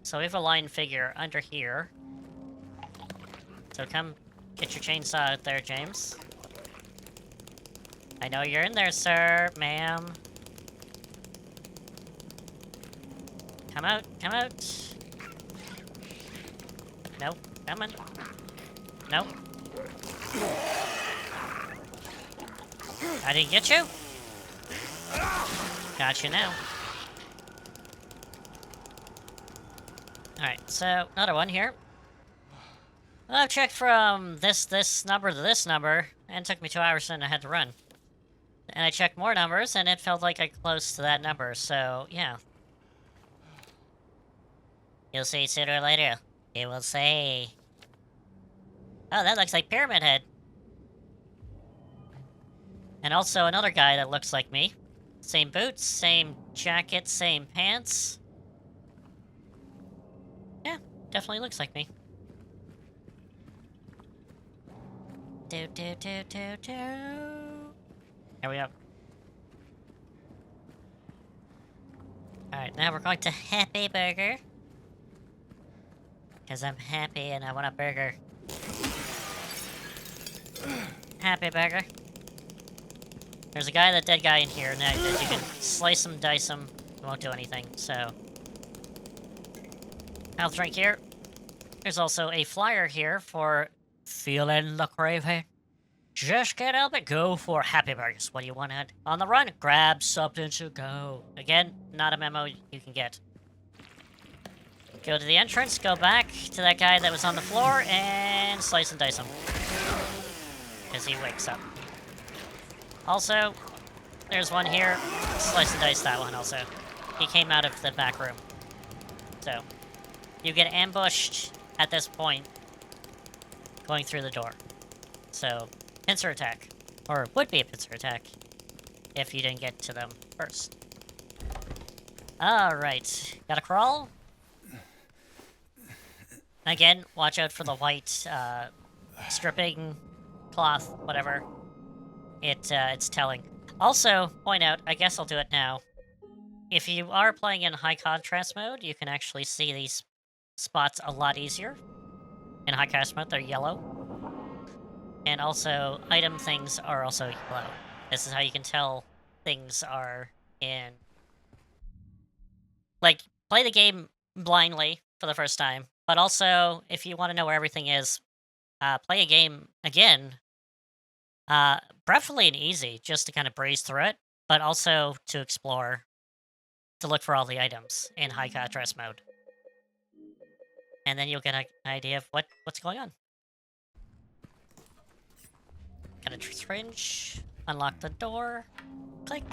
So we have a lion figure under here. So come get your chainsaw out there, James. I know you're in there, sir, ma'am. Come out, come out. Nope, come on. Nope. I didn't get you? Got you now. Alright, so another one here. Well, I've checked from this number to this number, and it took me 2 hours and I had to run. And I checked more numbers, and it felt like I close to that number, so yeah. You'll see sooner or later. It will say... Oh, that looks like Pyramid Head. And also another guy that looks like me. Same boots, same jacket, same pants. Yeah, definitely looks like me. Do do do do do. Here we go. Alright, now we're going to Happy Burger. Because I'm happy and I want a burger. Happy Burger. There's a guy, that dead guy in here now that you can slice him, dice him. It won't do anything, so. Health drink here. There's also a flyer here for feeling the craving. Just can't help it. Go for Happy Burgers. What do you want on the run? Grab something to go. Again, not a memo you can get. Go to the entrance, go back to that guy that was on the floor, and slice and dice him. Because he wakes up. Also, there's one here. Slice and dice that one also. He came out of the back room. So, you get ambushed at this point going through the door. So, pincer attack. Or would be a pincer attack if you didn't get to them first. Alright. Gotta crawl. Again, watch out for the white stripping cloth, whatever. It's telling. Also, point out, I guess I'll do it now. If you are playing in high contrast mode, you can actually see these spots a lot easier. In high contrast mode, they're yellow. And also, item things are also yellow. This is how you can tell things are in... Like, play the game blindly for the first time. But also, if you want to know where everything is, play a game again. Preferably in easy, just to kind of breeze through it. But also to explore, to look for all the items in high contrast mode. And then you'll get an idea of what's going on. Got a syringe. Unlock the door. Click.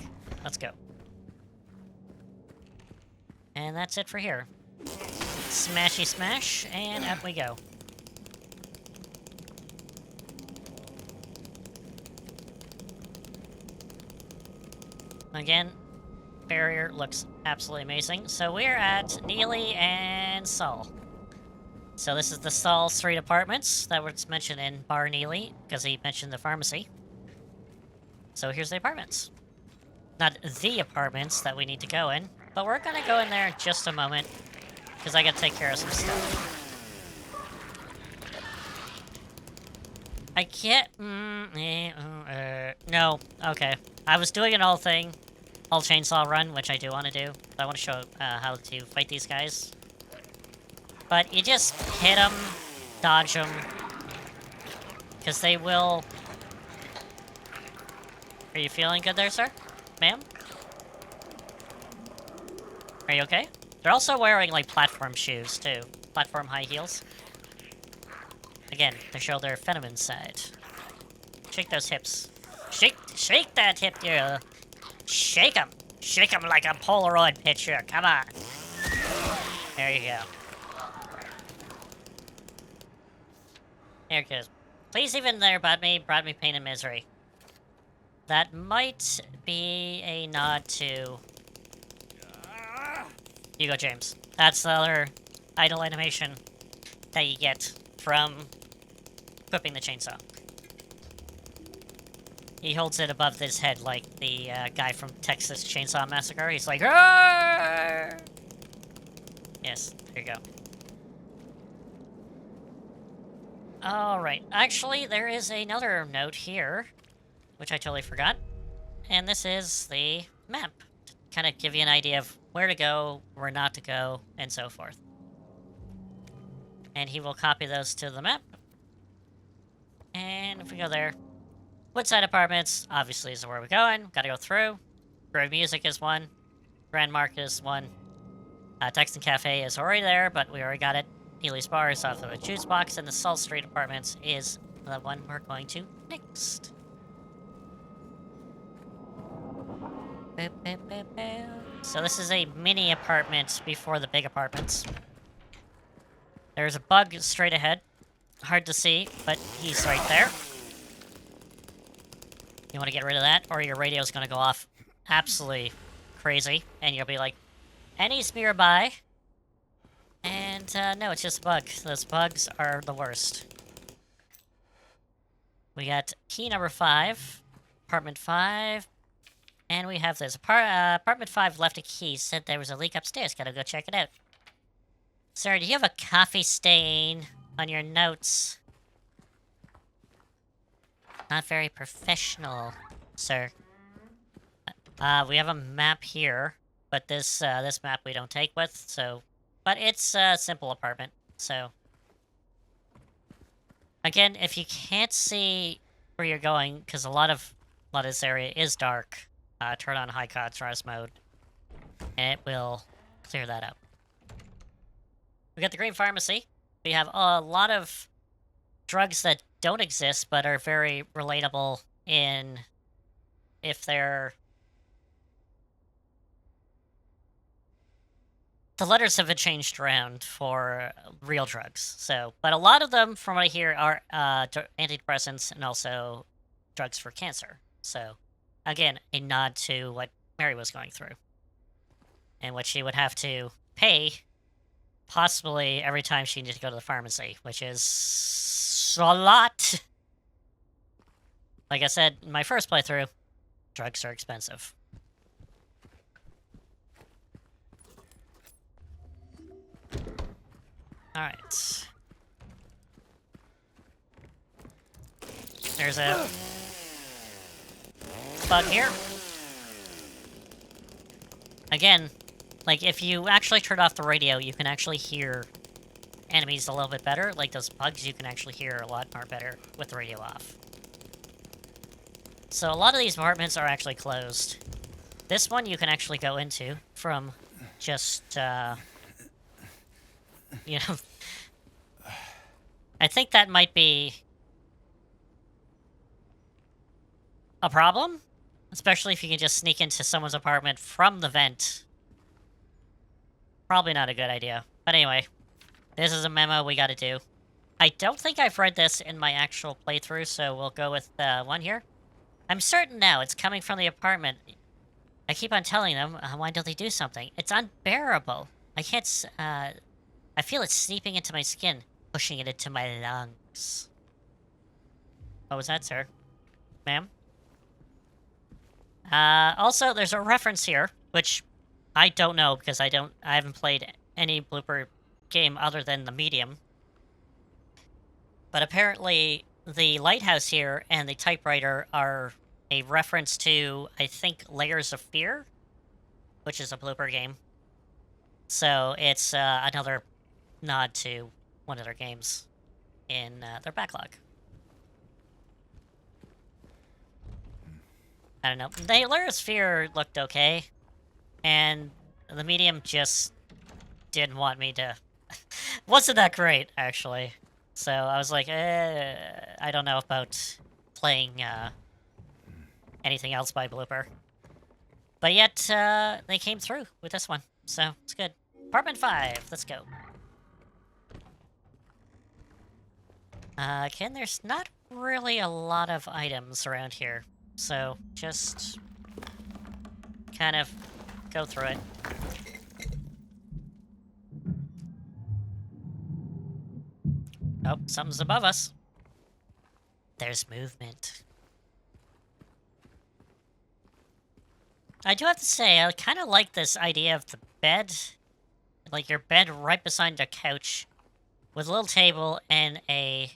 Let's go. And that's it for here. Smashy smash, and up we go. Again, barrier looks absolutely amazing. So we're at Neely and Saul. So this is the Saul Street apartments that was mentioned in Bar Neely, because he mentioned the pharmacy. So here's the apartments. Not the apartments that we need to go in, but we're gonna go in there in just a moment, because I gotta take care of some stuff. I can't... no. Okay. I was doing an all chainsaw run, which I do want to do. I want to show how to fight these guys. But you just hit them, dodge them, because they will... Are you feeling good there, sir? Ma'am? Are you okay? They're also wearing, like, platform shoes, too. Platform high heels. Again, to show their feminine side. Shake those hips. Shake that hip, dear. Shake him! Shake him like a Polaroid picture, come on! There you go. There it goes. Please even there brought me pain and misery. That might be a nod to... You go, James. That's the other idle animation that you get from equipping the chainsaw. He holds it above his head like the guy from Texas Chainsaw Massacre. He's like, "Arr!" Yes, there you go. Alright, actually, there is another note here, which I totally forgot. And this is the map. To kind of give you an idea of where to go, where not to go, and so forth. And he will copy those to the map. And if we go there, Woodside Apartments, obviously, is where we're going. Gotta go through. Grove Music is one. Grand Market is one. Texan Cafe is already there, but we already got it. Neely's Bar is off of a juice box, and the Salt Street Apartments is the one we're going to next. So this is a mini apartment before the big apartments. There's a bug straight ahead. Hard to see, but he's right there. You want to get rid of that, or your radio's going to go off absolutely crazy, and you'll be like, and he's nearby. And, no, it's just a bug. Those bugs are the worst. We got key number 5, apartment 5, and we have this. Apartment 5 left a key, said there was a leak upstairs. Gotta go check it out. Sir, do you have a coffee stain on your notes? Not very professional, sir. We have a map here, but this map we don't take with, so... But it's a simple apartment, so... Again, if you can't see where you're going, because a lot of this area is dark, turn on high contrast mode, and it will clear that up. We got the Green Pharmacy. We have a lot of drugs that don't exist, but are very relatable in if they're... The letters have been changed around for real drugs, so... But a lot of them, from what I hear, are antidepressants and also drugs for cancer. So, again, a nod to what Mary was going through. And what she would have to pay, possibly every time she needed to go to the pharmacy, which is... a lot! Like I said, in my first playthrough, drugs are expensive. Alright. There's a bug here. Again, like, if you actually turn off the radio, you can actually hear enemies a little bit better. Like, those bugs you can actually hear a lot more better with the radio off. So a lot of these apartments are actually closed. This one you can actually go into from just, you know... I think that might be a problem, especially if you can just sneak into someone's apartment from the vent. Probably not a good idea. But anyway, this is a memo we gotta do. I don't think I've read this in my actual playthrough, so we'll go with one here. I'm certain now it's coming from the apartment. I keep on telling them, why don't they do something? It's unbearable. I can't, I feel it seeping into my skin, pushing it into my lungs. What was that, sir? Ma'am? Also, there's a reference here, which I don't know because I haven't played any blooper game other than the medium. But apparently, the lighthouse here and the typewriter are a reference to, I think, Layers of Fear, which is a blooper game. So it's another nod to one of their games in their backlog. I don't know. The Layers of Fear looked okay, and the medium just didn't want me to... wasn't that great, actually. So I was like, I don't know about playing anything else by Blooper. But yet, they came through with this one, so it's good. Apartment 5, let's go. Again, there's not really a lot of items around here, so just kind of go through it. Oh, something's above us. There's movement. I do have to say, I kind of like this idea of the bed. Like your bed right beside the couch with a little table and a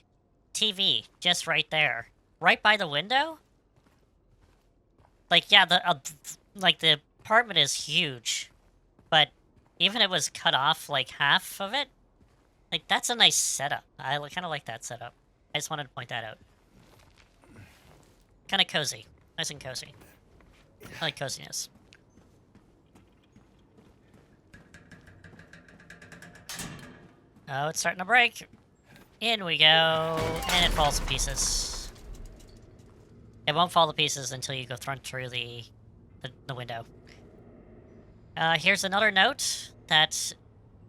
TV just right there. Right by the window? Like, yeah, the apartment is huge. But even if it was cut off, like, half of it, like, that's a nice setup. I kind of like that setup. I just wanted to point that out. Kind of cozy. Nice and cozy. I like coziness. Oh, it's starting to break. In we go. And it falls to pieces. It won't fall to pieces until you go through the window. Here's another note that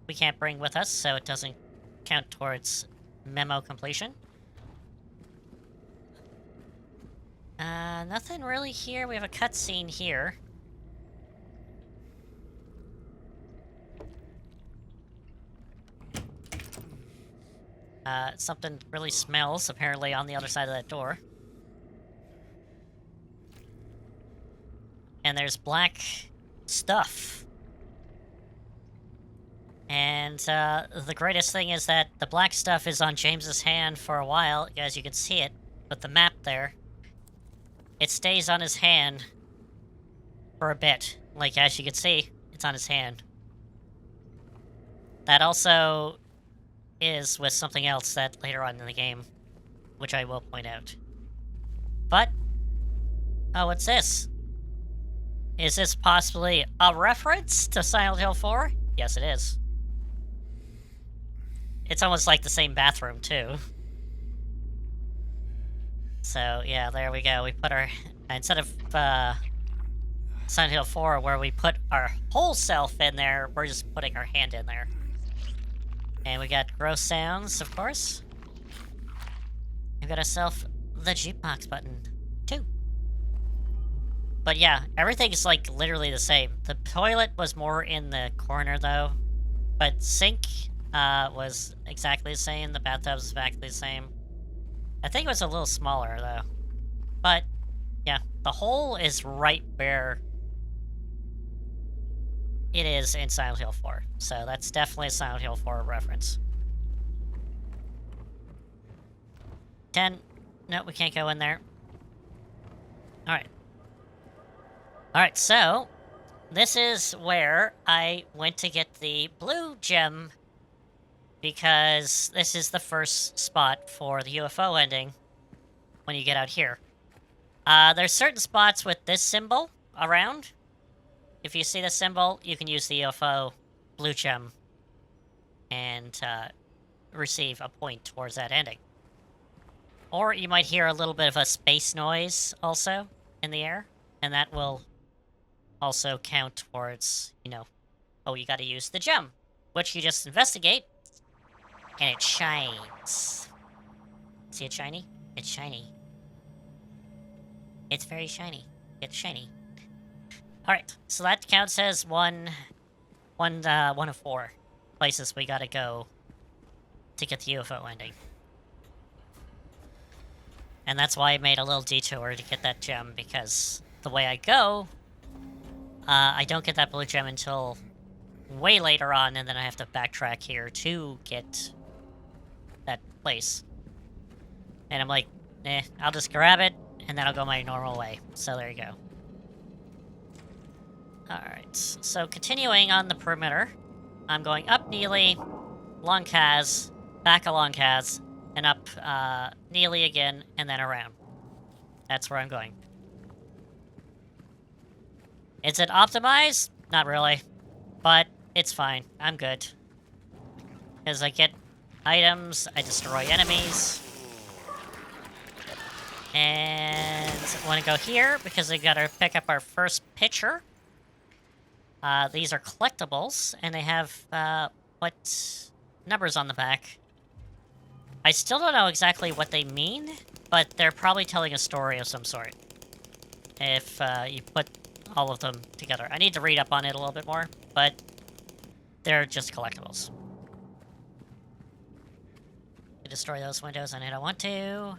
we can't bring with us, so it doesn't count towards memo completion. Nothing really here. We have a cutscene here. Something really smells, apparently, on the other side of that door. And there's black stuff. And, the greatest thing is that the black stuff is on James's hand for a while, as you can see it, with the map there. It stays on his hand for a bit. Like, as you can see, it's on his hand. That also is with something else that later on in the game, which I will point out. But, oh, what's this? Is this possibly a reference to Silent Hill 4? Yes, it is. It's almost like the same bathroom, too. So, yeah, there we go. We put our... Instead of, Silent Hill 4, where we put our whole self in there, we're just putting our hand in there. And we got gross sounds, of course. We got ourselves the jukebox button, too. But yeah, everything's, like, literally the same. The toilet was more in the corner, though. But sink, was exactly the same. The bathtub was exactly the same. I think it was a little smaller, though. But, yeah, the hole is right where it is in Silent Hill 4. So that's definitely a Silent Hill 4 reference. 10. No, we can't go in there. Alright. Alright, so this is where I went to get the blue gem, because this is the first spot for the UFO ending when you get out here. There's certain spots with this symbol around. If you see the symbol, you can use the UFO blue gem and receive a point towards that ending. Or you might hear a little bit of a space noise also in the air, and that will also count towards, you know, oh, you gotta use the gem, which you just investigate, and it shines. See it shiny? It's shiny. It's very shiny. It's shiny. Alright, so that counts as one of 4 places we gotta go to get the UFO ending. And that's why I made a little detour to get that gem, because the way I go, I don't get that blue gem until way later on, and then I have to backtrack here to get that place. And I'm like, I'll just grab it, and then I'll go my normal way. So there you go. Alright, so continuing on the perimeter, I'm going up Neely, along Kaz, back along Kaz, and up Neely again, and then around. That's where I'm going. Is it optimized? Not really. But it's fine. I'm good. Because I get items, I destroy enemies. And I want to go here because I gotta pick up our first picture These are collectibles, and they have what numbers on the back. I still don't know exactly what they mean, but they're probably telling a story of some sort. If you put all of them together. I need to read up on it a little bit more, but they're just collectibles. Destroy those windows, and I don't want to.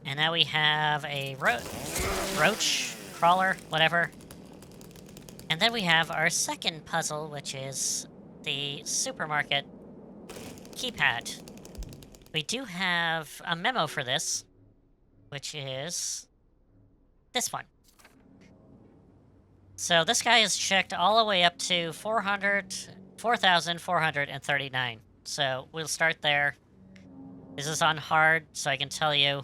And now we have a roach, crawler, whatever. And then we have our second puzzle, which is the supermarket keypad. We do have a memo for this, which is this one. So this guy is checked all the way up to 4,439. So we'll start there. This is on hard, so I can tell you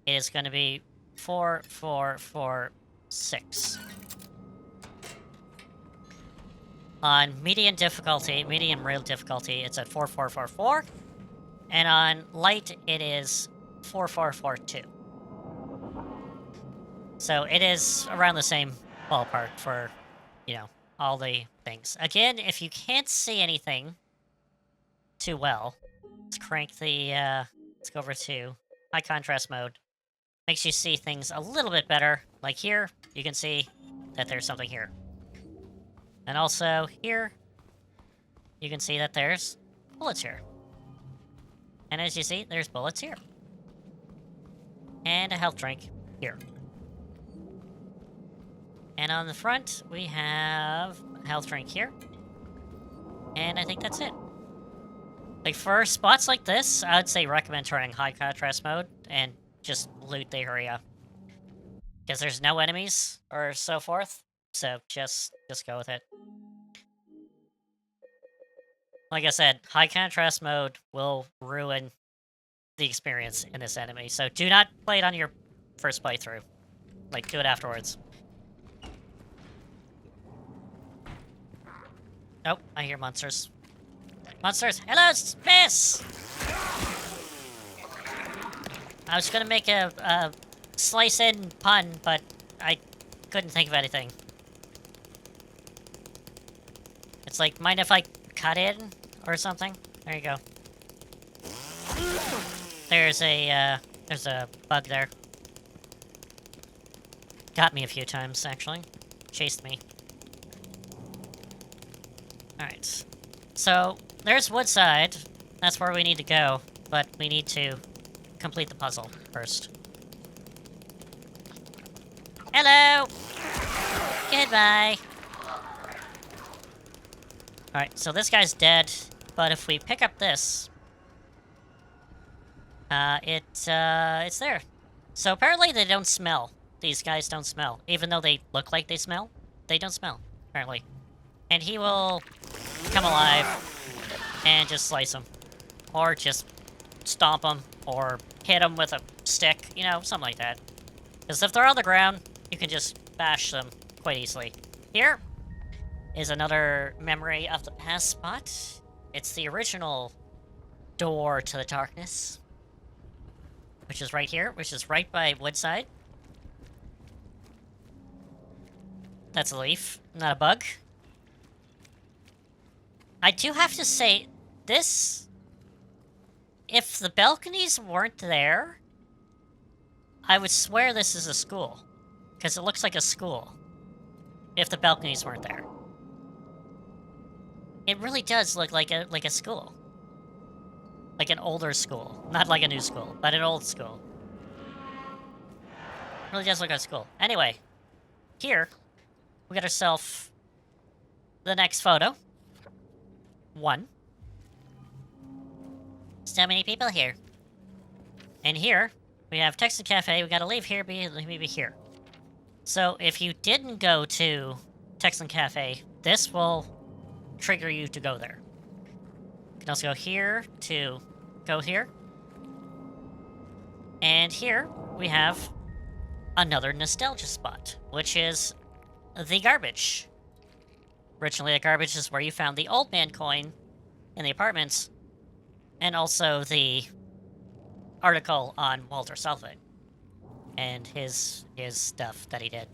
it is going to be 4446. On medium real difficulty, it's at 4444. And on light, it is 4442. So it is around the same ballpark for, you know, all the things. Again, if you can't see anything too well, let's crank the, let's go over to high contrast mode. Makes you see things a little bit better. Like here, you can see that there's something here. And also here, you can see that there's bullets here. And as you see, there's bullets here. And a health drink here. And on the front, we have a health drink here. And I think that's it. Like, for spots like this, I would say recommend turning high contrast mode and just loot the area. Because there's no enemies or so forth. So just go with it. Like I said, high contrast mode will ruin the experience in this enemy. So do not play it on your first playthrough. Like, do it afterwards. Oh, I hear monsters. Monsters! Hello, Miss! I was gonna make a slice-in pun, but I couldn't think of anything. It's like, mind if I cut in or something? There you go. There's a bug there. Got me a few times, actually. Chased me. Alright. So, there's Woodside. That's where we need to go, but we need to complete the puzzle first. Hello! Goodbye! Alright, so this guy's dead, but if we pick up this, it's there. So apparently they don't smell. These guys don't smell. Even though they look like they smell, they don't smell, apparently. And he will come alive and just slice them. Or just stomp them, or hit them with a stick, you know, something like that. Because if they're on the ground, you can just bash them quite easily. Here is another memory of the past spot. It's the original door to the darkness. Which is right here, which is right by Woodside. That's a leaf, not a bug. I do have to say, this... If the balconies weren't there, I would swear this is a school. Because it looks like a school. If the balconies weren't there. It really does look like a school. Like an older school. Not like a new school, but an old school. It really does look like a school. Anyway, here, we got ourselves the next photo. 1. So many people here. And here, we have Texan Cafe. We gotta leave here, maybe here. So, if you didn't go to Texan Cafe, this will trigger you to go there. You can also go here to go here. And here, we have another nostalgia spot, which is the garbage. Originally, the garbage is where you found the old man coin in the apartments, and also the article on Walter Salvin and his stuff that he did.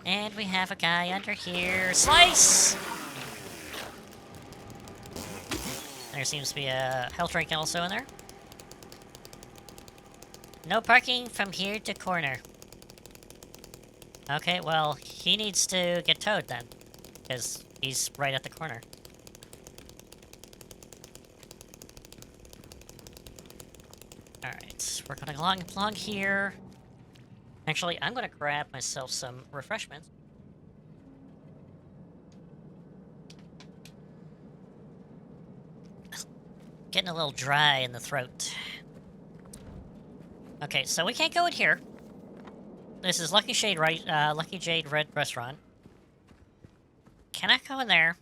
And we have a guy under here. Slice! There seems to be a health drink also in there. No parking from here to corner. Okay, well, he needs to get towed then. Because he's right at the corner. Alright, we're going along here. Actually, I'm gonna grab myself some refreshments. Getting a little dry in the throat. Okay, so we can't go in here. This is Lucky Jade Red Restaurant. Cannot go in there.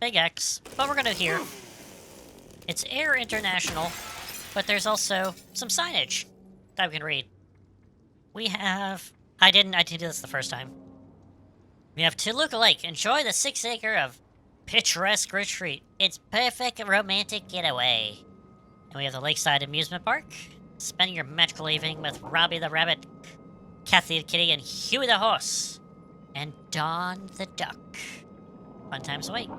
Big X. But we're gonna here. It's Air International, but there's also some signage that we can read. We have... I didn't do this the first time. We have Toluca Lake. Enjoy the 6 acre of picturesque retreat. It's perfect romantic getaway. And we have the Lakeside Amusement Park. Spend your magical evening with Robbie the Rabbit, Kathy the Kitty, and Huey the Horse. And Dawn the Duck. Fun times await.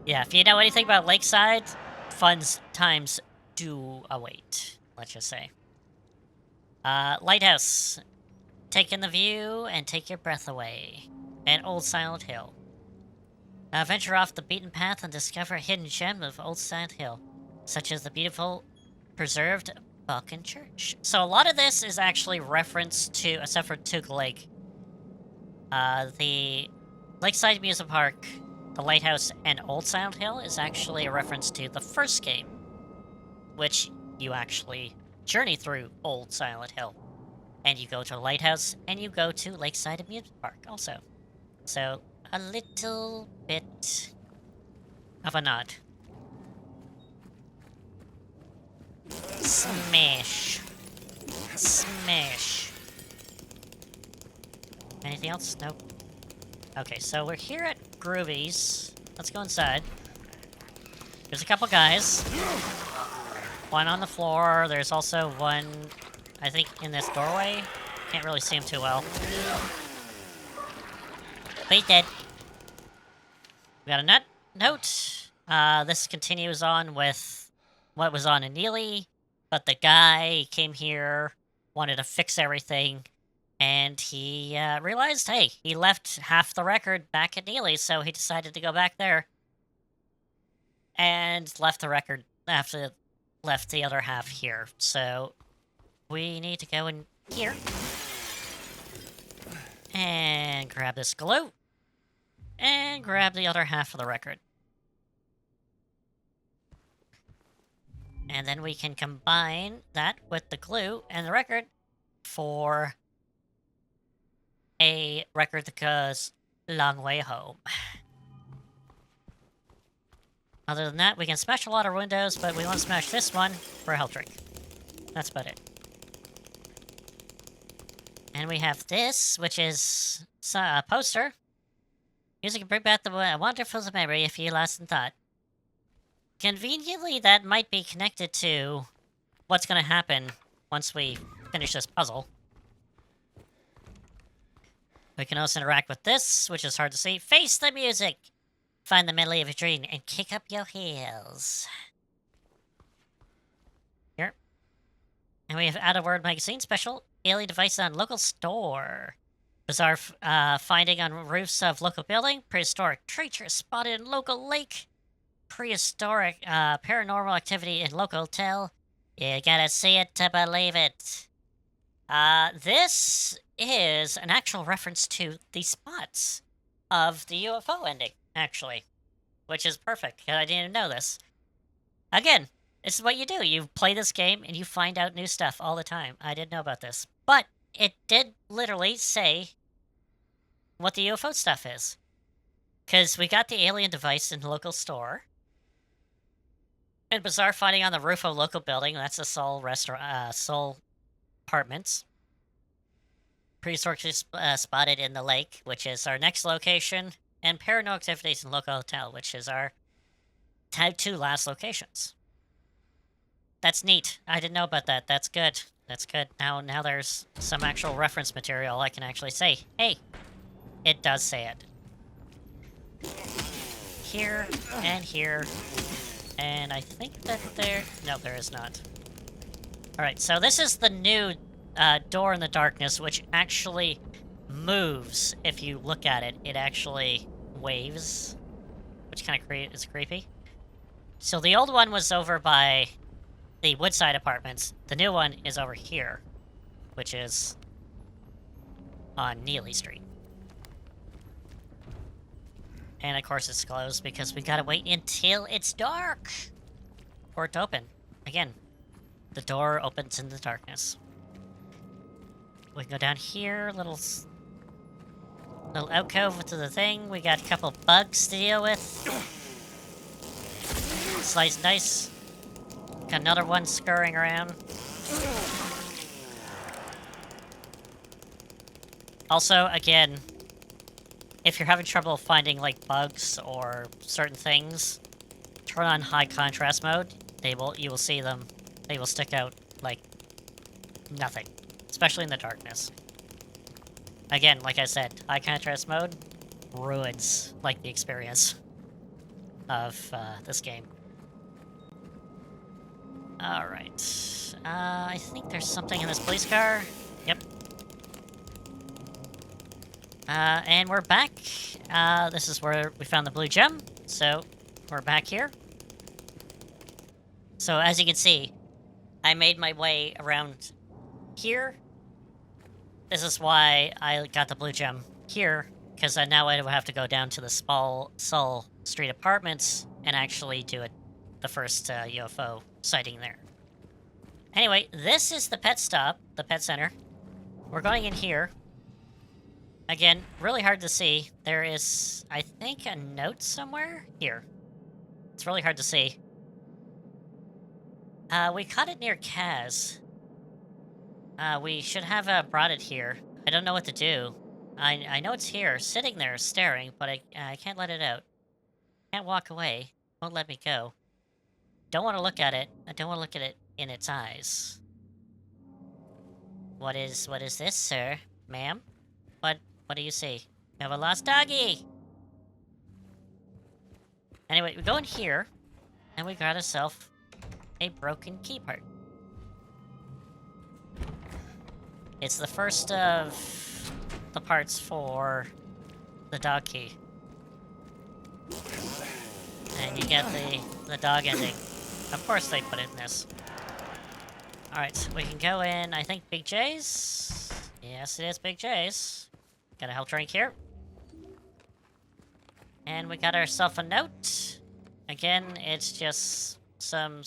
Yeah, if you know anything about Lakeside, fun times do await, let's just say. Lighthouse. Take in the view and take your breath away. And Old Silent Hill. Venture off the beaten path and discover a hidden gem of Old Silent Hill, such as the beautiful preserved Balkan Church. So a lot of this is actually reference to, except for Toluca Lake. The Lakeside Amusement Park, the Lighthouse, and Old Silent Hill is actually a reference to the first game, which you actually journey through Old Silent Hill. And you go to the Lighthouse, and you go to Lakeside Amusement Park also. So, a little bit of a nod. Smash. Smash. Anything else? Nope. Okay, so we're here at Groovy's. Let's go inside. There's a couple guys. One on the floor. There's also one, I think, in this doorway. Can't really see him too well. But he's dead. We got a note. This continues on with what was on in Neely, but the guy came here, wanted to fix everything, and he realized, hey, he left half the record back at Neely, so he decided to go back there. And left the record after left the other half here. So we need to go in here and grab this glue and grab the other half of the record. And then we can combine that with the glue and the record for a record that goes long way home. Other than that, we can smash a lot of windows, but we want to smash this one for a health drink. That's about it. And we have this, which is a poster. Music can bring back the wonderful memory if you lost in thought. Conveniently, that might be connected to what's going to happen once we finish this puzzle. We can also interact with this, which is hard to see. Face the music! Find the medley of your dream and kick up your heels. Here. And we have Out of Word Magazine special. Alien devices on local store. Bizarre finding on roofs of local building. Prehistoric creature spotted in local lake. Prehistoric paranormal activity in local hotel. You gotta see it to believe it. This is an actual reference to the spots of the UFO ending, actually. Which is perfect, because I didn't know this. Again, this is what you do. You play this game, and you find out new stuff all the time. I didn't know about this. But it did literally say what the UFO stuff is. Because we got the alien device in the local store. And bizarre finding on the roof of a local building. That's the Soul restaurant, Soul Apartments. Prehistorically spotted in the lake, which is our next location. And paranormal activities in local hotel, which is our two last locations. That's neat. I didn't know about that. That's good. That's good. Now there's some actual reference material I can actually say. Hey, it does say it. Here, and here, and I think that there... No, there is not. Alright, so this is the new door in the darkness, which actually moves if you look at it. It actually waves, which kind of is creepy. So the old one was over by the Woodside Apartments. The new one is over here, which is on Neely Street. And of course it's closed because we gotta wait until it's dark for it to open. Again, the door opens in the darkness. We can go down here, little alcove to the thing. We got a couple bugs to deal with. Slice nice. Got another one scurrying around. Also, again, if you're having trouble finding like bugs or certain things, turn on high contrast mode. You will see them. They will stick out like nothing, especially in the darkness. Again, like I said, high contrast mode ruins like the experience of this game. Alright. I think there's something in this police car. Yep. And we're back. This is where we found the blue gem, so we're back here. So as you can see, I made my way around here. This is why I got the blue gem here, because now I would have to go down to the Sol Street Apartments and actually do the first UFO sighting there. Anyway, this is the pet stop, the pet center. We're going in here. Again, really hard to see. There is, I think, a note somewhere here. It's really hard to see. We caught it near Kaz. We should have brought it here. I don't know what to do. I know it's here, sitting there, staring, but I can't let it out. Can't walk away. Won't let me go. Don't want to look at it. I don't want to look at it in its eyes. What is this, sir? Ma'am? What do you see? You have a lost doggy! Anyway, we go in here, and we got ourselves a broken key part. It's the first of the parts for the dog key. And you get the dog ending. Of course they put it in this. Alright, so we can go in, I think, Big J's? Yes, it is Big J's. Got a health drink here. And we got ourselves a note. Again, it's just saying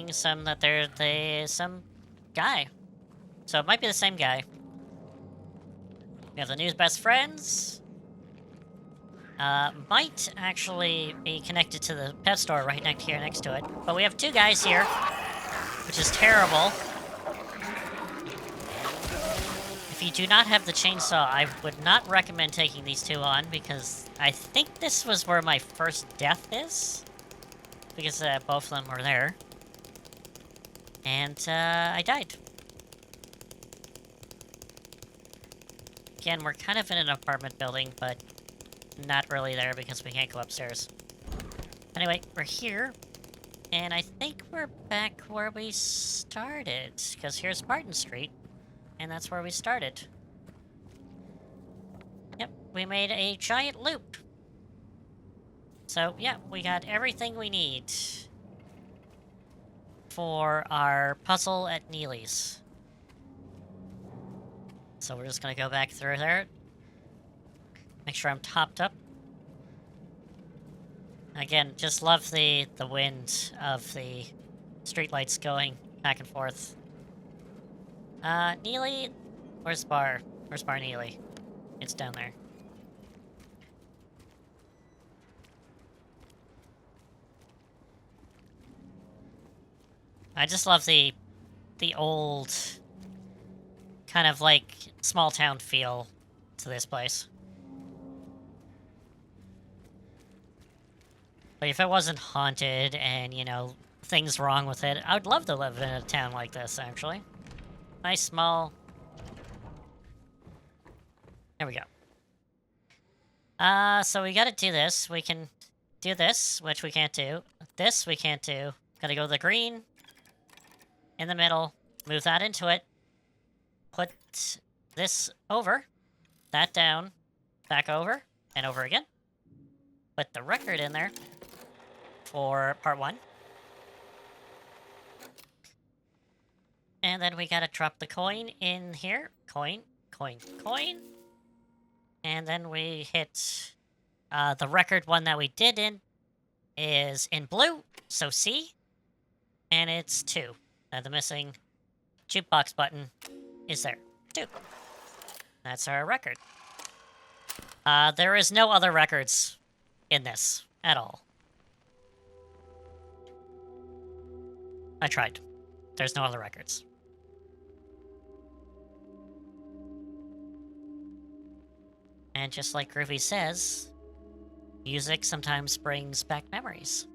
that there's some guy. So it might be the same guy. We have the news best friends. Might actually be connected to the pet store right next to it. But we have two guys here, which is terrible. If you do not have the chainsaw, I would not recommend taking these two on, because I think this was where my first death is. Because both of them were there. And I died. Again, we're kind of in an apartment building, but not really there because we can't go upstairs. Anyway, we're here. And I think we're back where we started, because here's Martin Street. And that's where we started. Yep, we made a giant loop. So, yeah, we got everything we need for our puzzle at Neely's. So we're just gonna go back through there. Make sure I'm topped up. Again, just love the wind of the streetlights going back and forth. Neely? Where's Bar? Where's Bar Neely? It's down there. I just love the old, kind of like, small town feel to this place. But if it wasn't haunted and, you know, things wrong with it. I would love to live in a town like this, actually. Nice, small... There we go. So we gotta do this. We can do this, which we can't do. This we can't do. Gotta go to the green. In the middle. Move that into it. Put this over. That down. Back over. And over again. Put the record in there. For part 1. And then we gotta drop the coin in here. Coin, coin, coin. And then we hit the record one that we did in is in blue, so C. And it's 2. The missing jukebox button is there. 2. That's our record. There is no other records in this at all. I tried. There's no other records. And just like Groovy says, music sometimes brings back memories.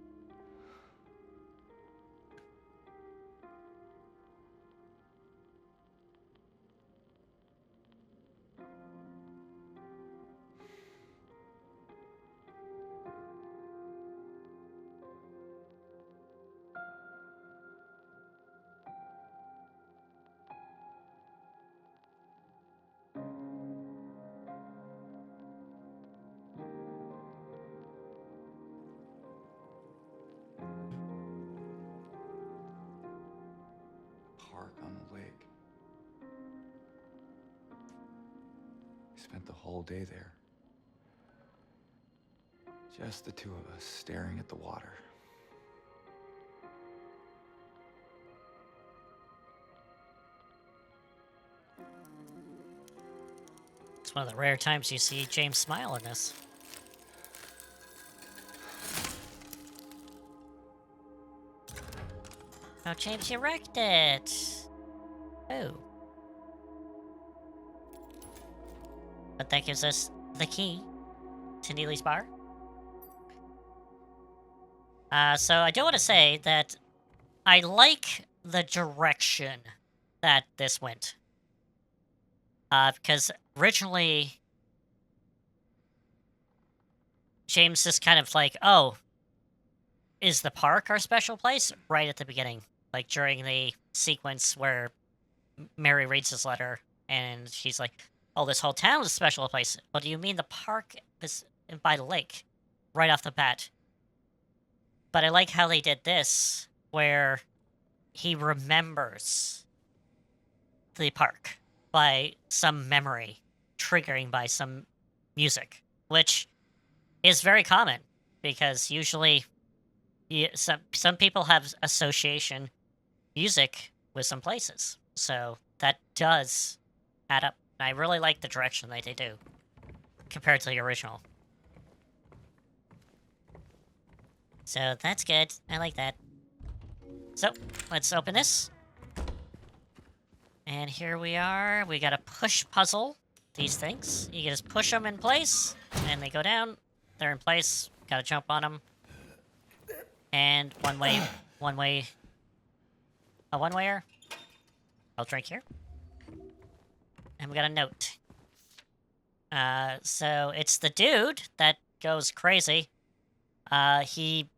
Park on the lake. We spent the whole day there. Just the 2 of us staring at the water. It's one of the rare times you see James smile in this. Oh, James, you wrecked it! Oh. But that gives us the key to Neely's bar. So I do want to say that I like the direction that this went. Because originally, James just kind of like, oh, is the park our special place? Right at the beginning. Like during the sequence where Mary reads his letter and she's like, oh, this whole town is a special place. What do you mean the park is by the lake? Right off the bat. But I like how they did this, where he remembers the park by some memory, triggering by some music, which is very common, because usually some people have association music with some places. So that does add up. I really like the direction that they do compared to the original. So that's good. I like that. So let's open this. And here we are. We got a push puzzle. These things. You can just push them in place, and they go down. They're in place. Gotta jump on them. And a one-wayer. I'll drink here. And we got a note. So it's the dude that goes crazy. He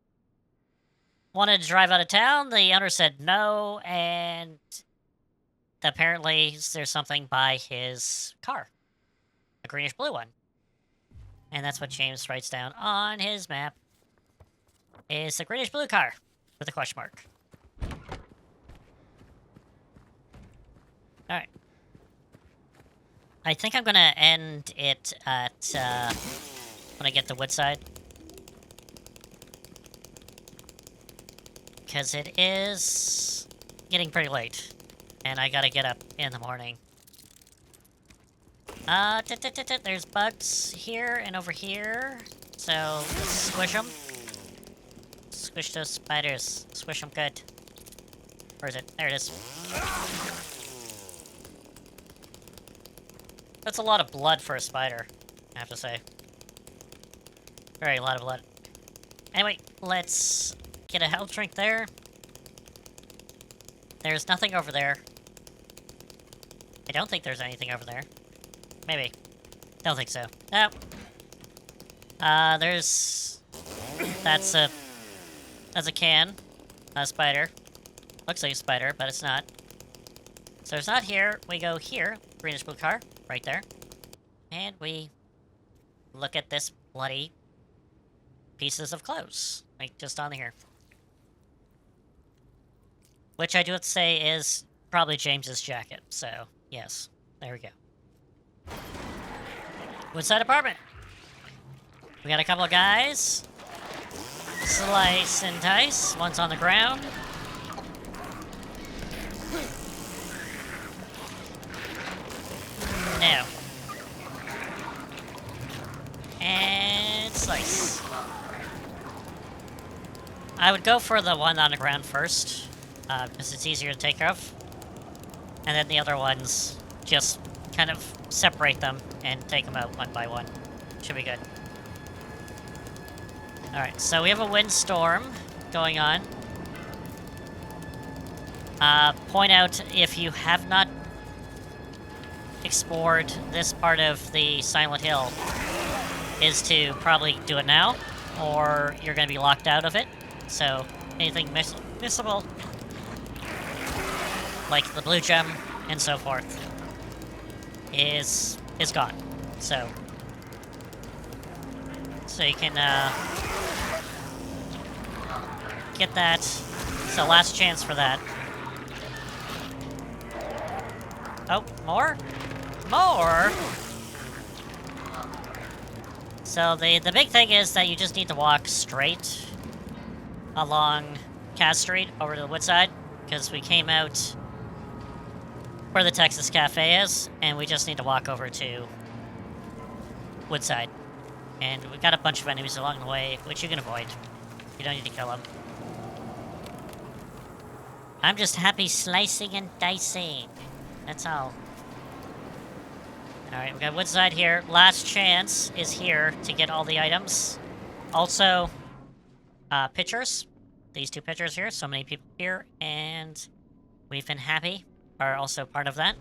wanted to drive out of town. The owner said no, and apparently there's something by his car. A greenish-blue one. And that's what James writes down on his map. Is a greenish-blue car with a question mark. Alright. I think I'm gonna end it at, when I get to Woodside. Because it is getting pretty late. And I gotta get up in the morning. There's bugs here and over here. So, let's squish them. Squish those spiders. Squish them good. Where is it? There it is. That's a lot of blood for a spider, I have to say. Very lot of blood. Anyway, let's get a health drink there. There's nothing over there. I don't think there's anything over there. Maybe. Don't think so. No. There's... That's a can. Not a spider. Looks like a spider, but it's not. So it's not here. We go here. Greenish blue car. Right there. And we look at this bloody pieces of clothes. Like, just on here. Which I do have to say is probably James's jacket. So, yes. There we go. Woodside apartment. We got a couple of guys. Slice and dice. One's on the ground. No. And slice. I would go for the one on the ground first, because it's easier to take care of. And then the other ones, just kind of separate them and take them out one by one. Should be good. Alright, so we have a windstorm going on. Point out if you have not explored this part of the Silent Hill is to probably do it now, or you're going to be locked out of it. So anything missable, like the blue gem and so forth, is gone. So you can get that. So last chance for that. Oh, more? More? So the big thing is that you just need to walk straight along Cass Street over to the Woodside, because we came out where the Texas Cafe is, and we just need to walk over to Woodside. And we got a bunch of enemies along the way, which you can avoid. You don't need to kill them. I'm just happy slicing and dicing. That's all. Alright, we got Woodside here. Last chance is here to get all the items. Also, pictures. These two pictures here. So many people here, and we've been happy are also part of that.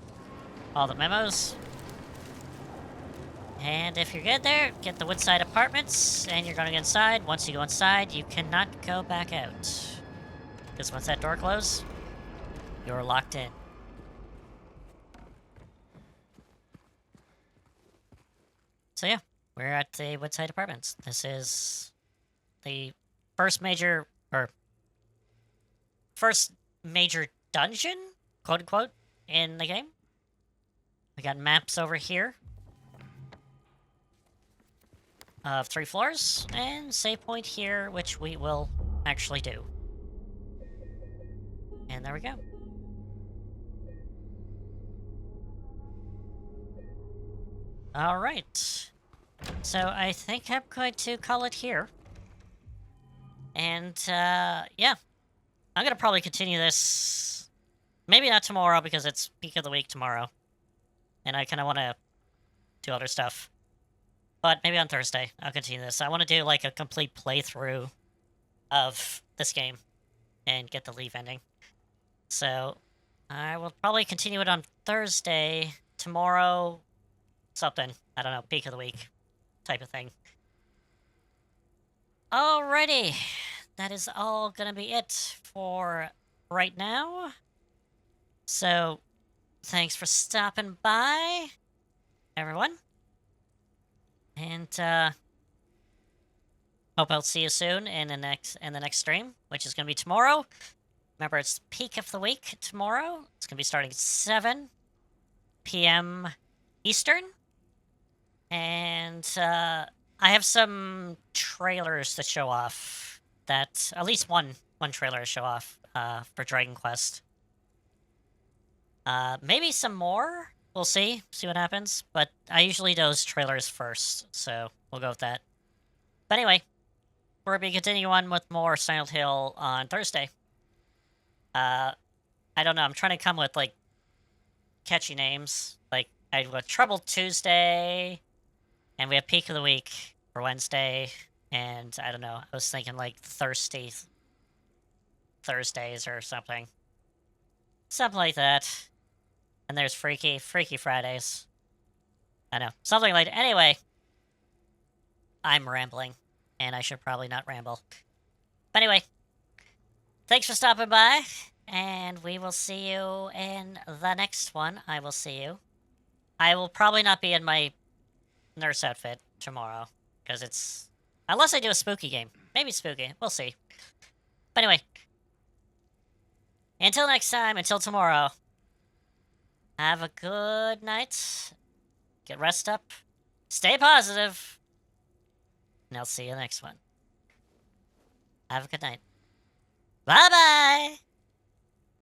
All the memos. And if you're good there, get the Woodside Apartments, and you're going to get inside. Once you go inside, you cannot go back out. Because once that door closes, you're locked in. So yeah, we're at the Woodside Apartments. This is the first major dungeon, quote unquote, in the game. We got maps over here of 3 floors, and save point here, which we will actually do. And there we go. Alright. So I think I'm going to call it here. And, yeah. I'm gonna probably continue this... Maybe not tomorrow, because it's peak of the week tomorrow. And I kind of want to do other stuff. But maybe on Thursday, I'll continue this. I want to do, like, a complete playthrough of this game. And get the leave ending. So, I will probably continue it on Thursday. Tomorrow... something. I don't know, peak of the week type of thing. Alrighty. That is all gonna be it for right now. So, thanks for stopping by, everyone. And, hope I'll see you soon in the next stream, which is gonna be tomorrow. Remember, it's peak of the week tomorrow. It's gonna be starting at 7 p.m. Eastern. And, I have some trailers to show off. That, at least one trailer to show off, for Dragon Quest. Maybe some more? We'll see. See what happens. But I usually do those trailers first, so we'll go with that. But anyway, we're gonna be continuing on with more Silent Hill on Thursday. I don't know, I'm trying to come with, like, catchy names. Like, I have Trouble Tuesday... And we have Peak of the Week for Wednesday, and I don't know, I was thinking like Thirsty Thursdays or something. Something like that. And there's Freaky Fridays. I know. Something like that. Anyway, I'm rambling. And I should probably not ramble. But anyway, thanks for stopping by. And we will see you in the next one. I will see you. I will probably not be in my nurse outfit tomorrow. Because it's... Unless I do a spooky game. Maybe spooky. We'll see. But anyway. Until next time. Until tomorrow. Have a good night. Get rest up. Stay positive. And I'll see you next one. Have a good night. Bye-bye!